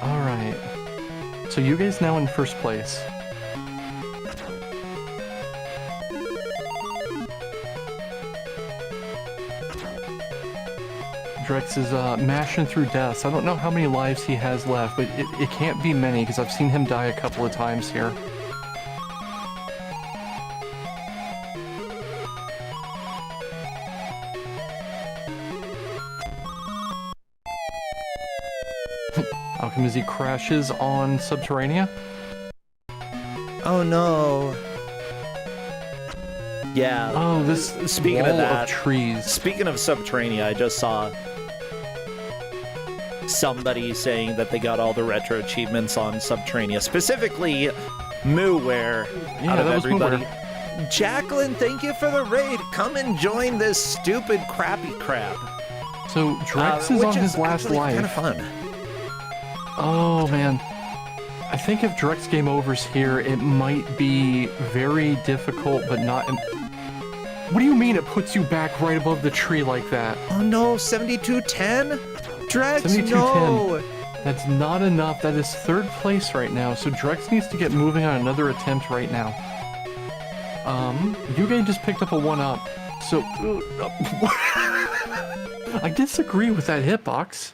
Alright. So Yuge's now in first place. Drex is mashing through deaths. I don't know how many lives he has left, but it can't be many because I've seen him die a couple of times here. Alchemizzy crashes on Subterranea. Oh no. Yeah. Oh, this Speaking wall of that, trees. speaking of Subterranea, I just saw somebody saying that they got all the retro achievements on Subterranea, specifically Mooware. Yeah, out of that was everybody. Mooware. Jacqueline, thank you for the raid. Come and join this stupid crappy crap. So Drex is which on his last actually life. kind of fun. Oh man. I think if Drex game over's here, it might be very difficult, but not. What do you mean it puts you back right above the tree like that? Oh no, 7210? Drex, 7210. no! That's not enough. That is third place right now, so Drex needs to get moving on another attempt right now. Yuge just picked up a 1-up, so... I disagree with that hitbox.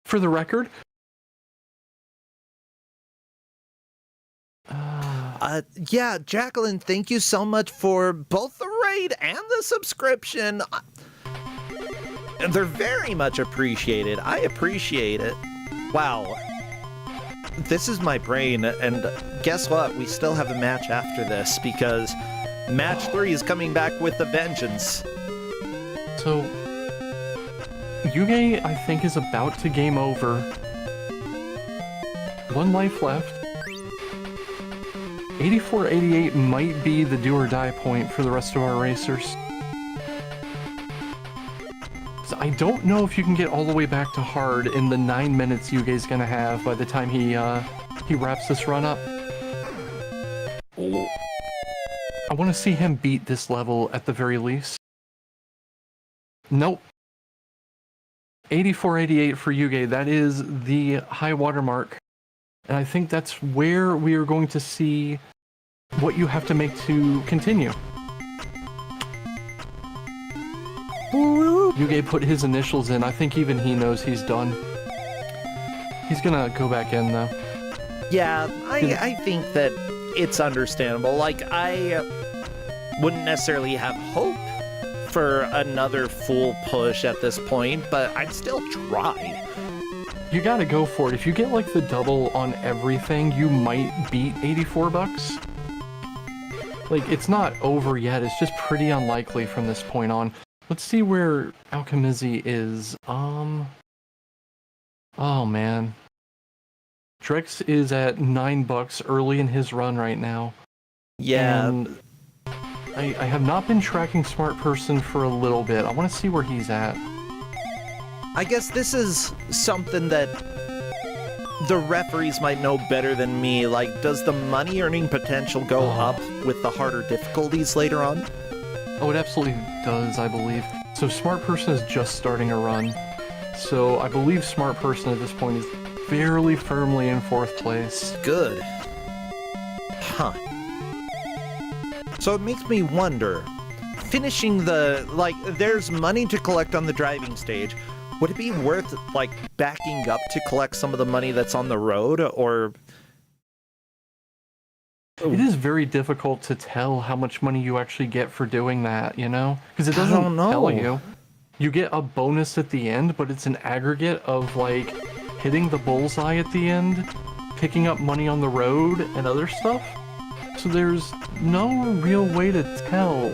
For the record. Yeah, Jacqueline, thank you so much for both the raid and the subscription. They're very much appreciated. I appreciate it. Wow. This is my brain, and guess what? We still have a match after this, because match 3 is coming back with a vengeance. So, Yuge, I think, is about to game over. 1 life left. 84-88 might be the do or die point for the rest of our racers. So I don't know if you can get all the way back to hard in the 9 minutes Yuge's gonna have by the time he wraps this run up. I want to see him beat this level at the very least. Nope. 84-88 for Yuge. That is the high water mark. And I think that's where we are going to see what you have to make to continue. Yuge put his initials in. I think even he knows he's done. He's gonna go back in though. Yeah, I think that it's understandable. Like, I wouldn't necessarily have hope for another full push at this point, but I'd still try. You gotta go for it. If you get like the double on everything, you might beat 84 bucks. Like, it's not over yet. It's just pretty unlikely from this point on. Let's see where Alchemizy is. Oh man. Drex is at $9 early in his run right now. Yeah. And I have not been tracking Smart Person for a little bit. I want to see where he's at. I guess this is something that the referees might know better than me. Like, does the money earning potential go up with the harder difficulties later on? Oh, it absolutely does, I believe. So Smart Person is just starting a run. So I believe Smart Person at this point is fairly firmly in 4th place. Good. Huh. So it makes me wonder, finishing the, like, there's money to collect on the driving stage. Would it be worth, like, backing up to collect some of the money that's on the road, or... It is very difficult to tell how much money you actually get for doing that, you know? Because it doesn't tell you. You get a bonus at the end, but it's an aggregate of, like, hitting the bullseye at the end, picking up money on the road, and other stuff. So there's no real way to tell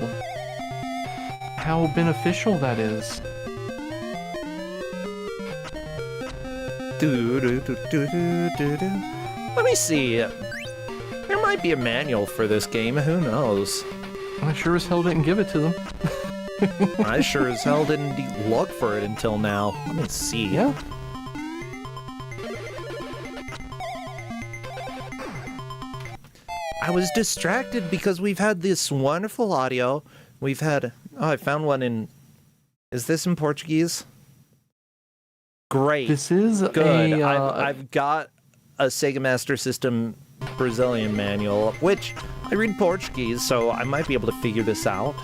how beneficial that is. Let me see. There might be a manual for this game, who knows? I sure as hell didn't give it to them. I sure as hell didn't look for it until now. Let me see. Yeah. I was distracted because we've had this wonderful audio. We've had... Oh, I found one in... Is this in Portuguese? Great. This is good. a... I've got a Sega Master System Brazilian manual, which I read Portuguese, so I might be able to figure this out.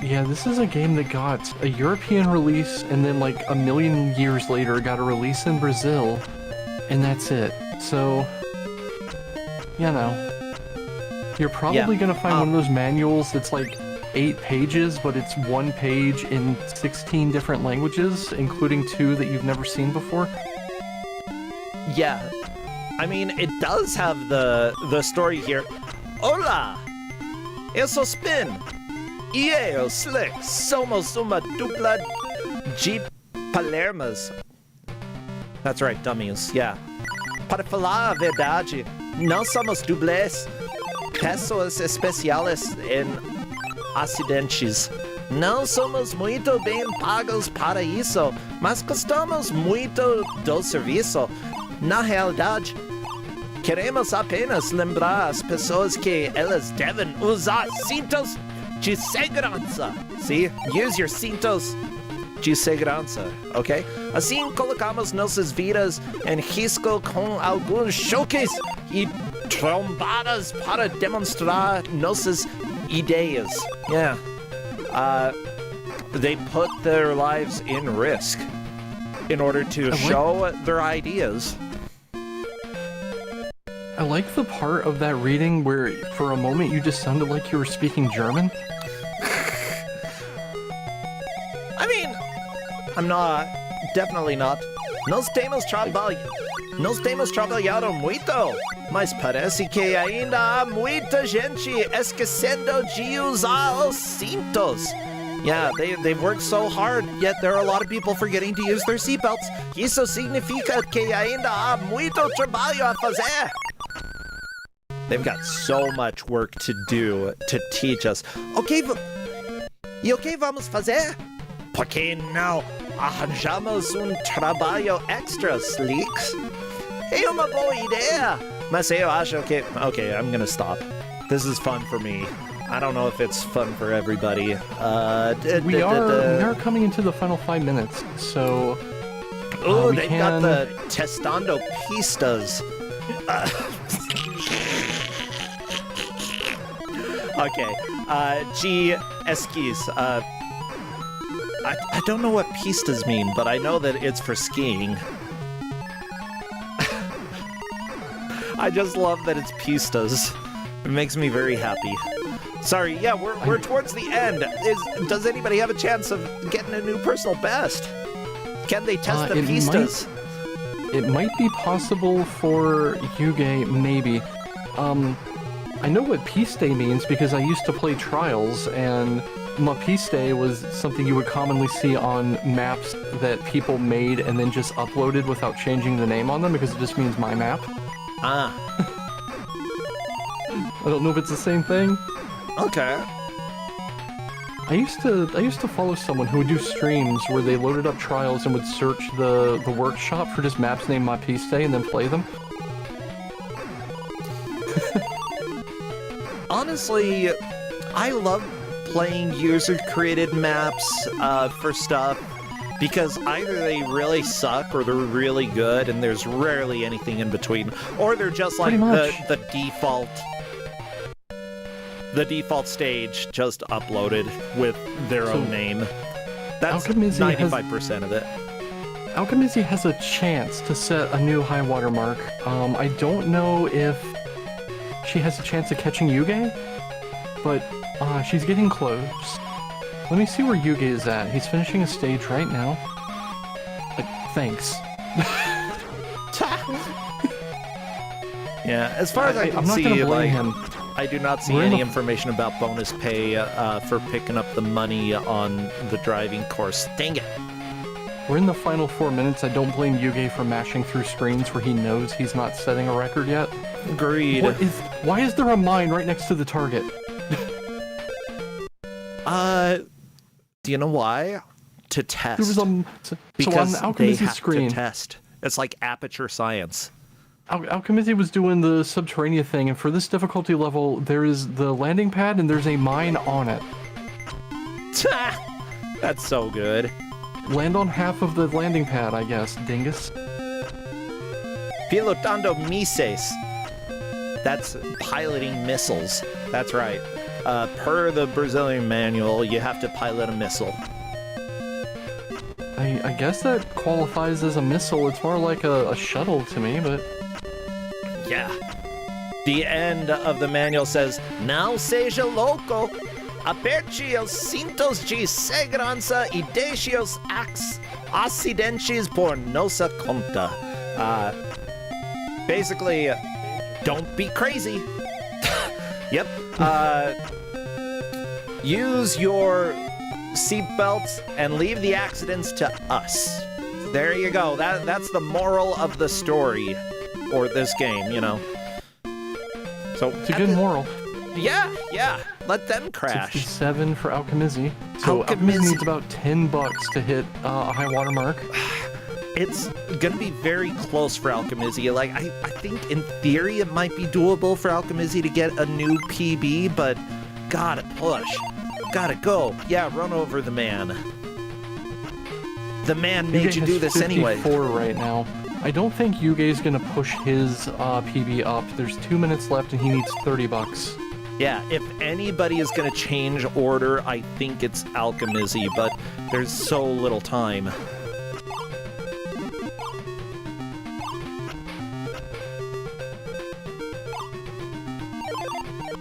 Yeah, this is a game that got a European release, and then like a million years later got a release in Brazil, and that's it. So, you know, you're probably gonna find one of those manuals that's like 8 pages, but it's 1 page in 16 different languages, including 2 that you've never seen before. Yeah, I mean, it does have the story here. Hola! Eu sou Spin! Io slick, somos uma dupla de Palermas. That's right, dummies, yeah. Para falar a verdade, não somos dublês, pessoas especiais em acidentes. Não somos muito bem pagos para isso, mas gostamos muito do serviço. Na realidade, queremos apenas lembrar as pessoas que elas devem usar cintos de segurança. See? Use your cintos de segurança, ok? Assim colocamos nossas vidas em risco com alguns choques e trombadas para demonstrar nossas ideias. Yeah. They put their lives in risk in order to show their ideas. I like the part of that reading where for a moment you just sounded like you were speaking German. I mean, I'm not. Definitely not. Nós temos trabalhado muito, mas parece que ainda há muita gente esquecendo de usar os cintos. Yeah, they've worked so hard, yet there are a lot of people forgetting to use their seatbelts. Isso significa que ainda há muito trabalho a fazer. They've got so much work to do to teach us. E o que vamos fazer? Por que não arranjamos trabalho extra, Sleeks? É uma boa ideia. Mas eu acho que... Okay, I'm gonna stop. This is fun for me. I don't know if it's fun for everybody. We are coming into the final 5 minutes, so... Oh, they got the testando pistas. Okay, G. Esquis. I don't know what pistas mean, but I know that it's for skiing. I just love that it's pistas. It makes me very happy. Sorry, yeah, we're towards the end. Does anybody have a chance of getting a new personal best? Can they test the pistas? It might be possible for Yuge, maybe. I know what piste means because I used to play Trials, and ma piste was something you would commonly see on maps that people made and then just uploaded without changing the name on them because it just means my map. Ah. I don't know if it's the same thing. Okay. I used to follow someone who would do streams where they loaded up Trials and would search the workshop for just maps named Ma Piste and then play them. Honestly, I love playing user-created maps for stuff because either they really suck or they're really good and there's rarely anything in between, or they're just like the default stage just uploaded with their own name. That's 95% of it. Alchemizzy has a chance to set a new high water mark. I don't know if she has a chance of catching Yuge, but she's getting close. Let me see where Yuge is at. He's finishing a stage right now. Thanks. Yeah, as far as I can I'm not see, gonna blame him. I do not see any information about bonus pay for picking up the money on the driving course. Dang it. We're in the final 4 minutes. I don't blame Yuge for mashing through screens where he knows he's not setting a record yet. Agreed. Why is there a mine right next to the target? Do you know why? To test. There was because so on they Alchemizzy's have screen, to test. It's like aperture science. Alchemizzy was doing the Subterranea thing, and for this difficulty level, there is the landing pad and there's a mine on it. That's so good. Land on half of the landing pad, I guess, dingus. Pilotando missiles. That's piloting missiles. That's right. Per the Brazilian manual, you have to pilot a missile. I guess that qualifies as a missile. It's more like a shuttle to me, but... Yeah. The end of the manual says, Não seja louco. Aperte os cintos de segurança e deixe os acidentes por nossa conta. Basically, don't be crazy. Yep. use your seatbelts and leave the accidents to us. There you go. That's the moral of the story, or this game, you know. So It's a good moral. Yeah. Let them crash. 67 for Alchemizzi. So Alchemizzi needs about $10 to hit a high water mark. It's gonna be very close for Alchemizzi. Like, I think in theory it might be doable for Alchemizzi to get a new PB, but gotta push. Gotta go. Yeah, run over the man. The man made you do this anyway. 54 right now. I don't think Yuge's gonna push his PB up. There's 2 minutes left and he needs $30. Yeah, if anybody is gonna change order, I think it's Alchemizzi, but there's so little time.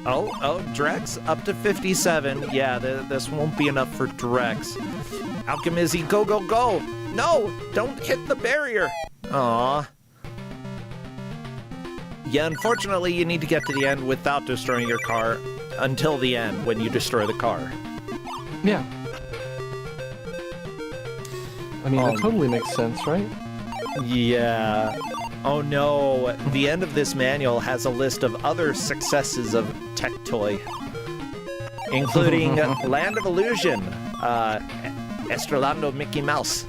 Oh, Drex up to 57. Yeah, this won't be enough for Drex. Alchemizzi, go, go, go! No, don't hit the barrier. Aw. Yeah, unfortunately, you need to get to the end without destroying your car until the end when you destroy the car. Yeah. I mean, that totally makes sense, right? Yeah. Oh no, the end of this manual has a list of other successes of Tech Toy, including Land of Illusion, Estrelando Mickey Mouse.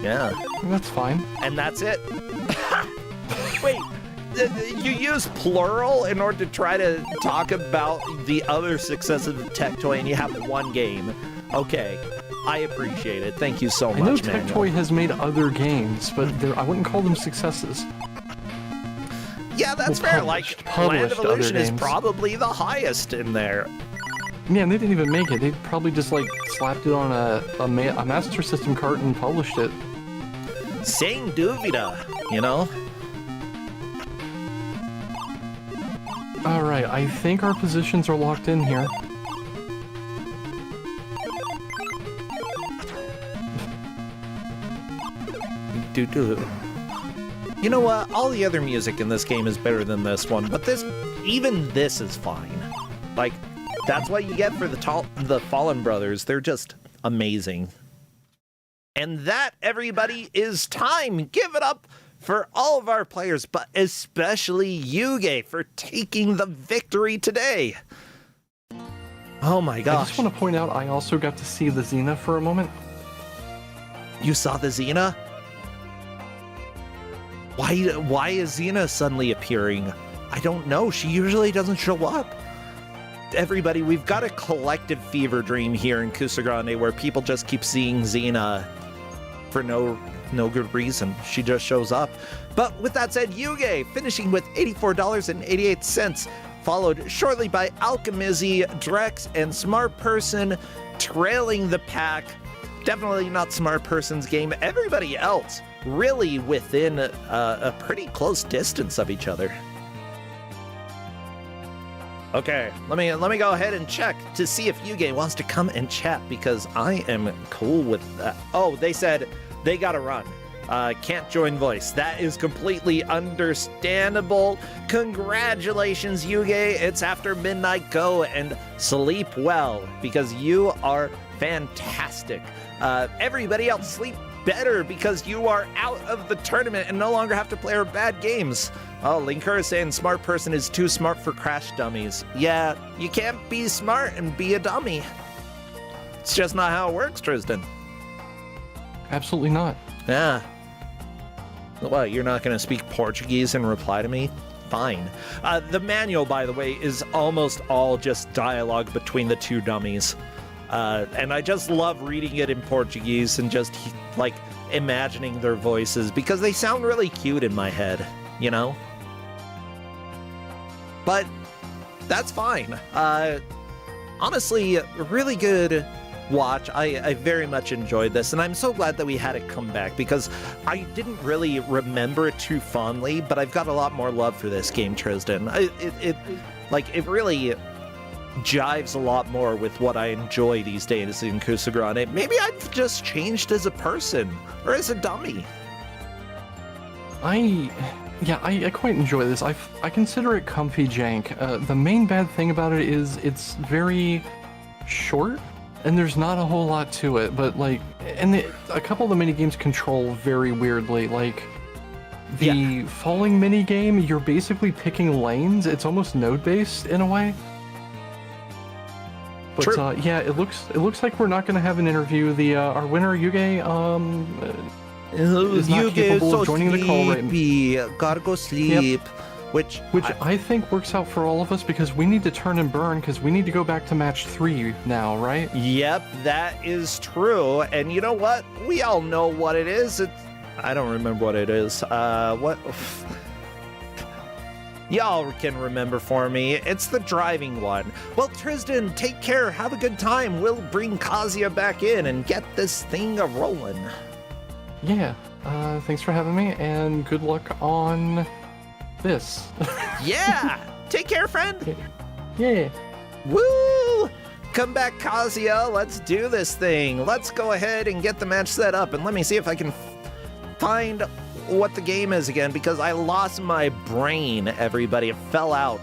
Yeah. That's fine. And that's it. Wait, you use plural in order to try to talk about the other successes of Tech Toy, and you have one game. Okay, I appreciate it. Thank you so much, I know Manuel. Tectoy has made other games, but I wouldn't call them successes. Yeah, that's fair. Like, Land of Illusion is probably the highest in there. Man, they didn't even make it. They probably just, like, slapped it on a Master System cart and published it. Saying duvida, you know? Alright, I think our positions are locked in here. You know what? All the other music in this game is better than this one, but even this is fine. Like, that's what you get for the Fallen Brothers. They're just amazing. And that, everybody, is time. Give it up for all of our players, but especially Yuge for taking the victory today. Oh my gosh. I just want to point out I also got to see the Xena for a moment. You saw the Xena? Why is Xena suddenly appearing? I don't know. She usually doesn't show up. Everybody, we've got a collective fever dream here in Kusogrande where people just keep seeing Xena for no good reason. She just shows up. But with that said, Yuge finishing with $84.88, followed shortly by Alchemizzi, Drex, and Smart Person trailing the pack. Definitely not Smart Person's game. Everybody else really within a pretty close distance of each other. Okay, let me go ahead and check to see if Yuge wants to come and chat, because I am cool with that. Oh, they said they gotta run. Can't join voice. That is completely understandable. Congratulations, Yuge. It's after midnight. Go and sleep well, because you are fantastic. Everybody else sleep better, because you are out of the tournament and no longer have to play our bad games. Oh, Linker is saying Smart Person is too smart for crash dummies. Yeah, you can't be smart and be a dummy. It's just not how it works, Tristan. Absolutely not. Yeah. What, you're not going to speak Portuguese and reply to me? Fine. The manual, by the way, is almost all just dialogue between the two dummies. And I just love reading it in Portuguese and just, like, imagining their voices, because they sound really cute in my head, you know? But that's fine. Honestly, really good watch. I very much enjoyed this, and I'm so glad that we had it come back, because I didn't really remember it too fondly, but I've got a lot more love for this game, Tristan. It really jives a lot more with what I enjoy these days in Kusogrande. Maybe I've just changed as a person, or as a dummy. I quite enjoy this. I consider it comfy jank. The main bad thing about it is it's very short, and there's not a whole lot to it. But like, a couple of the mini games control very weirdly. Like the falling mini game, you're basically picking lanes. It's almost node based in a way. But True. yeah, it looks like we're not going to have an interview. The our winner Yuge is not capable of joining the call right. Gotta go sleep. Which I think works out for all of us because we need to turn and burn because we need to go back to match 3 now, right? Yep, that is true. And you know what? We all know what it is. I don't remember what it is. What? Y'all can remember for me. It's the driving one. Well, Tristan, take care. Have a good time. We'll bring Kazuya back in and get this thing a-rolling. Yeah. Thanks for having me, and good luck on this. Yeah. Take care, friend. Yeah. Woo! Come back, Kazuya. Let's do this thing. Let's go ahead and get the match set up, and let me see if I can find what the game is again, because I lost my brain, everybody. It fell out.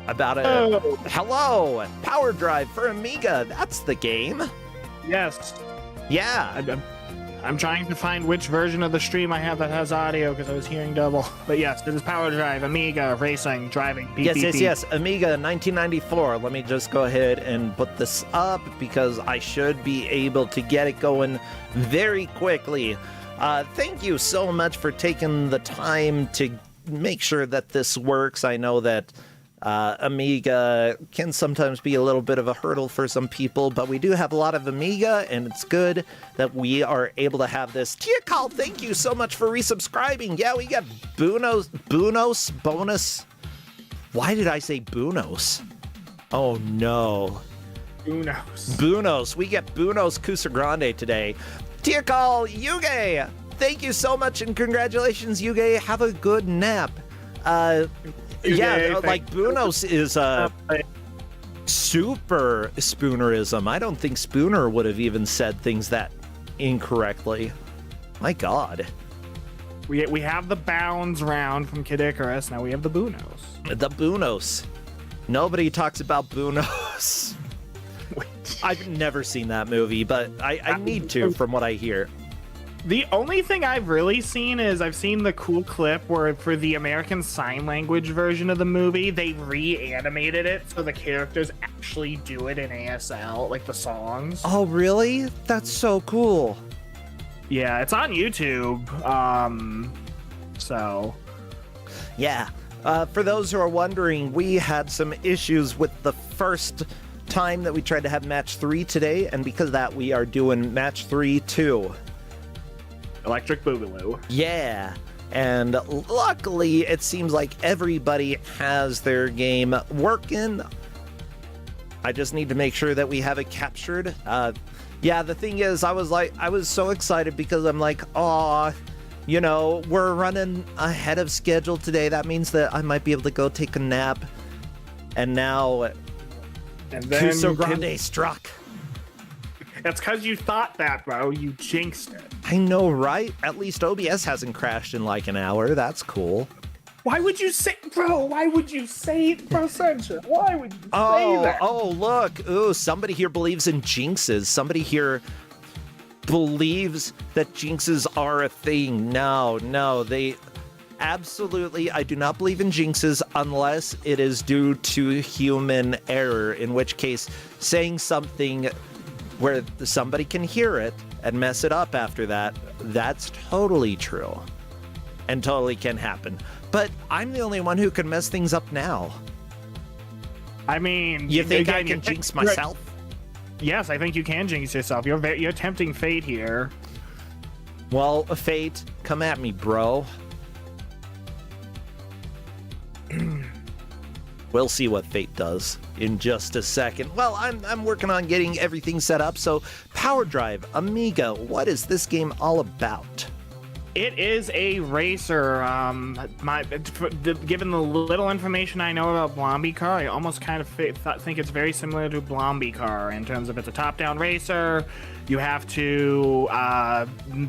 About it. Oh. Hello! Power Drive for Amiga. That's the game. Yes. Yeah. I'm trying to find which version of the stream I have that has audio because I was hearing double. But yes, this is Power Drive, Amiga, Racing, Driving, beep, Yes, beep, yes, beep. yes. Amiga 1994. Let me just go ahead and put this up because I should be able to get it going very quickly. Thank you so much for taking the time to make sure that this works. I know that Amiga can sometimes be a little bit of a hurdle for some people, but we do have a lot of Amiga, and it's good that we are able to have this. Tiakal, thank you so much for resubscribing. Yeah, we got bonus. Why did I say Bunos? Oh no. Bunos. We get Bunos Kusogrande today. Tiakal, Yuge, thank you so much and congratulations, Yuge. Have a good nap. Yeah, like Bunos is super Spoonerism. I don't think Spooner would have even said things that incorrectly. My God. We have the Bounds round from Kid Icarus. Now we have the Bunos. The Bunos. Nobody talks about Bunos. I've never seen that movie, but I need to from what I hear. The only thing I've really seen is I've seen the cool clip where for the American Sign Language version of the movie, they reanimated it so the characters actually do it in ASL, like the songs. Oh, really? That's so cool. Yeah, it's on YouTube. So. Yeah. For those who are wondering, we had some issues with the first time that we tried to have match 3 today, and because of that, we are doing match 3 too. Electric Boogaloo. Yeah, and luckily it seems like everybody has their game working. I just need to make sure that we have it captured. Yeah, the thing is, I was so excited because I'm like, aw, you know, we're running ahead of schedule today. That means that I might be able to go take a nap. And now, And then Kusogrande struck. That's because you thought that, bro. You jinxed it. I know, right? At least OBS hasn't crashed in like an hour. That's cool. Why would you say, bro? Why would you say, bro, Censor? Why would you say that? Oh, look. Ooh, somebody here believes in jinxes. Somebody here believes that jinxes are a thing. No, they absolutely, I do not believe in jinxes unless it is due to human error, in which case saying something where somebody can hear it and mess it up after that, that's totally true and totally can happen. But I'm the only one who can mess things up now. I mean, You think I again, can jinx myself? Yes, I think you can jinx yourself. You're tempting fate here. Well, fate, come at me, bro. We'll see what fate does in just a second. Well, I'm working on getting everything set up. So, Power Drive, Amiga, what is this game all about? It is a racer. Given the little information I know about Blomby Car, I almost kind of think it's very similar to Blomby Car in terms of it's a top-down racer. You have to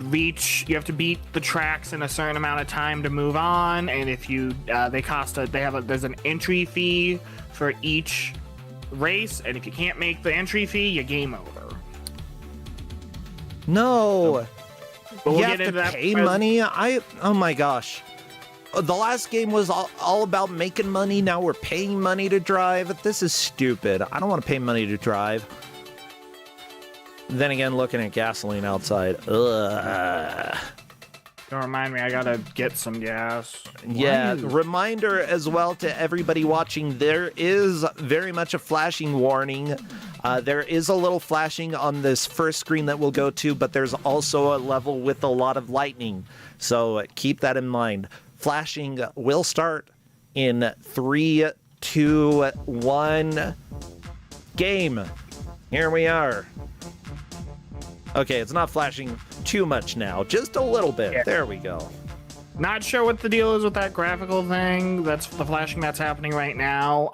beat the tracks in a certain amount of time to move on, and if you there's an entry fee for each race, and if you can't make the entry fee, you game over. No. But we'll you get have into to that pay money? Oh my gosh. The last game was all about making money. Now we're paying money to drive. This is stupid. I don't want to pay money to drive. Then again, looking at gasoline outside. Ugh. Don't remind me, I gotta get some gas. Yeah, reminder as well to everybody watching, there is very much a flashing warning. There is a little flashing on this first screen that we'll go to, but there's also a level with a lot of lightning. So keep that in mind. Flashing will start in 3, 2, 1. Game. Here we are. Okay, it's not flashing too much now. Just a little bit. Yeah. There we go. Not sure what the deal is with that graphical thing. That's the flashing that's happening right now.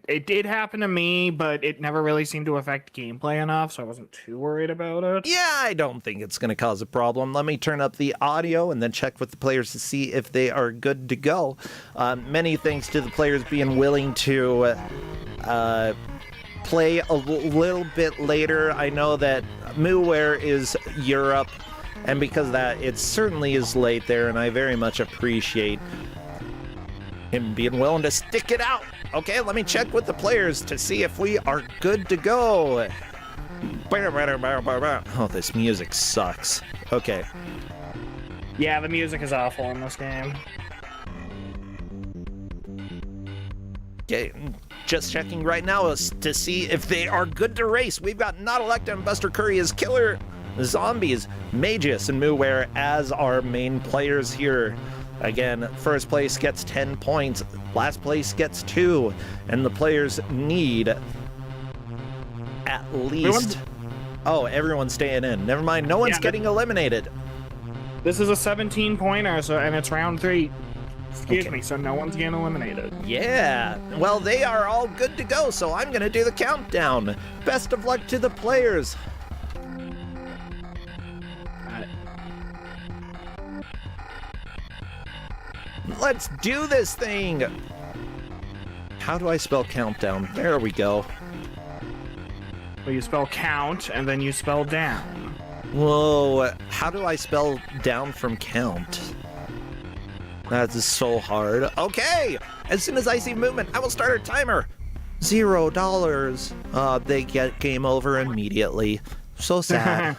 It did happen to me, but it never really seemed to affect gameplay enough, so I wasn't too worried about it. Yeah, I don't think it's going to cause a problem. Let me turn up the audio and then check with the players to see if they are good to go. Many thanks to the players being willing to play a little bit later. I know that Mooware is Europe, and because of that, it certainly is late there, and I very much appreciate him being willing to stick it out. Okay, let me check with the players to see if we are good to go. Oh, this music sucks. Okay. Yeah, the music is awful in this game. Okay, just checking right now to see if they are good to race. We've got Not Electa and Buster Curry as Killer Zombies, Magus and Mooware as our main players here. Again, first place gets 10 points, last place gets 2, and the players need at least... Oh, everyone's staying in. Never mind, no one's getting eliminated. This is a 17-pointer, so and it's round 3. Excuse me, so no one's getting eliminated. Yeah, well, they are all good to go, so I'm going to do the countdown. Best of luck to the players. Let's do this thing. How do I spell countdown? There we go. Well, you spell count, and then you spell down. Whoa, how do I spell down from count? That is so hard. Okay, as soon as I see movement, I will start a timer. $0. They get game over immediately. So sad.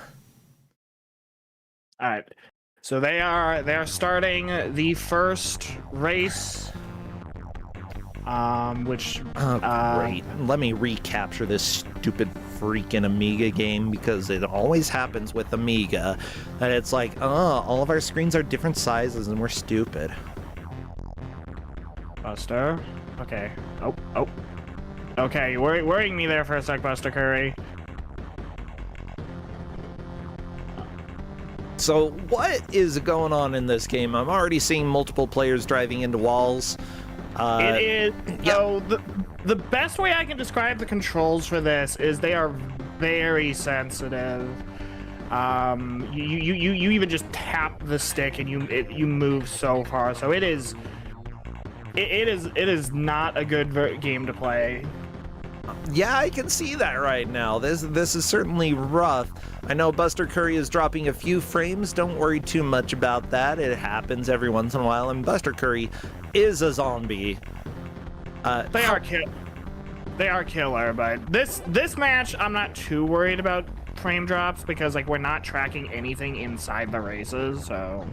All right, so they are starting the first race. Which Great. Let me recapture this stupid freaking Amiga game, because it always happens with Amiga. And it's like, all of our screens are different sizes and we're stupid. Buster. Okay. Oh. Okay, you're worrying me there for a sec, Buster Curry. So what is going on in this game? I'm already seeing multiple players driving into walls. It is. So the best way I can describe the controls for this is they are very sensitive. You even just tap the stick and you move so far. So it is not a good game to play. Yeah, I can see that right now. This is certainly rough. I know Buster Curry is dropping a few frames. Don't worry too much about that. It happens every once in a while, and Buster Curry is a zombie. They are killer, but this match I'm not too worried about frame drops, because like we're not tracking anything inside the races, so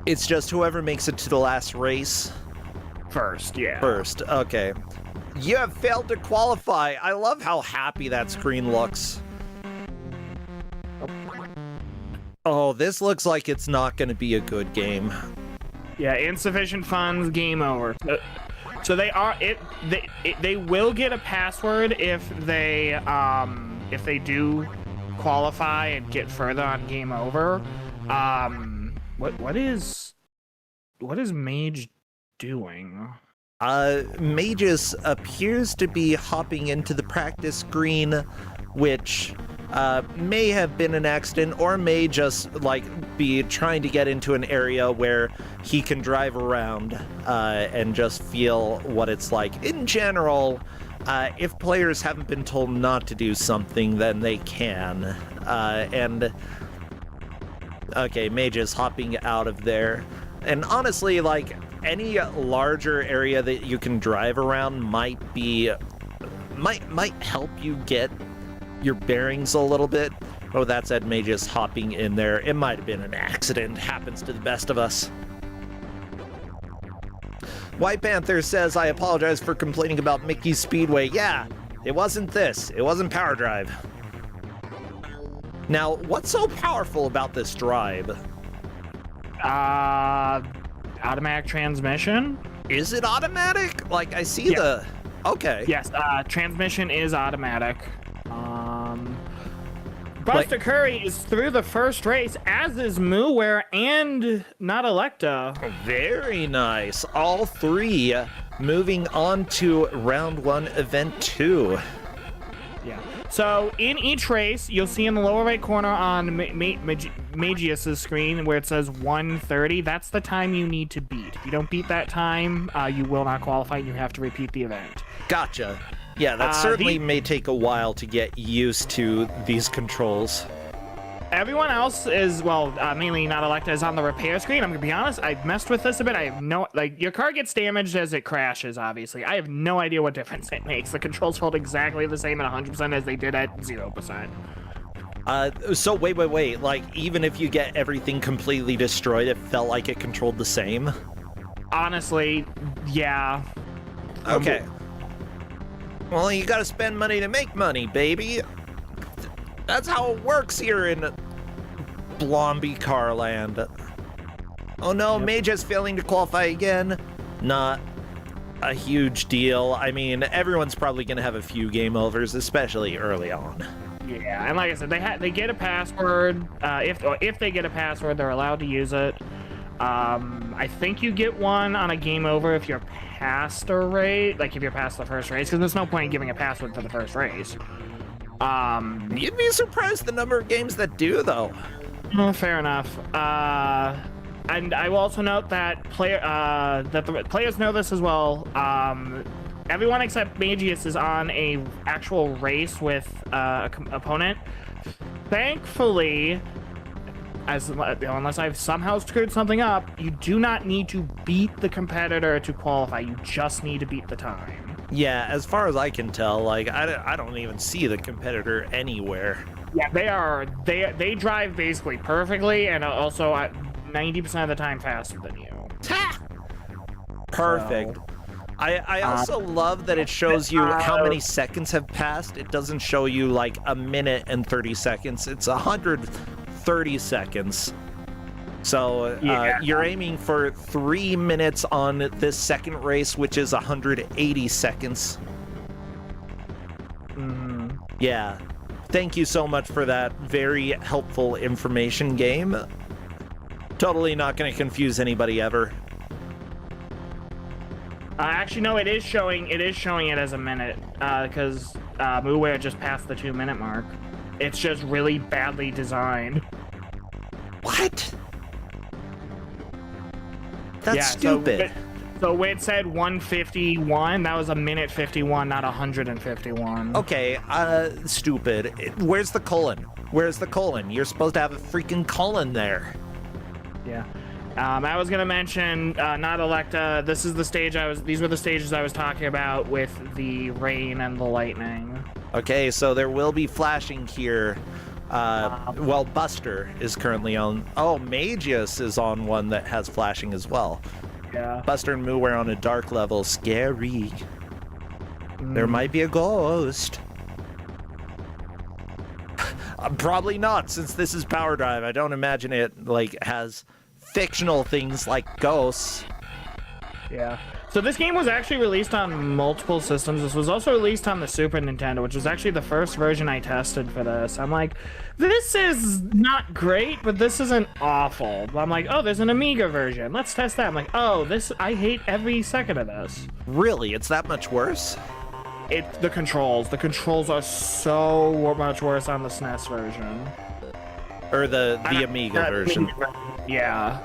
It's just whoever makes it to the last race first. Okay. You have failed to qualify. I love how happy that screen looks. Oh, this looks like it's not going to be a good game. Yeah, insufficient funds, game over. So they will get a password if they do qualify and get further on game over. What is Mage doing? Magus appears to be hopping into the practice screen, which may have been an accident, or may just like be trying to get into an area where he can drive around and just feel what it's like. In general, if players haven't been told not to do something, then they can. Okay, Mage is hopping out of there. And honestly, like, any larger area that you can drive around might help you get your bearings a little bit. Oh, that said, Mage is hopping in there. It might have been an accident. Happens to the best of us. White Panther says, I apologize for complaining about Mickey's Speedway. Yeah, it wasn't this. It wasn't Power Drive. Now, what's so powerful about this drive? Automatic transmission? Is it automatic? Like, I see the... Okay. Yes, transmission is automatic. Buster Curry is through the first race, as is Mooware and Not Electa. Very nice. All three moving on to round 1, event 2. Yeah. So in each race, you'll see in the lower right corner on Magius's screen where it says 1:30. That's the time you need to beat. If you don't beat that time, you will not qualify. You have to repeat the event. Gotcha. Yeah, that certainly may take a while to get used to these controls. Everyone else is, well, mainly Not Electa is on the repair screen. I'm gonna be honest, I've messed with this a bit. I have no, like, your car gets damaged as it crashes, obviously. I have no idea what difference it makes. The controls hold exactly the same at 100% as they did at 0%. So wait. Like, even if you get everything completely destroyed, it felt like it controlled the same? Honestly, yeah. Okay. Well, you gotta spend money to make money, baby. That's how it works here in Blomby Carland. Oh no, Mage is failing to qualify again. Not a huge deal. I mean, everyone's probably gonna have a few game overs, especially early on. Yeah, and like I said, they get a password. If they get a password, they're allowed to use it. I think you get one on a game over if you're past a race, like if you're past the first race, because there's no point in giving a password for the first race. You'd be surprised the number of games that do, though. Fair enough. And I will also note that the players know this as well. Everyone except Magius is on a actual race with an opponent. Thankfully, unless I've somehow screwed something up, you do not need to beat the competitor to qualify. You just need to beat the time. Yeah, as far as I can tell, like, I don't even see the competitor anywhere. Yeah, they drive basically perfectly, and also 90% of the time faster than you. Perfect. So, I also love that it shows you how many seconds have passed. It doesn't show you like a minute and 30 seconds. It's 130 seconds. So you're aiming for 3 minutes on this second race, which is 180 seconds. Yeah. Thank you so much for that very helpful information, game. Totally not going to confuse anybody ever. Actually, no, it is showing it as a minute, because Mooware just passed the 2-minute mark. It's just really badly designed. What? That's stupid. So when it said 151, that was a minute 51, not 151. Okay, stupid. Where's the colon? Where's the colon? You're supposed to have a freaking colon there. Yeah. I was gonna mention Not Electa. These were the stages I was talking about with the rain and the lightning. Okay, so there will be flashing here. Well, Buster is currently on. Oh, Magius is on one that has flashing as well. Yeah. Buster and Mooware on a dark level. Scary. There might be a ghost. Probably not, since this is Power Drive. I don't imagine it like has fictional things like ghosts. Yeah. So this game was actually released on multiple systems. This was also released on the Super Nintendo, which was actually the first version I tested for this. I'm like, this is not great, but this isn't awful. I'm like, oh, there's an Amiga version. Let's test that. I'm like, oh, I hate every second of this. Really? It's that much worse? The controls. The controls are so much worse on the SNES version. Or the Amiga version. Yeah.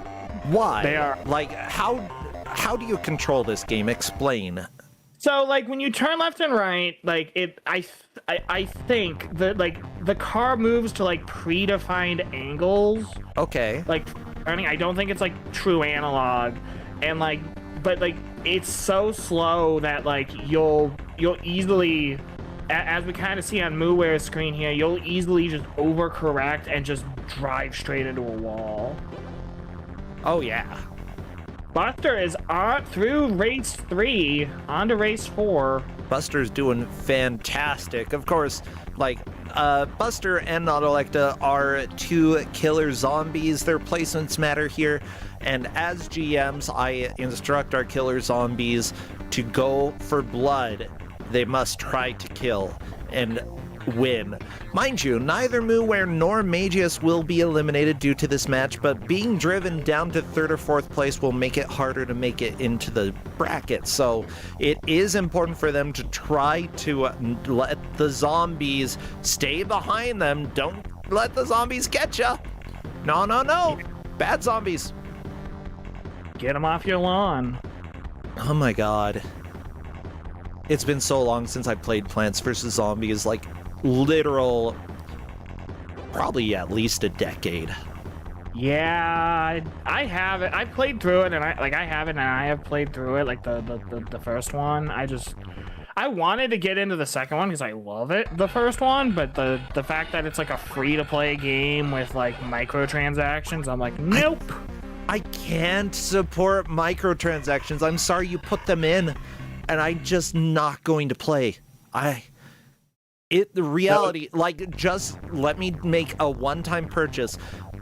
Why? They are. Like, how do you control this game? Explain. So like when you turn left and right, like I think that like the car moves to like predefined angles. Okay. Like I don't think it's like true analog, and like but like it's so slow that like you'll easily, as we kind of see on MooWare's screen here, you'll easily just overcorrect and just drive straight into a wall. Oh yeah. Buster is on through race 3, on to race 4. Buster's doing fantastic. Of course, like, Buster and Autolecta are two killer zombies. Their placements matter here. And as GMs, I instruct our killer zombies to go for blood. They must try to kill and win. Mind you, neither MooWare nor Magius will be eliminated due to this match, but being driven down to 3rd or 4th place will make it harder to make it into the bracket. So it is important for them to try to let the zombies stay behind them. Don't let the zombies get ya. No, no, no. Bad zombies. Get them off your lawn. Oh my god. It's been so long since I played Plants vs. Zombies, like literal, probably at least a decade. Yeah, I have it. I played through it, and I have it, and I have played through it, like the first one. I wanted to get into the second one because I love it, the first one, but the fact that it's like a free-to-play game with like microtransactions, I'm like, nope. I can't support microtransactions. I'm sorry you put them in, and I'm just not going to play. The reality, like, just let me make a one-time purchase.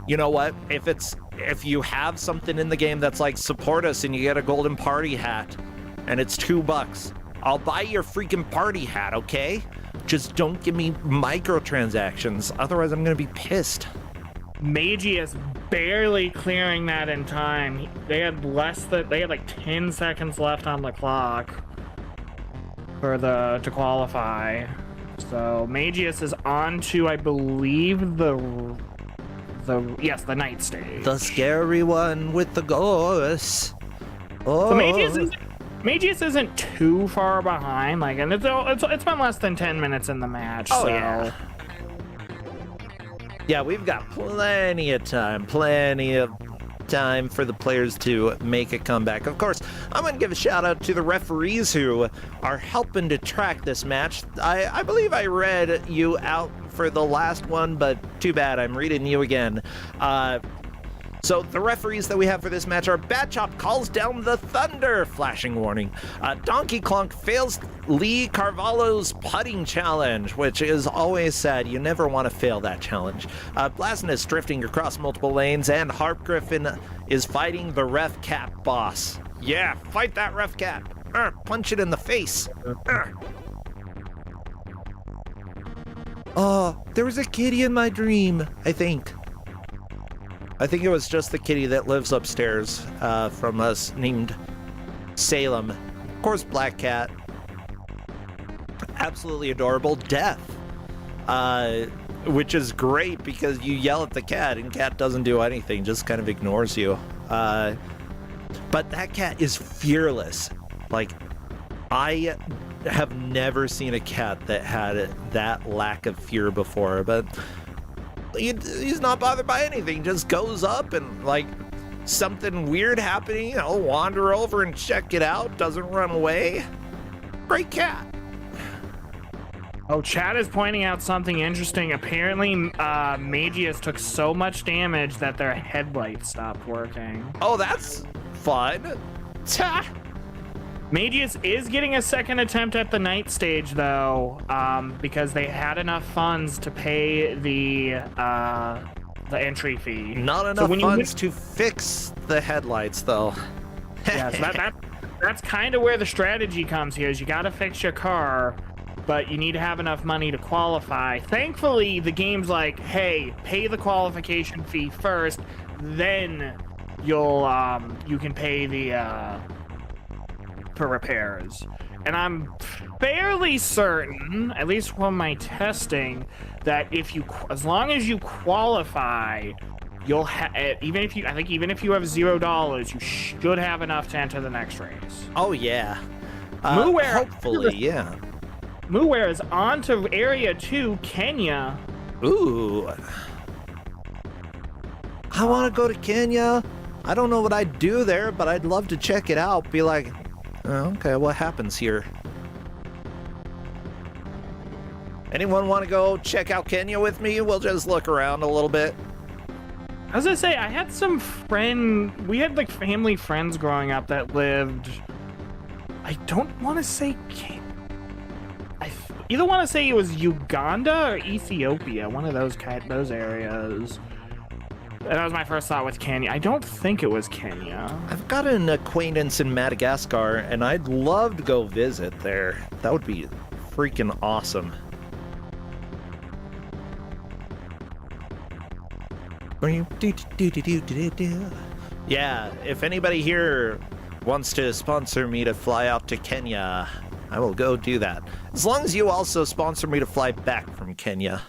You know what? If you have something in the game that's like support us and you get a golden party hat and it's $2, I'll buy your freaking party hat, okay? Just don't give me microtransactions. Otherwise, I'm gonna be pissed. Magius barely clearing that in time. They had like 10 seconds left on the clock to qualify. So Magius is on to, I believe, the night stage. The scary one with the ghosts. Oh. So Magius isn't too far behind, like, and it's been less than 10 minutes in the match. Oh, so. yeah. Yeah, we've got plenty of time for the players to make a comeback. Of course, I'm going to give a shout out to the referees who are helping to track this match. I believe I read you out for the last one, but too bad, I'm reading you again. So the referees that we have for this match are Bad Chop calls down the thunder, flashing warning. Donkey Clonk fails Lee Carvalho's putting challenge, which is always sad. You never want to fail that challenge. Blasness drifting across multiple lanes, and Harp Griffin is fighting the Ref Cat boss. Yeah, fight that Ref Cat. Punch it in the face. Oh, there was a kitty in my dream, I think it was just the kitty that lives upstairs from us, named Salem. Of course, Black Cat. Absolutely adorable. Death. Which is great because you yell at the cat and cat doesn't do anything, just kind of ignores you. But that cat is fearless. Like, I have never seen a cat that had that lack of fear before, but he's not bothered by anything, just goes up and, like, something weird happening, he'll wander over and check it out, doesn't run away. Great cat. Oh, chat is pointing out something interesting. Apparently, Magius took so much damage that their headlights stopped working. Oh, that's fun. Ta! Magius is getting a second attempt at the night stage, though, because they had enough funds to pay the entry fee. Not enough funds to fix the headlights, though. Yeah, so that's kind of where the strategy comes here, is you got to fix your car, but you need to have enough money to qualify. Thankfully, the game's like, hey, pay the qualification fee first, then you can pay the for repairs. And I'm fairly certain, at least from my testing, that as long as you qualify, you'll have, even if you have $0, you should have enough to enter the next race. Oh yeah. Muware. Hopefully, yeah. Muware is on to Area 2, Kenya. Ooh. I want to go to Kenya. I don't know what I'd do there, but I'd love to check it out. Be like, oh, okay, what happens here? Anyone want to go check out Kenya with me? We'll just look around a little bit. I was gonna say, I had we had like family friends growing up that lived, I don't want to say, I either want to say it was Uganda or Ethiopia, one of those areas. That was my first thought with Kenya. I don't think it was Kenya. I've got an acquaintance in Madagascar, and I'd love to go visit there. That would be freaking awesome. Yeah, if anybody here wants to sponsor me to fly out to Kenya, I will go do that. As long as you also sponsor me to fly back from Kenya.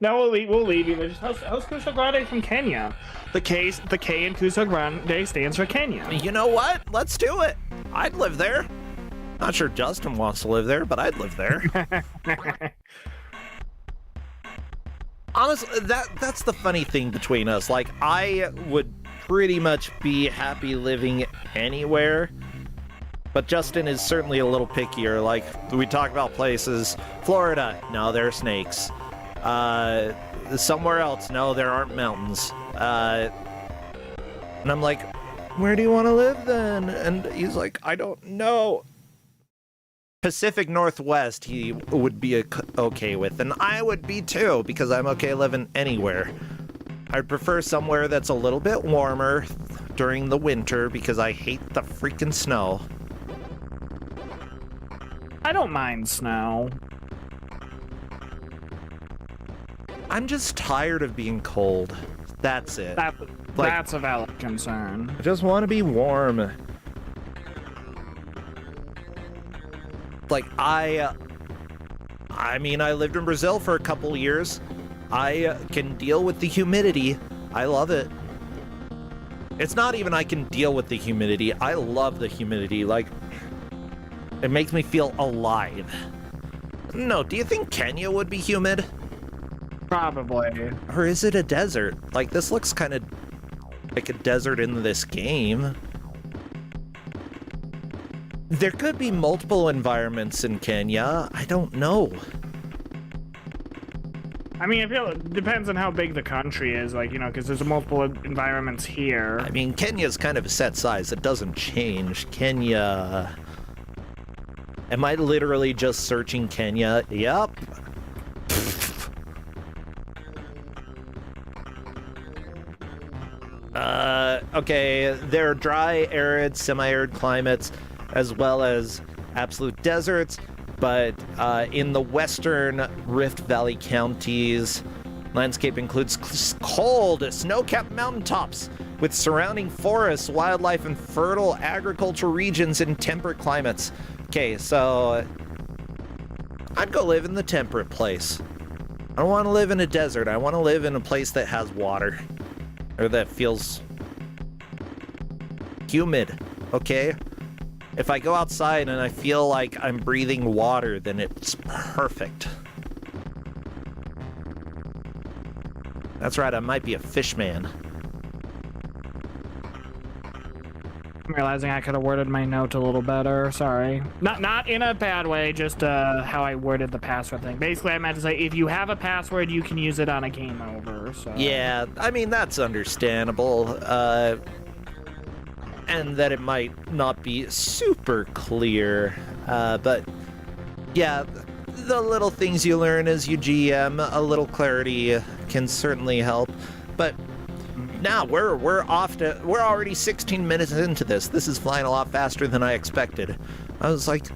No, we'll leave you. Just host Kusogrande from Kenya. The K in Kusogrande stands for Kenya. You know what? Let's do it. I'd live there. Not sure Justin wants to live there, but I'd live there. Honestly, that's the funny thing between us. Like, I would pretty much be happy living anywhere, but Justin is certainly a little pickier. Like, we talk about places. Florida, no, there are snakes. Somewhere else, no, there aren't mountains. And I'm like, where do you want to live then? And he's like, I don't know. Pacific Northwest he would be okay with, and I would be too, because I'm okay living anywhere. I'd prefer somewhere that's a little bit warmer during the winter, because I hate the freaking snow. I don't mind snow. I'm just tired of being cold. That's it. That's a valid concern. I just want to be warm. Like, I mean, I lived in Brazil for a couple years. I can deal with the humidity. I love it. It's not even I can deal with the humidity. I love the humidity. Like, it makes me feel alive. No, do you think Kenya would be humid? Probably. Or is it a desert? Like, this looks kind of like a desert in this game. There could be multiple environments in Kenya. I don't know. I mean, I feel it depends on how big the country is, like, you know, because there's multiple environments here. I mean, Kenya's kind of a set size. It doesn't change. Kenya... Am I literally just searching Kenya? Yep. Okay, there are dry, arid, semi-arid climates, as well as absolute deserts, but in the western Rift Valley counties, landscape includes cold, snow-capped mountaintops with surrounding forests, wildlife, and fertile agricultural regions in temperate climates. Okay, so I'd go live in the temperate place. I don't want to live in a desert. I want to live in a place that has water, or that feels humid, okay? If I go outside and I feel like I'm breathing water, then it's perfect. That's right, I might be a fish man. I'm realizing I could have worded my note a little better. Sorry. Not in a bad way, just how I worded the password thing. Basically, I meant to say, if you have a password, you can use it on a game over, so... Yeah, I mean, that's understandable. And that it might not be super clear, but yeah, the little things you learn as you GM, a little clarity can certainly help. But now we're already 16 minutes into this. This is flying a lot faster than I expected. I was like,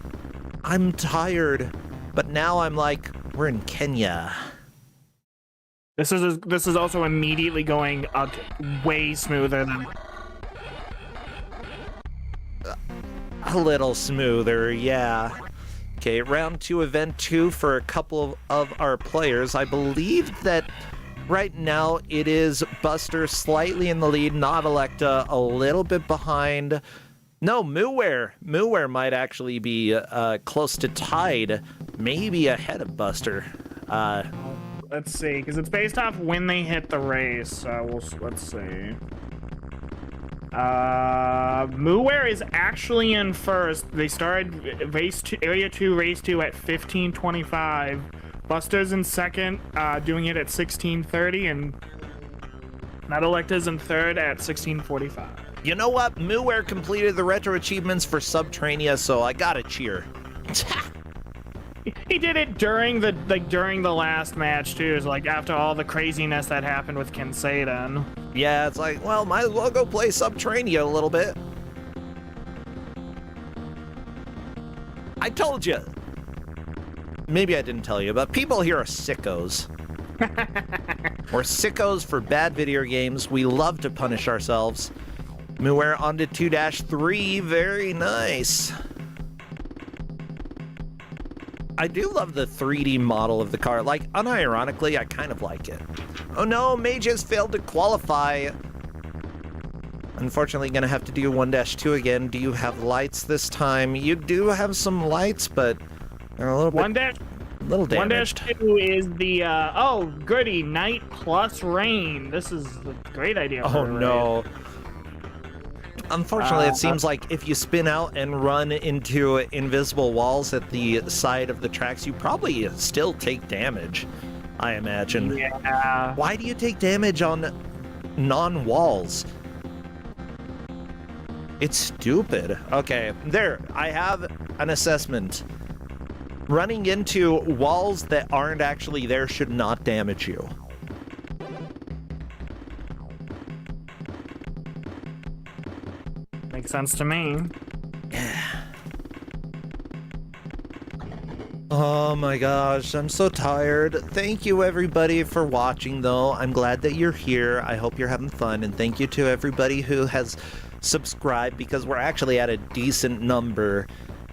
I'm tired, but now I'm like, we're in Kenya. This is also immediately going up way smoother than... A little smoother, yeah. Okay, round 2, event 2 for a couple of our players. I believe that right now it is Buster slightly in the lead, not Electa a little bit behind. No, Mooware might actually be close to tied, maybe ahead of Buster. Let's see, because it's based off when they hit the race. Let's see. Mooware is actually in first. They started Area 2, Race 2 at 15:25. Buster's in second, doing it at 16:30, and Medalecta's in third at 16:45. You know what? Mooware completed the retro achievements for Subterranea, so I gotta cheer. He did it during the last match too. It's like after all the craziness that happened with Kuso9rande. Yeah, it's like, well, might as well go play Subterranea a little bit. I told you. Maybe I didn't tell you, but people here are sickos. We're sickos for bad video games. We love to punish ourselves. Mooware onto 2-3. Very nice. I do love the 3D model of the car. Like, unironically, I kind of like it. Oh no, Mages failed to qualify. Unfortunately, gonna have to do 1-2 again. Do you have lights this time? You do have some lights, but they're a little bit... little damaged. 1-2 is the, oh, goody, night plus rain. This is a great idea. Oh no. Unfortunately, it seems like if you spin out and run into invisible walls at the side of the tracks, you probably still take damage, I imagine. Yeah. Why do you take damage on non-walls? It's stupid. Okay, there, I have an assessment. Running into walls that aren't actually there should not damage you. Makes sense to me. Oh my gosh, I'm so tired. Thank you everybody for watching though. I'm glad that you're here. I hope you're having fun, and thank you to everybody who has subscribed, because we're actually at a decent number.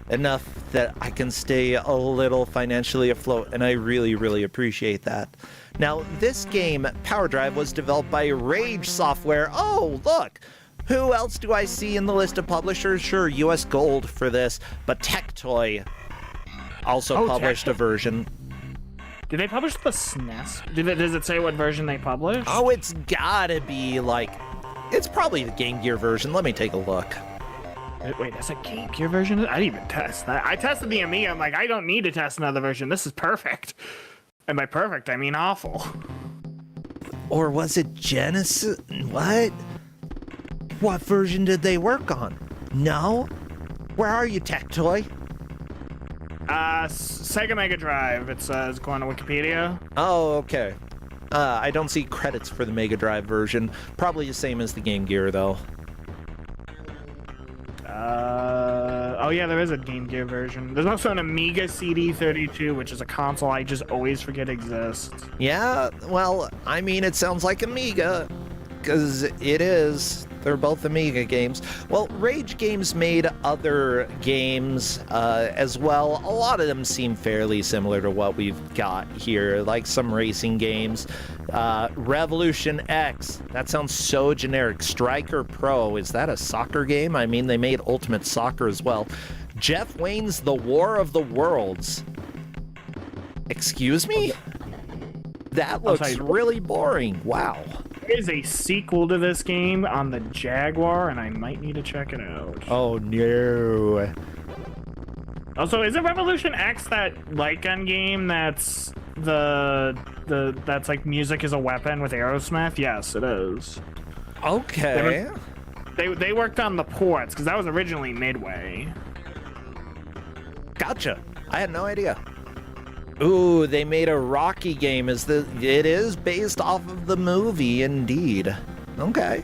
Enough that I can stay a little financially afloat, and I really, really appreciate that. Now, this game, Power Drive, was developed by Rage Software. Oh, look! Who else do I see in the list of publishers? Sure, US Gold for this, but Tectoy also published a version. Did they publish the SNES? Does it say what version they published? Oh, it's gotta be like... It's probably the Game Gear version. Let me take a look. Wait, that's a Game Gear version? I didn't even test that. I tested the Amiga. I'm like, I don't need to test another version. This is perfect. And by perfect, I mean awful. Or was it Genesis? What? What version did they work on? No? Where are you, Tectoy? Sega Mega Drive. It's going to Wikipedia. Oh, okay. I don't see credits for the Mega Drive version. Probably the same as the Game Gear, though. Oh yeah, there is a Game Gear version. There's also an Amiga CD32, which is a console I just always forget exists. Yeah, well, I mean, it sounds like Amiga, because it is. They're both Amiga games. Well, Rage Games made other games as well. A lot of them seem fairly similar to what we've got here, like some racing games. Revolution X, that sounds so generic. Striker Pro, is that a soccer game? I mean, they made Ultimate Soccer as well. Jeff Wayne's The War of the Worlds. Excuse me? That looks really boring. Wow. There is a sequel to this game on the Jaguar, and I might need to check it out. Oh no. Also, is it Revolution X that light gun game that's that's like music is a weapon with Aerosmith? Yes, it is. Okay. They worked on the ports because that was originally Midway. Gotcha. I had no idea. Ooh, they made a Rocky game. It is based off of the movie, indeed. Okay.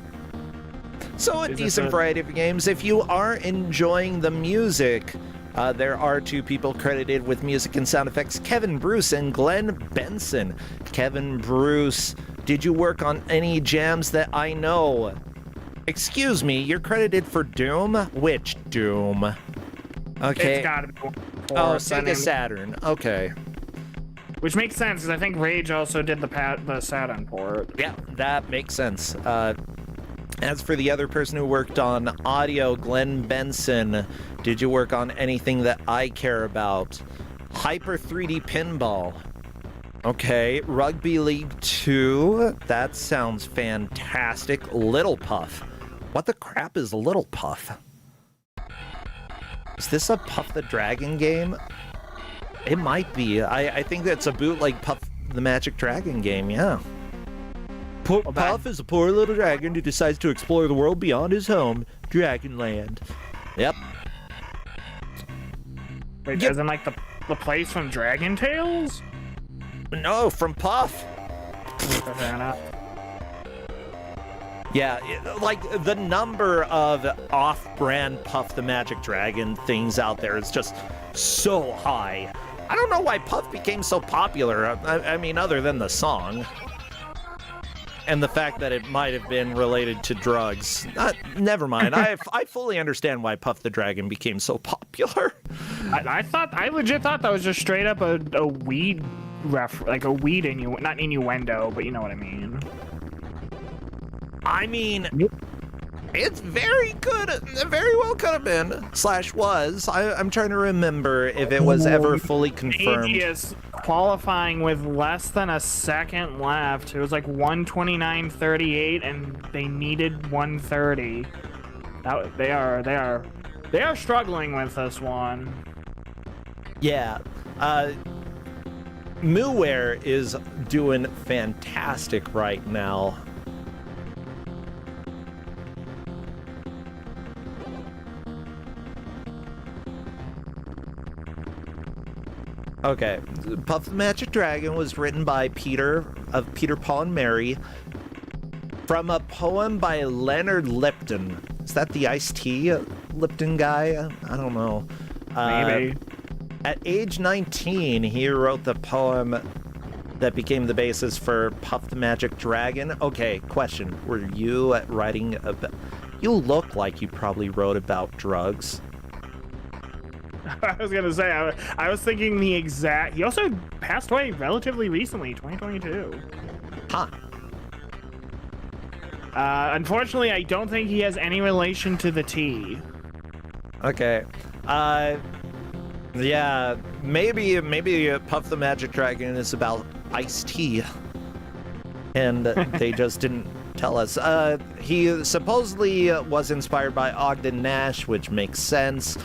So a decent variety of games. If you are enjoying the music, there are two people credited with music and sound effects, Kevin Bruce and Glenn Benson. Kevin Bruce, did you work on any jams that I know? Excuse me, you're credited for Doom? Which Doom? Okay. It's gotta be Oh, Sega Saturn. Okay. Which makes sense, because I think Rage also did the Saturn port. Yeah, that makes sense. As for the other person who worked on audio, Glenn Benson, did you work on anything that I care about? Hyper 3D Pinball. Okay, Rugby League 2. That sounds fantastic. Little Puff. What the crap is Little Puff? Is this a Puff the Dragon game? It might be. I think that's a bootleg Puff the Magic Dragon game, yeah. Puff is a poor little dragon who decides to explore the world beyond his home, Dragonland. Yep. Wait, isn't like the place from Dragon Tales? No, from Puff. Fair enough. Yeah, like the number of off-brand Puff the Magic Dragon things out there is just so high. I don't know why Puff became so popular. I mean, other than the song. And the fact that it might have been related to drugs. Never mind. I fully understand why Puff the Dragon became so popular. I legit thought that was just straight up a weed like a weed not innuendo, but you know what I mean. I mean, it's very good. Very well could have been / was. I'm trying to remember if it was ever fully confirmed. Aegis qualifying with less than a second left. It was like 129.38, and they needed 130. They are struggling with this one. Yeah. Mooware is doing fantastic right now. Okay, Puff the Magic Dragon was written by Peter Paul and Mary from a poem by Leonard Lipton. Is that the iced tea Lipton guy? I don't know. Maybe. At age 19, he wrote the poem that became the basis for Puff the Magic Dragon. Okay, question. Were you writing about... You look like you probably wrote about drugs. I was gonna say, I was thinking the exact... He also passed away relatively recently, 2022. Huh. Unfortunately, I don't think he has any relation to the tea. Okay. Yeah, maybe Puff the Magic Dragon is about iced tea. And they just didn't tell us. He supposedly was inspired by Ogden Nash, which makes sense.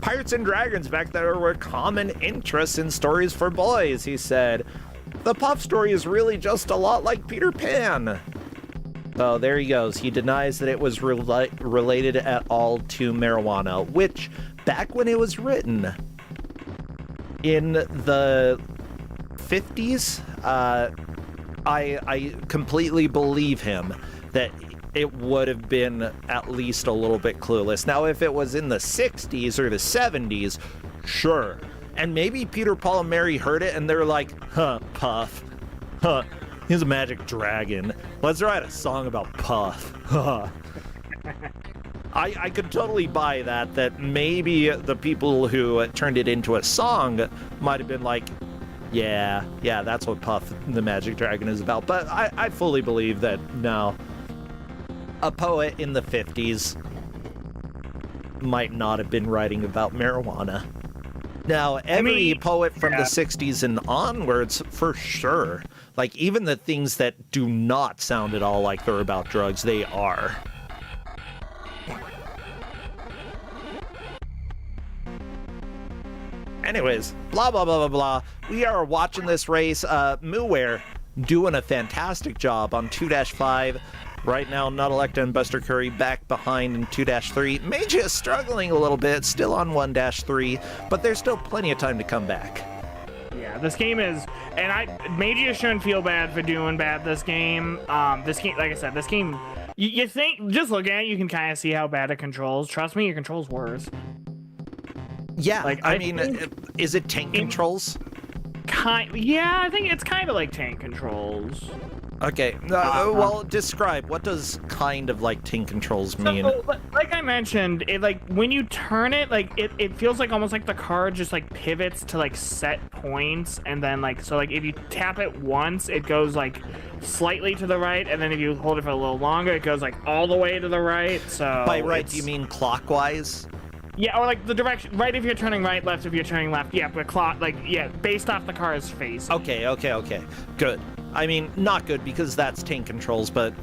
Pirates and dragons back there were common interests in stories for boys, he said. The Puff story is really just a lot like Peter Pan. So there he goes. He denies that it was related at all to marijuana, which, back when it was written, in the 50s, I completely believe him that it would have been at least a little bit clueless. Now, if it was in the 60s or the 70s, sure. And maybe Peter, Paul, and Mary heard it and they're like, huh, Puff. Huh, he's a magic dragon. Let's write a song about Puff. Huh. I could totally buy that maybe the people who turned it into a song might have been like, yeah, that's what Puff the Magic Dragon is about. But I fully believe that, no. A poet in the 50s might not have been writing about marijuana. Now, every poet from the 60s and onwards, for sure. Like, even the things that do not sound at all like they're about drugs, they are. Anyways, blah, blah, blah, blah, blah. We are watching this race. Mooware doing a fantastic job on 2-5. Right now, Nuttalecta and Buster Curry back behind in 2-3. Mage is struggling a little bit, still on 1-3, but there's still plenty of time to come back. Yeah, this game is, and Mage shouldn't feel bad for doing bad this game. This game, like I said, this game, you think, just looking at it, you can kind of see how bad it controls. Trust me, your controls worse. Yeah, like, I mean, is it tank controls? Yeah, I think it's kind of like tank controls. Okay, well, describe. What does kind of like tank controls mean? So, like I mentioned, it like when you turn it, like it feels like almost like the car just like pivots to like set points, and then like so like if you tap it once, it goes like slightly to the right, and then if you hold it for a little longer, it goes like all the way to the right. So By right, do you mean clockwise? Yeah, or like the direction, right if you're turning right, left if you're turning left. Yeah, but based off the car's face. Okay. Good. I mean, not good because that's tank controls, but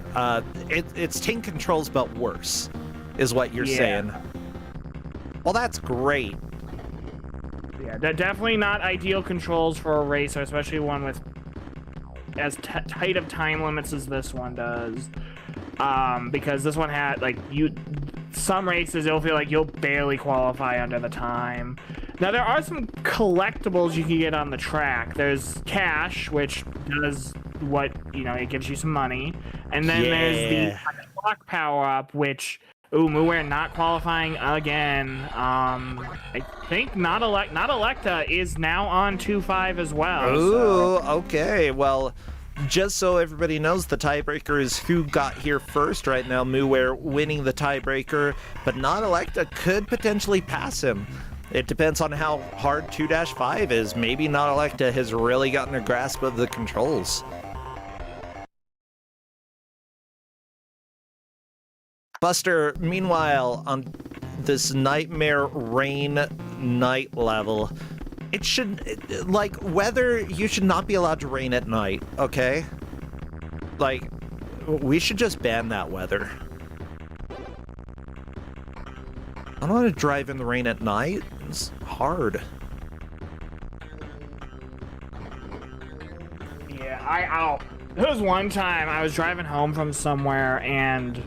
it's tank controls, but worse, is what you're saying. Well, that's great. Yeah, definitely not ideal controls for a racer, especially one with as tight of time limits as this one does. Because this one had some races it'll feel like you'll barely qualify under the time. Now there are some collectibles you can get on the track. There's cash, which does what, it gives you some money. And then there's the clock power-up, which, Muware not qualifying again. I think not Electa is now on 2-5 as well. Ooh, okay. Well, just so everybody knows, the tiebreaker is who got here first. Right now, Muware winning the tiebreaker, but not Electa could potentially pass him. It depends on how hard 2-5 is. Maybe not Electa has really gotten a grasp of the controls. Buster, meanwhile, on this Nightmare Rain night level, it should, weather, you should not be allowed to rain at night, okay? Like, we should just ban that weather. I don't want to drive in the rain at night. It's hard. Yeah, there was one time I was driving home from somewhere and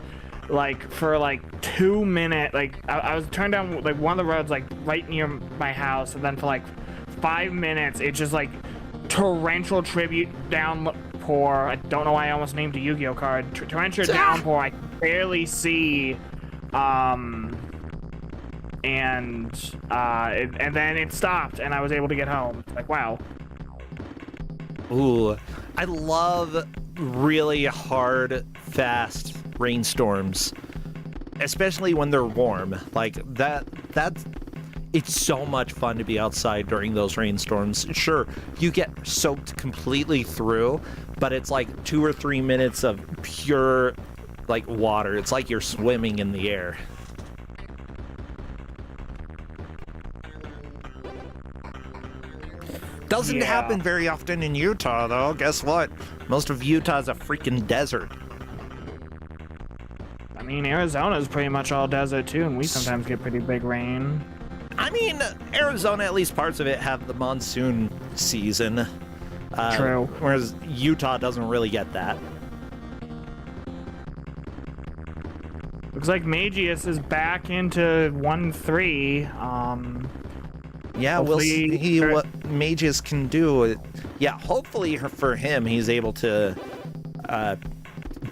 for 2 minutes, I was turned down one of the roads right near my house, and then for 5 minutes it just torrential tribute downpour. I don't know why I almost named a Yu-Gi-Oh card. Torrential downpour. I could barely see, and then it stopped and I was able to get home. Wow. Ooh, I love really hard, fast rainstorms, especially when they're warm. It's so much fun to be outside during those rainstorms. Sure, you get soaked completely through, but it's 2 or 3 minutes of pure water. It's like you're swimming in the air. Doesn't happen very often in Utah, though. Guess what? Most of Utah's a freaking desert. I mean, Arizona's pretty much all desert, too, and we sometimes get pretty big rain. I mean, Arizona, at least parts of it, have the monsoon season. True. Whereas Utah doesn't really get that. Looks like Magius is back into 1-3. Yeah, we'll see what Magius can do. Yeah, hopefully for him, he's able to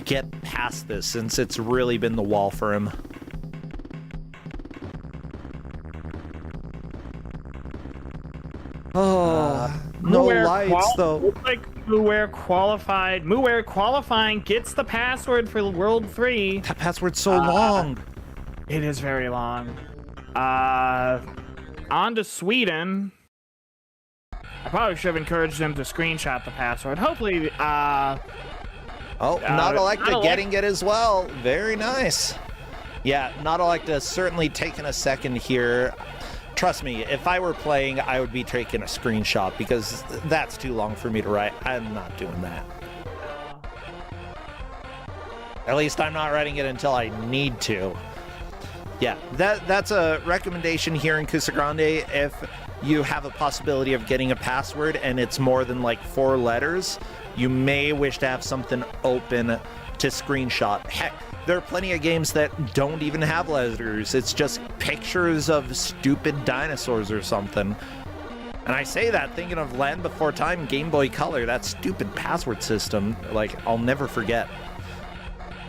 get past this, since it's really been the wall for him. Oh, no lights though. Looks like Muware qualified. Muware qualifying gets the password for World 3. That password's so long. It is very long. On to Sweden. I probably should have encouraged them to screenshot the password. Hopefully, not Electa getting it as well. Very nice. Yeah, not Electa certainly taking a second here. Trust me, if I were playing, I would be taking a screenshot because that's too long for me to write. I'm not doing that. At least I'm not writing it until I need to. Yeah, that's a recommendation here in Kusogrande. If you have a possibility of getting a password and it's more than 4 letters, you may wish to have something open to screenshot. Heck, there are plenty of games that don't even have letters. It's just pictures of stupid dinosaurs or something. And I say that thinking of Land Before Time, Game Boy Color, that stupid password system. I'll never forget.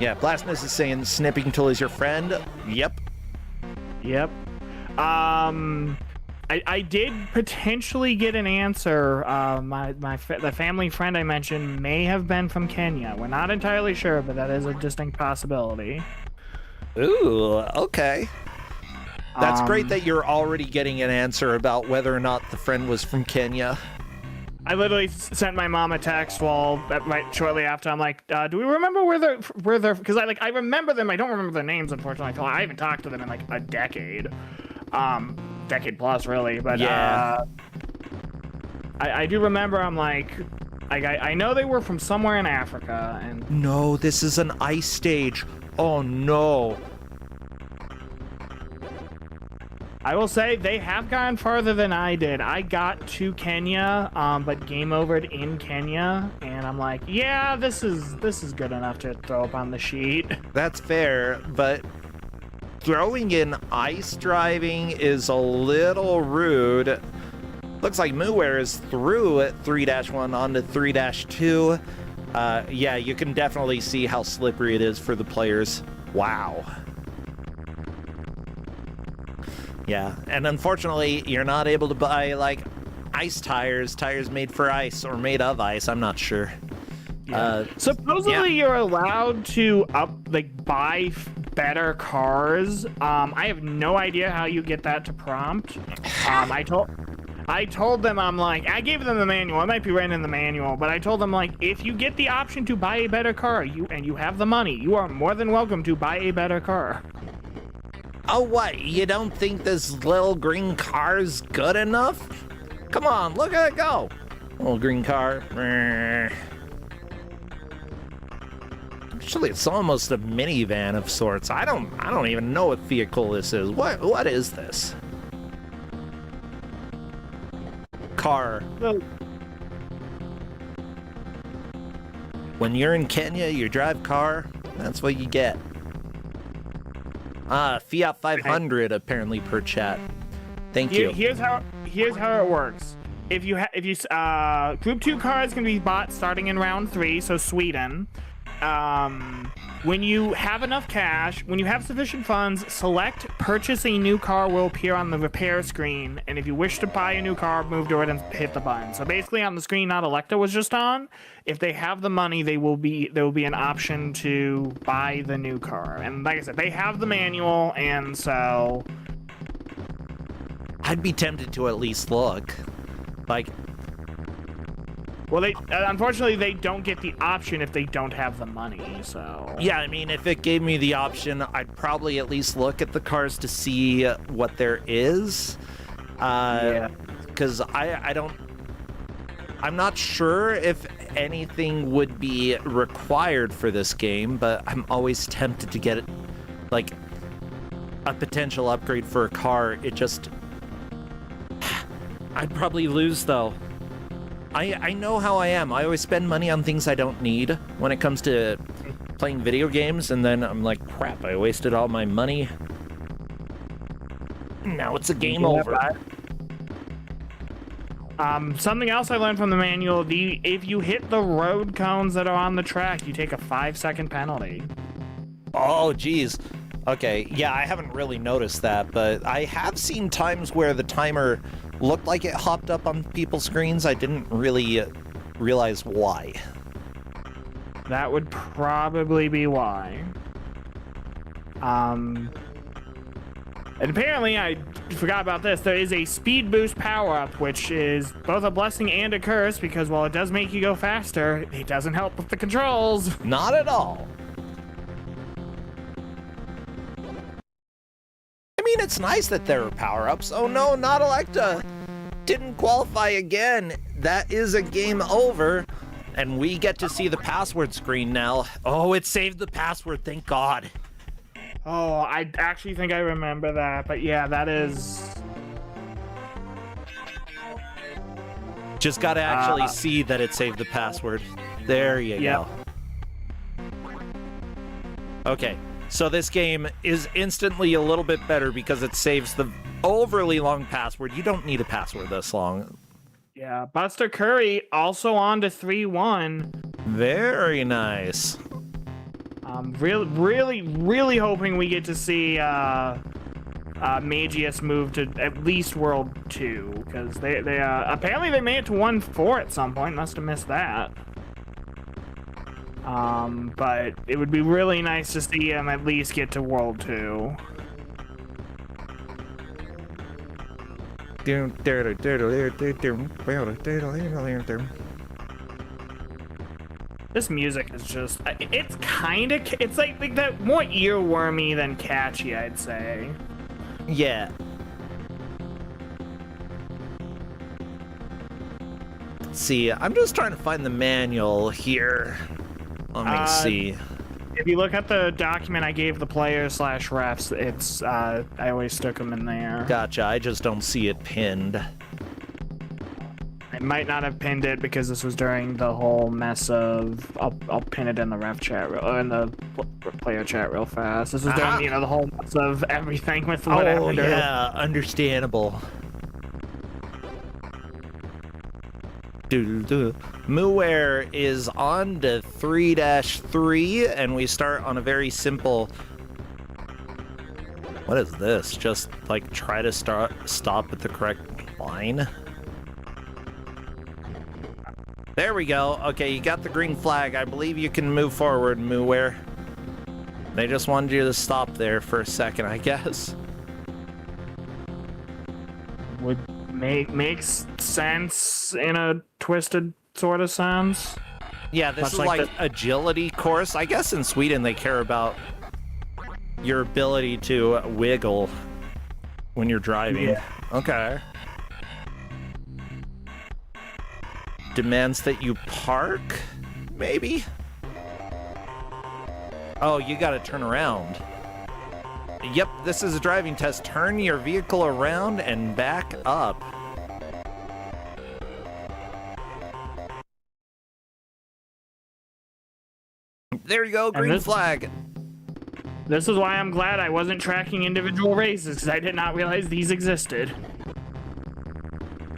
Yeah, Blastness is saying snipping tool is your friend. Yep. Yep. I did potentially get an answer. The family friend I mentioned may have been from Kenya. We're not entirely sure, but that is a distinct possibility. Ooh, okay. That's great Um, that you're already getting an answer about whether or not the friend was from Kenya. I literally sent my mom a text right shortly after. I'm like, do we remember where they're? Because I remember them. I don't remember their names, unfortunately. I haven't talked to them in like a decade, decade plus really. But yeah, I do remember. I'm like, I know they were from somewhere in Africa, and no, this is an ice stage. Oh no. I will say they have gone farther than I did. I got to Kenya, but game overed in Kenya, and I'm like, yeah, this is good enough to throw up on the sheet. That's fair, but throwing in ice driving is a little rude. Looks like Mooware is through at 3-1 onto 3-2. Yeah, you can definitely see how slippery it is for the players. Wow. Yeah, and unfortunately, you're not able to buy, like, ice tires made for ice, or made of ice, I'm not sure. Supposedly you're allowed to buy better cars. I have no idea how you get that to prompt. I told them, I'm like, I gave them the manual. I might be right in the manual, but I told them, like, if you get the option to buy a better car, and you have the money, you are more than welcome to buy a better car. Oh, what? You don't think this little green car's good enough? Come on, look at it go. Little green car. Actually, it's almost a minivan of sorts. I don't even know what vehicle this is. What is this? Car. When you're in Kenya, you drive car. That's what you get. Fiat 500 apparently per chat. Thank you. Here's how it works. If you Group 2 cars can be bought starting in round 3, so Sweden. When you have enough cash, when you have sufficient funds, select purchase a new car will appear on the repair screen, and if you wish to buy a new car, move to it and hit the button. So basically on the screen that Electa was just on, if they have the money, there will be an option to buy the new car. And like I said, they have the manual, and so I'd be tempted to at least look. Like, well, they unfortunately they don't get the option if they don't have the money. So yeah, I mean, if it gave me the option, I'd probably at least look at the cars to see what there is. Because I'm not sure if anything would be required for this game, but I'm always tempted to get it, like, a potential upgrade for a car. It just, I'd probably lose though. I know how I am. I always spend money on things I don't need when it comes to playing video games, and then I'm like, crap, I wasted all my money. Now it's a game over. Something else I learned from the manual, if you hit the road cones that are on the track, you take a 5-second penalty. Oh, geez. Okay, yeah, I haven't really noticed that, but I have seen times where the timer looked like it hopped up on people's screens. I didn't really realize why. That would probably be why. And apparently, I forgot about this, there is a speed boost power-up, which is both a blessing and a curse, because while it does make you go faster, it doesn't help with the controls. Not at all. I mean, it's nice that there are power-ups. Oh no, not Electa. Didn't qualify again. That is a game over. And we get to see the password screen now. Oh, it saved the password, thank God. Oh, I actually think I remember that, but yeah, that is... Just gotta actually see that it saved the password. There you go. Okay, so this game is instantly a little bit better because it saves the overly long password. You don't need a password this long. Yeah, Buster Curry also on to 3-1. Very nice. Really hoping we get to see Magius moved to at least World 2, because they apparently they made it to 1-4 at some point. Must have missed that. But it would be really nice to see him at least get to World 2. This music is just, it's kind of, it's like that more earwormy than catchy, I'd say. Yeah. Let's see, I'm just trying to find the manual here. Let me see. If you look at the document I gave the players/refs, it's, I always stuck them in there. Gotcha, I just don't see it pinned. I might not have pinned it because this was during the whole mess of, I'll pin it in the ref chat, or in the player chat real fast. This was during, you know, the whole mess of everything with what happened. Oh, yeah, understandable. Muware is on to 3-3, and we start on a very simple... What is this? Just, like, try to stop at the correct line? There we go. Okay, you got the green flag. I believe you can move forward, Muware. They just wanted you to stop there for a second, I guess. Would makes sense in a twisted sort of sense. Yeah, this Much is like like agility course. I guess in Sweden they care about your ability to wiggle when you're driving. Yeah. Okay. Demands that you park, maybe? Oh, you gotta turn around. Yep, this is a driving test. Turn your vehicle around and back up. There you go, green flag. This is why I'm glad I wasn't tracking individual races, because I did not realize these existed.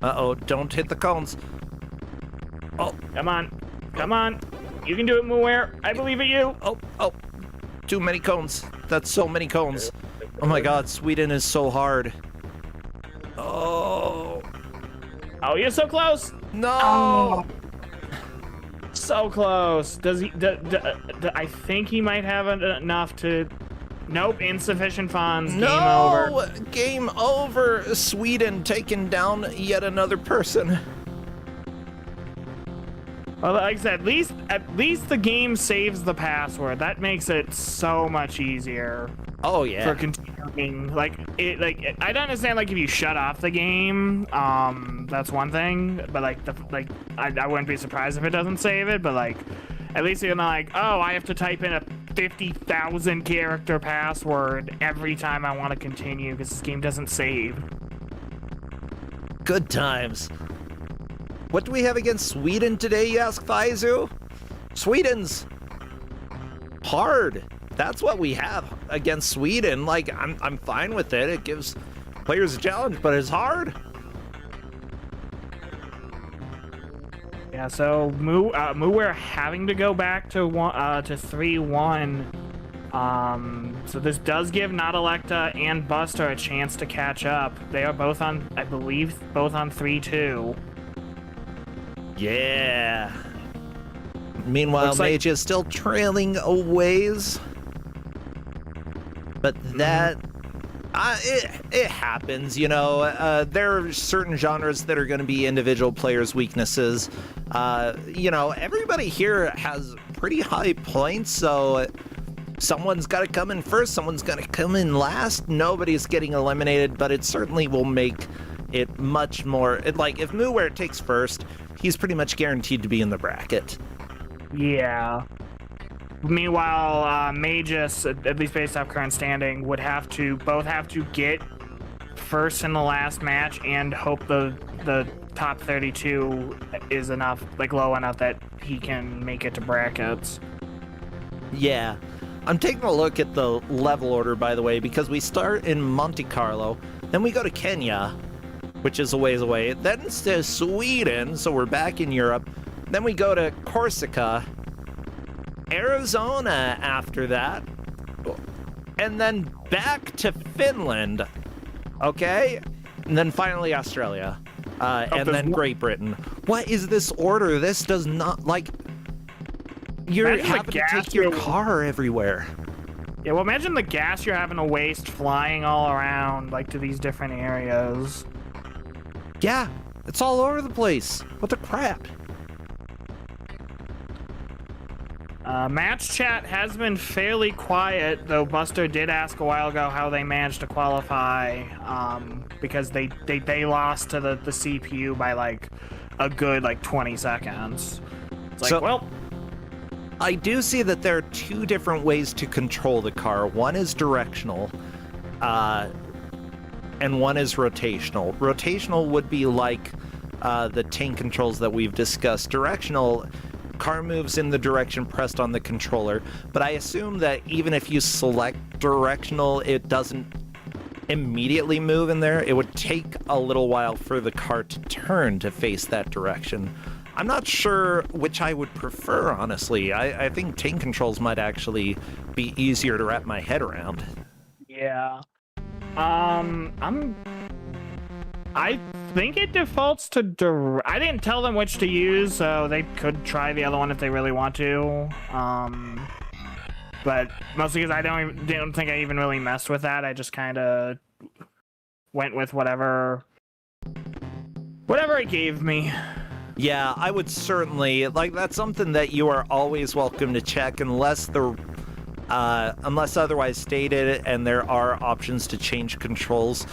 Uh-oh, don't hit the cones. Oh. Come on. Come on. You can do it, Muware. I believe in you. Oh. Too many cones. That's so many cones. Oh my god, Sweden is so hard. Oh. Oh, you're so close. No. Oh. So close. Does he? I think he might have enough to. Nope, insufficient funds. No. Game over. Game over. Sweden taking down yet another person. Well, like I said, at least the game saves the password. That makes it so much easier. Oh yeah. For continuing, like I don't understand. Like if you shut off the game, that's one thing. But I wouldn't be surprised if it doesn't save it. But like, at least you're not like, oh, I have to type in a 50,000 character password every time I want to continue because this game doesn't save. Good times. What do we have against Sweden today, you ask, Faizu? Sweden's hard. That's what we have against Sweden. Like, I'm fine with it. It gives players a challenge, but it's hard. Yeah, so Muware having to go back to 3-1. So this does give Nadalecta and Buster a chance to catch up. They are both on, I believe, both on 3-2. Yeah. Meanwhile, Looks like- Mage is still trailing a ways. But that... it happens, you know. There are certain genres that are going to be individual players' weaknesses. You know, everybody here has pretty high points, so someone's got to come in first, someone's got to come in last. Nobody's getting eliminated, but it certainly will make it much more... like, if Muware takes first, he's pretty much guaranteed to be in the bracket. Yeah. Meanwhile, Magus, at least based off current standing, would both have to get first in the last match and hope the top 32 is enough, like low enough that he can make it to brackets. Yeah. I'm taking a look at the level order, by the way, because we start in Monte Carlo, then we go to Kenya, which is a ways away, then it's to Sweden, so we're back in Europe, then we go to Corsica, Arizona after that, and then back to Finland. Okay? And then finally Australia. And then Great Britain. What is this order? This does not, like... You're Imagine the having to gas take your you're- car everywhere. Yeah, well, imagine the gas you're having to waste flying all around, like, to these different areas. Yeah, it's all over the place. What the crap? Match chat has been fairly quiet, though Buster did ask a while ago how they managed to qualify, because they lost to the CPU by, like, a good, like, 20 seconds. It's like, So- well... I do see that there are two different ways to control the car. One is directional, and one is rotational. Rotational would be like the tank controls that we've discussed. Directional, car moves in the direction pressed on the controller, but I assume that even if you select directional, it doesn't immediately move in there. It would take a little while for the car to turn to face that direction. I'm not sure which I would prefer, honestly. I think tank controls might actually be easier to wrap my head around. Yeah. I think it defaults to I didn't tell them which to use, so they could try the other one if they really want to. But mostly because I don't think I even really messed with that. I just kind of went with whatever it gave me. Yeah, I would certainly, like, that's something that you are always welcome to check unless otherwise stated, and there are options to change controls.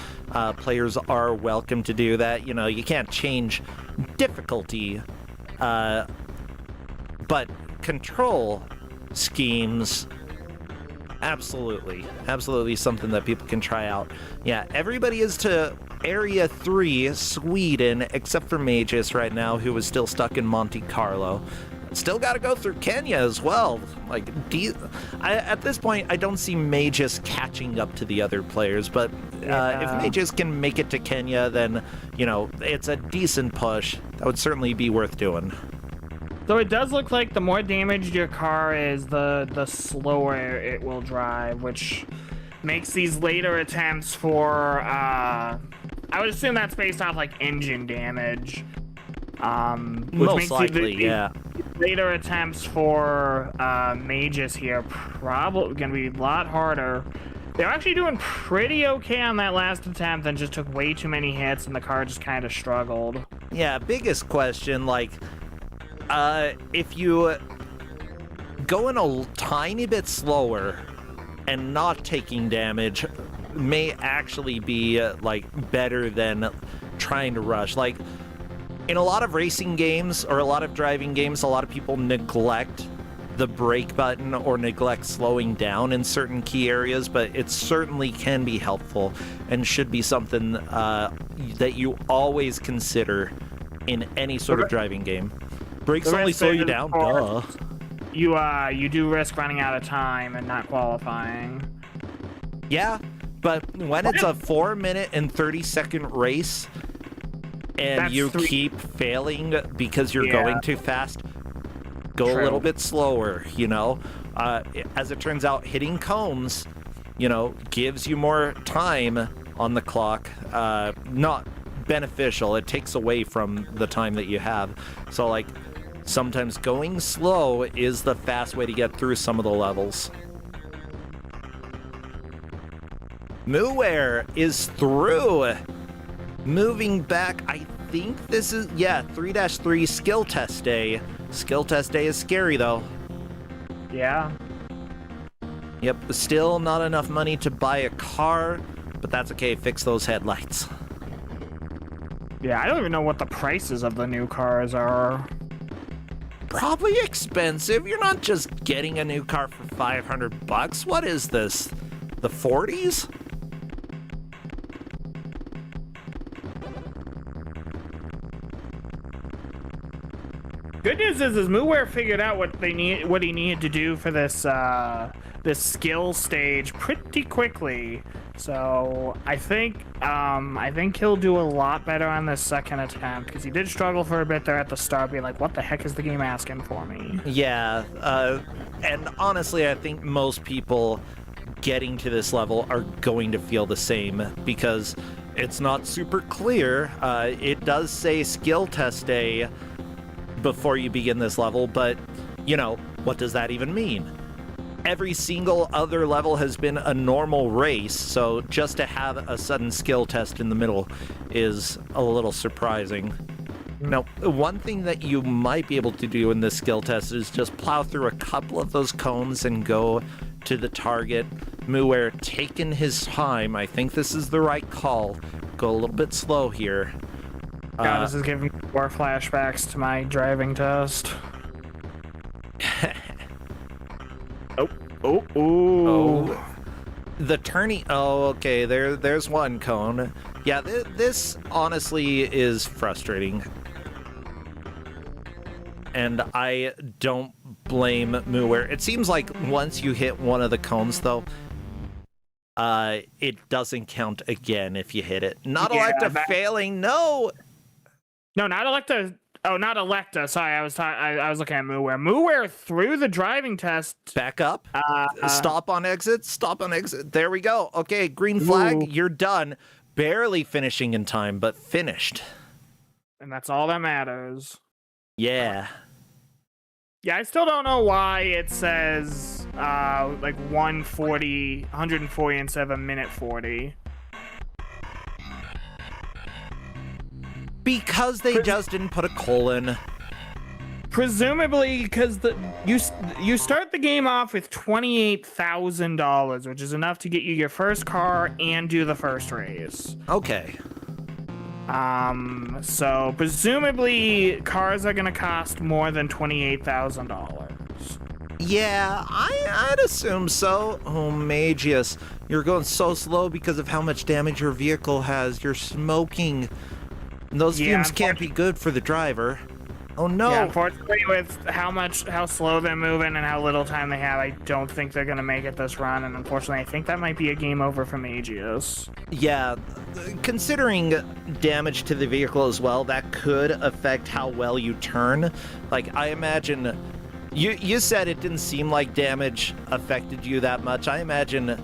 Players are welcome to do that. You know, you can't change difficulty, but control schemes, absolutely something that people can try out. Yeah, everybody is to Area 3, Sweden, except for Magus right now, who is still stuck in Monte Carlo. Still got to go through Kenya as well. Like, at this point, I don't see Magus catching up to the other players, but if Magus can make it to Kenya, then, you know, it's a decent push. That would certainly be worth doing. So it does look like the more damaged your car is, the slower it will drive, which makes these later attempts for, I would assume that's based off, like, engine damage. Which Most makes likely, yeah. Later attempts for Magus here probably gonna be a lot harder. They're actually doing pretty okay on that last attempt and just took way too many hits and the car just kind of struggled. Yeah, biggest question, like, if you go in a tiny bit slower and not taking damage may actually be, like, better than trying to rush. Like, in a lot of racing games or a lot of driving games, a lot of people neglect the brake button or neglect slowing down in certain key areas, but it certainly can be helpful and should be something that you always consider in any sort of driving game. Brakes only slow you down, duh. You do risk running out of time and not qualifying. Yeah, but when it's a 4-minute and 30-second race and you keep failing because you're going too fast, go a little bit slower, you know? As it turns out, hitting cones, you know, gives you more time on the clock. Not beneficial. It takes away from the time that you have. So, like, sometimes going slow is the fast way to get through some of the levels. Muware is through. Moving back, I think this is, 3-3 skill test day. Skill test day is scary, though. Yeah. Yep, still not enough money to buy a car, but that's okay, fix those headlights. Yeah, I don't even know what the prices of the new cars are. Probably expensive. You're not just getting a new car for $500. What is this? The 40s? Good news is Muware figured out what he needed to do for this this skill stage pretty quickly. So I think he'll do a lot better on this second attempt, because he did struggle for a bit there at the start, being like, what the heck is the game asking for me? Yeah, and honestly, I think most people getting to this level are going to feel the same, because It's not super clear. It does say skill test day before you begin this level, but, you know, what does that even mean? Every single other level has been a normal race, so just to have a sudden skill test in the middle is a little surprising. Now, one thing that you might be able to do in this skill test is just plow through a couple of those cones and go to the target. Muware taking his time. I think this is the right call. Go a little bit slow here. God, this is giving me more flashbacks to my driving test. Oh. The turning. Oh, okay. There's one cone. Yeah, this honestly is frustrating. And I don't blame Muware. It seems like once you hit one of the cones, though, it doesn't count again if you hit it. Not Electa failing. No, not Electa. Oh, not Electa. Sorry, I was looking at Muware. Muware through the driving test. Back up. Stop on exit. Stop on exit. There we go. Okay, green flag. You're done. Barely finishing in time, but finished. And that's all that matters. Yeah. Yeah, I still don't know why it says like 140 instead of minute 40. Because they just didn't put a colon. Presumably because you start the game off with $28,000, which is enough to get you your first car and do the first race. Okay. So presumably cars are gonna cost more than $28,000. Yeah, I'd assume so. Oh, Magius, you're going so slow because of how much damage your vehicle has. You're smoking. Those fumes can't be good for the driver. Oh no! Yeah, unfortunately, with how slow they're moving and how little time they have, I don't think they're gonna make it this run. And unfortunately, I think that might be a game over for Magius. Yeah, considering damage to the vehicle as well, that could affect how well you turn. Like, I imagine you said it didn't seem like damage affected you that much. I imagine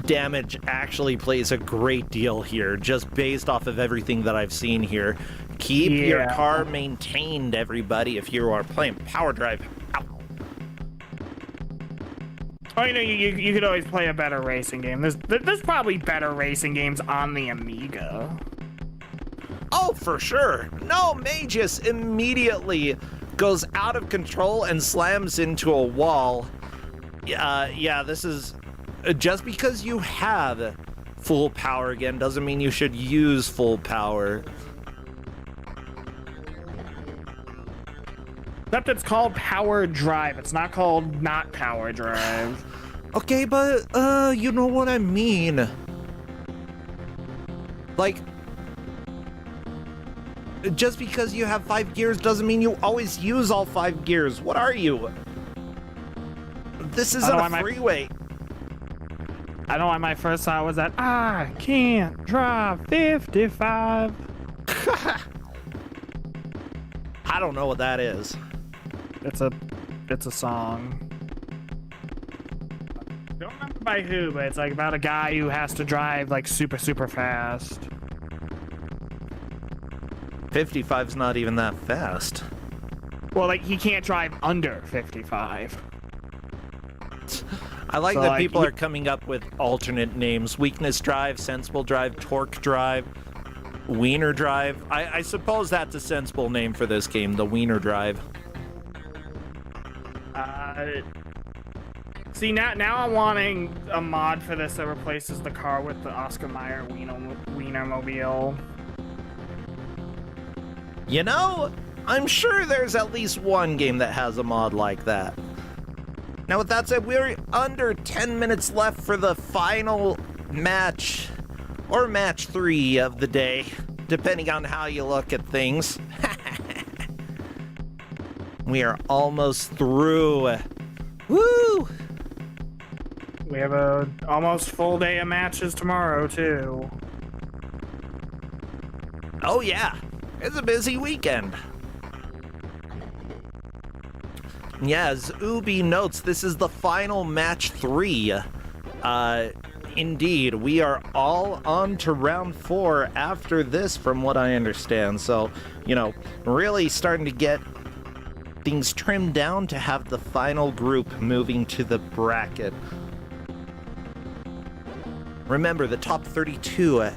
damage actually plays a great deal here, just based off of everything that I've seen here. Keep your car maintained, everybody, if you are playing Power Drive. Ow. Oh, you could always play a better racing game. There's probably better racing games on the Amiga. Oh, for sure. No, Magius immediately goes out of control and slams into a wall. Yeah, this is... Just because you have full power again doesn't mean you should use full power. Except it's called Power Drive. It's not called not Power Drive. Okay, but, you know what I mean. Like, just because you have 5 gears doesn't mean you always use all 5 gears. What are you? This isn't a freeway. I know why my first thought was that I can't drive 55. I don't know what that is. It's a song. Don't remember by who, but it's like about a guy who has to drive like super fast. 55's not even that fast. Well, like he can't drive under 55. I like that people are coming up with alternate names. Weakness drive, sensible drive, torque drive, wiener drive. I suppose that's a sensible name for this game, the wiener drive. See, now I'm wanting a mod for this that replaces the car with the Oscar Mayer Wienermobile. You know, I'm sure there's at least one game that has a mod like that. Now, with that said, we're under 10 minutes left for the final match, or match 3 of the day, depending on how you look at things. We are almost through. Woo! We have a almost full day of matches tomorrow, too. Oh, yeah. It's a busy weekend. Yeah, as Ubi notes, this is the final match 3. Indeed, we are all on to round 4 after this, from what I understand. So, really starting to get things trimmed down to have the final group moving to the bracket. Remember, the top 32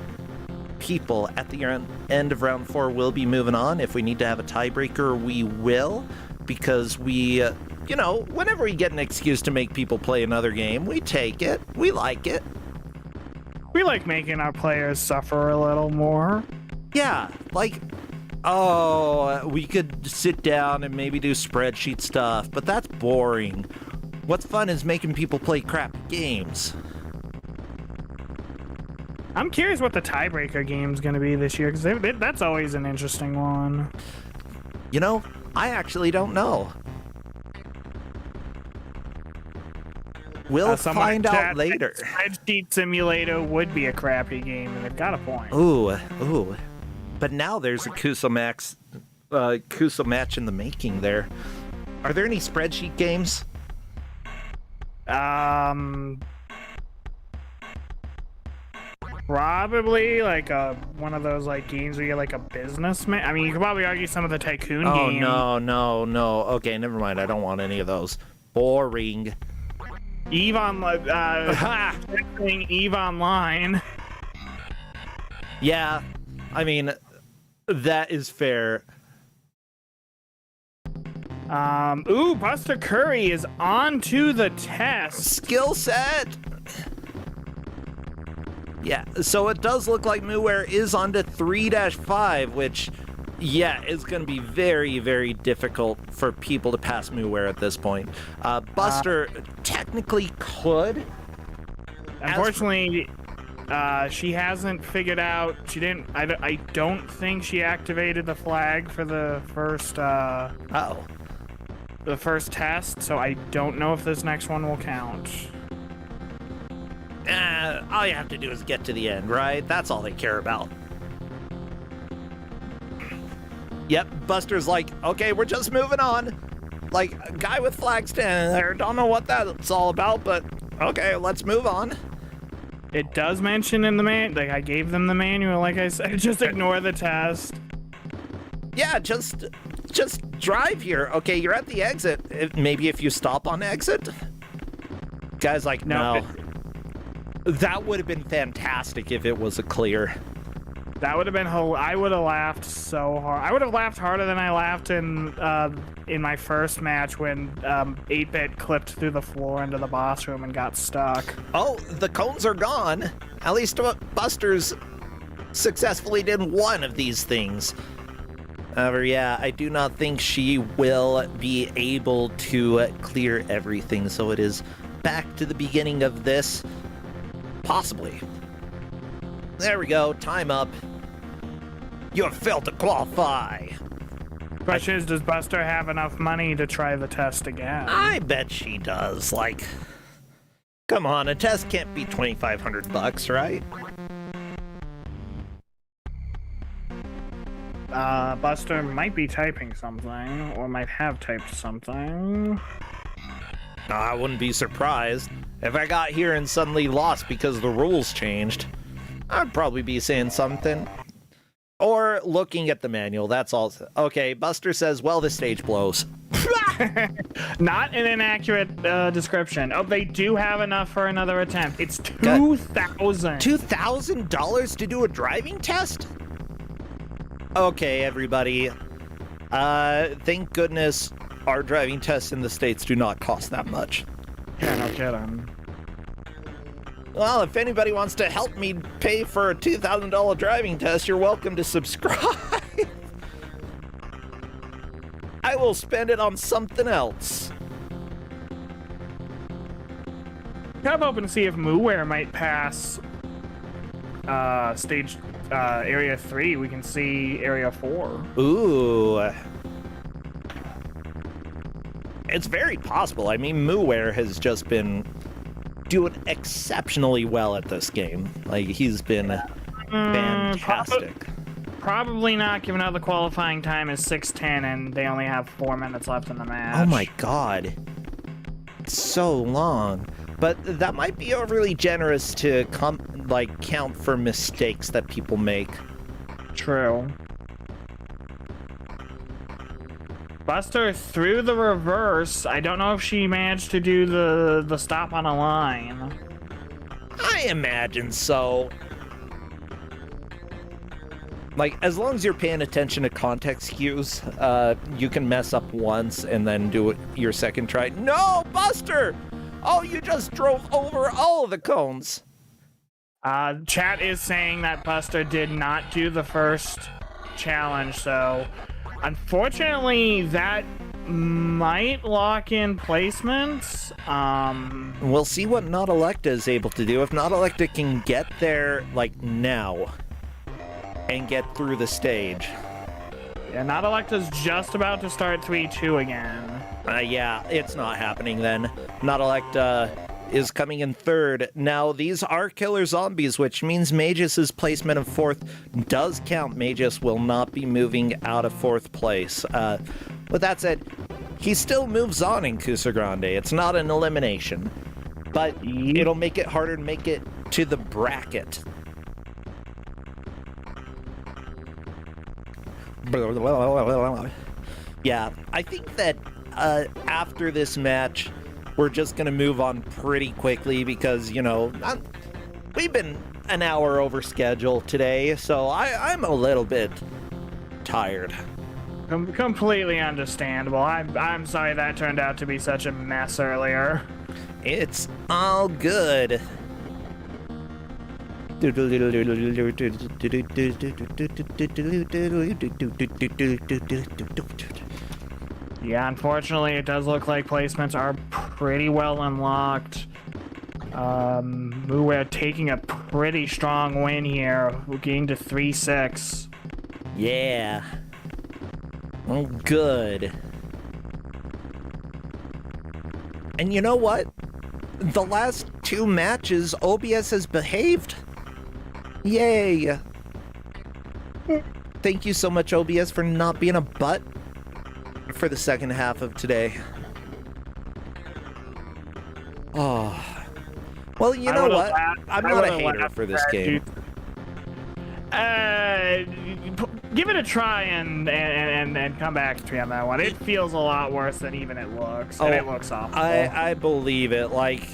people at the end of round 4 will be moving on. If we need to have a tiebreaker, we will, because we, whenever we get an excuse to make people play another game, we take it. We like it. We like making our players suffer a little more. Yeah, we could sit down and maybe do spreadsheet stuff, but that's boring. What's fun is making people play crap games. I'm curious what the tiebreaker game's going to be this year, because that's always an interesting one. I actually don't know. We'll find out later. Spreadsheet Simulator would be a crappy game, and they've got a point. Ooh. But now there's a Kuso match in the making there. Are there any spreadsheet games? Probably one of those games where you're a businessman. I mean, you could probably argue some of the tycoon games. Oh, no. Okay, never mind. I don't want any of those. Boring. Eve Online. Eve Online. Yeah, I mean, that is fair. Buster Curry is on to the test. Skill set. Yeah, so it does look like Mooware is on to 3-5, which, is going to be very, very difficult for people to pass Mooware at this point. Buster technically could. Unfortunately, she hasn't figured out. She didn't. I don't think she activated the flag for the first. The first test, so I don't know if this next one will count. All you have to do is get to the end, right? That's all they care about. Yep, Buster's like, okay, we're just moving on. A guy with flag standing there. Don't know what that's all about, but okay, let's move on. It does mention in the I gave them the manual, like I said. Just ignore the test. Yeah, just drive here. Okay, you're at the exit. Maybe if you stop on exit. Guy's like, no. That would have been fantastic if it was a clear. That would have been I would have laughed so hard. I would have laughed harder than I laughed in my first match when 8-Bit clipped through the floor into the boss room and got stuck. Oh, the cones are gone. At least Buster's successfully did one of these things. However, I do not think she will be able to clear everything, so it is back to the beginning of this. Possibly. There we go, time up. You have failed to qualify. Question is, does Buster have enough money to try the test again? I bet she does. Come on, a test can't be $2,500, right? Buster might be typing something, or might have typed something. I wouldn't be surprised. If I got here and suddenly lost because the rules changed, I'd probably be saying something. Or looking at the manual, that's all. Okay, Buster says, well, the stage blows. Not an inaccurate description. Oh, they do have enough for another attempt. It's $2,000. $2,000 to do a driving test? Okay, everybody. Thank goodness our driving tests in the States do not cost that much. Yeah, no kidding. Well, if anybody wants to help me pay for a $2,000 driving test, you're welcome to subscribe. I will spend it on something else. Kind of hoping to see if Mooware might pass stage area 3. We can see area 4. Ooh. It's very possible. I mean, Mooware has just been doing exceptionally well at this game. He's been fantastic. Probably not, given how the qualifying time is 6:10 and they only have 4 minutes left in the match. Oh my god. It's so long. But that might be overly generous to count for mistakes that people make. True. Buster through the reverse. I don't know if she managed to do the stop on a line. I imagine so. Like, as long as you're paying attention to context cues, you can mess up once and then do it your second try. No, Buster! Oh, you just drove over all of the cones. Chat is saying that Buster did not do the first challenge, so unfortunately that might lock in placements. We'll see what Not Electa is able to do. If Not Electa can get there, like, now and get through the stage. Yeah, Not Electa's just about to start 3-2 again. Yeah, it's not happening then. Not Electa is coming in third. Now, these are killer zombies, which means Magus' placement of fourth does count. Magus will not be moving out of fourth place. With that said, he still moves on in Kusogrande. It's not an elimination, but it'll make it harder to make it to the bracket. Yeah, I think that after this match, we're just going to move on pretty quickly because, you know, we've been an hour over schedule today, so I'm a little bit tired. Completely understandable. I'm sorry that turned out to be such a mess earlier. It's all good. Yeah, unfortunately, it does look like placements are pretty well unlocked. We're taking a pretty strong win here. We're getting to 3-6. Yeah. Oh, good. And you know what? The last two matches, OBS has behaved. Yay. Thank you so much, OBS, for not being a butt for the second half of today. Oh. Well, you know what? I'm not a hater for this game. Give it a try and come back to me on that one. It feels a lot worse than even it looks. And it looks awful. I believe it. Like,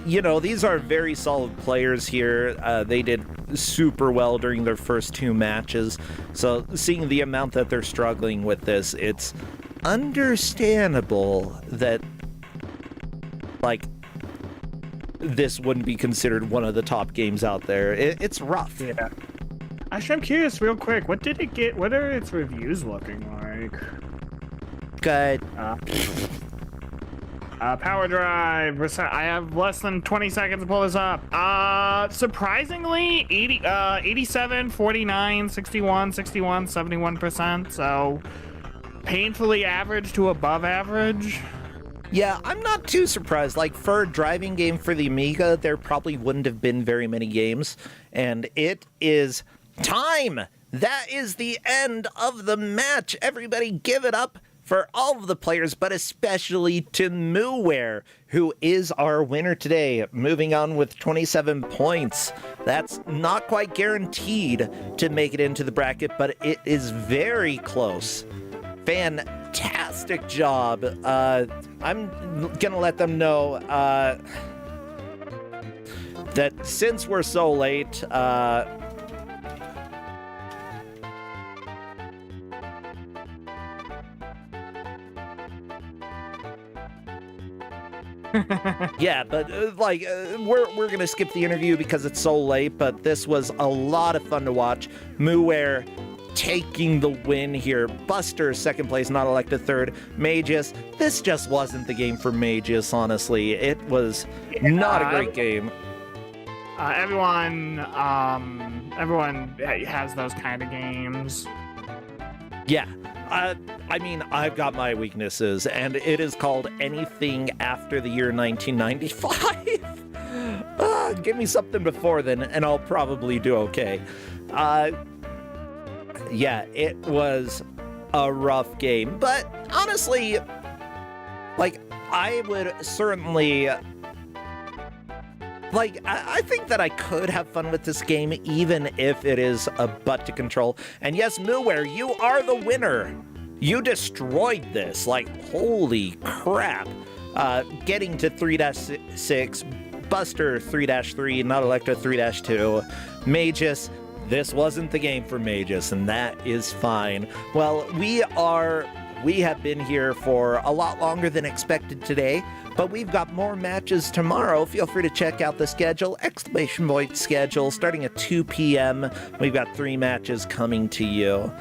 you know, these are very solid players here. They did super well during their first two matches. So seeing the amount that they're struggling with this, it's understandable that, like, this wouldn't be considered one of the top games out there. It's rough. Yeah. Actually, I'm curious real quick. What did it get? What are its reviews looking like? Good. Power drive. I have less than 20 seconds to pull this up. Surprisingly, 87, 49, 61, 61, 71%. So painfully average to above average. Yeah, I'm not too surprised. Like, for a driving game for the Amiga, there probably wouldn't have been very many games. And it is time! That is the end of the match. Everybody give it up for all of the players, but especially to Mooware, who is our winner today, moving on with 27 points. That's not quite guaranteed to make it into the bracket, but it is very close. Fantastic job. I'm gonna let them know that since we're so late, yeah, but we're gonna skip the interview because it's so late, but this was a lot of fun to watch. Mooware taking the win here. Buster, second place, Not Electa third. Magus, this just wasn't the game for Magus, honestly. It was not a great game. Everyone has those kind of games. Yeah. I mean, I've got my weaknesses, and it is called anything after the year 1995. Give me something before then, and I'll probably do okay. Yeah, it was a rough game, but honestly, like, I would certainly like, I think that I could have fun with this game, even if it is a butt to control. And yes, Mooware, you are the winner. You destroyed this. Like, holy crap. Getting to 3-6, Buster 3-3, not Electra 3-2, Magus. This wasn't the game for Magus, and that is fine. Well, we have been here for a lot longer than expected today, but we've got more matches tomorrow. Feel free to check out the schedule, exclamation point schedule, starting at 2 p.m. We've got 3 matches coming to you.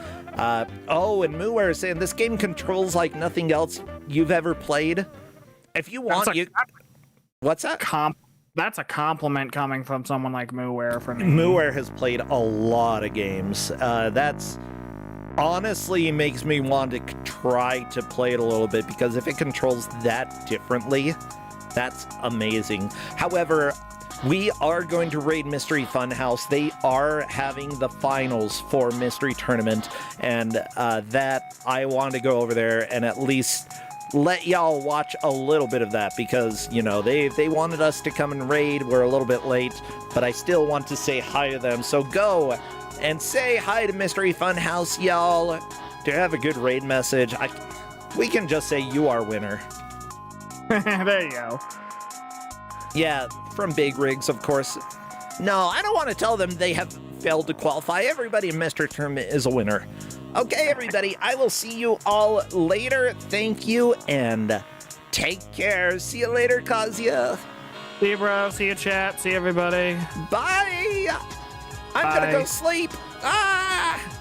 Oh, and Mooware is saying this game controls like nothing else you've ever played. If you want, what's that? That's a compliment coming from someone like Mooware for me. Mooware has played a lot of games. That's honestly makes me want to try to play it a little bit, because if it controls that differently, that's amazing. However, we are going to raid Mystery Funhouse. They are having the finals for Mystery Tournament, and that I want to go over there and at least let y'all watch a little bit of that, because, you know, they wanted us to come and raid. We're a little bit late, but I still want to say hi to them. So go and say hi to Mystery Funhouse, y'all. Do you have a good raid message? We can just say you are winner. There you go. Yeah, from Big Rigs, of course. No, I don't want to tell them they have failed to qualify. Everybody in Mystery Tournament is a winner. Okay, everybody, I will see you all later. Thank you, and take care. See you later, Kazuya. See you, bro. See you, chat. See everybody. Bye. I'm gonna go sleep. Ah!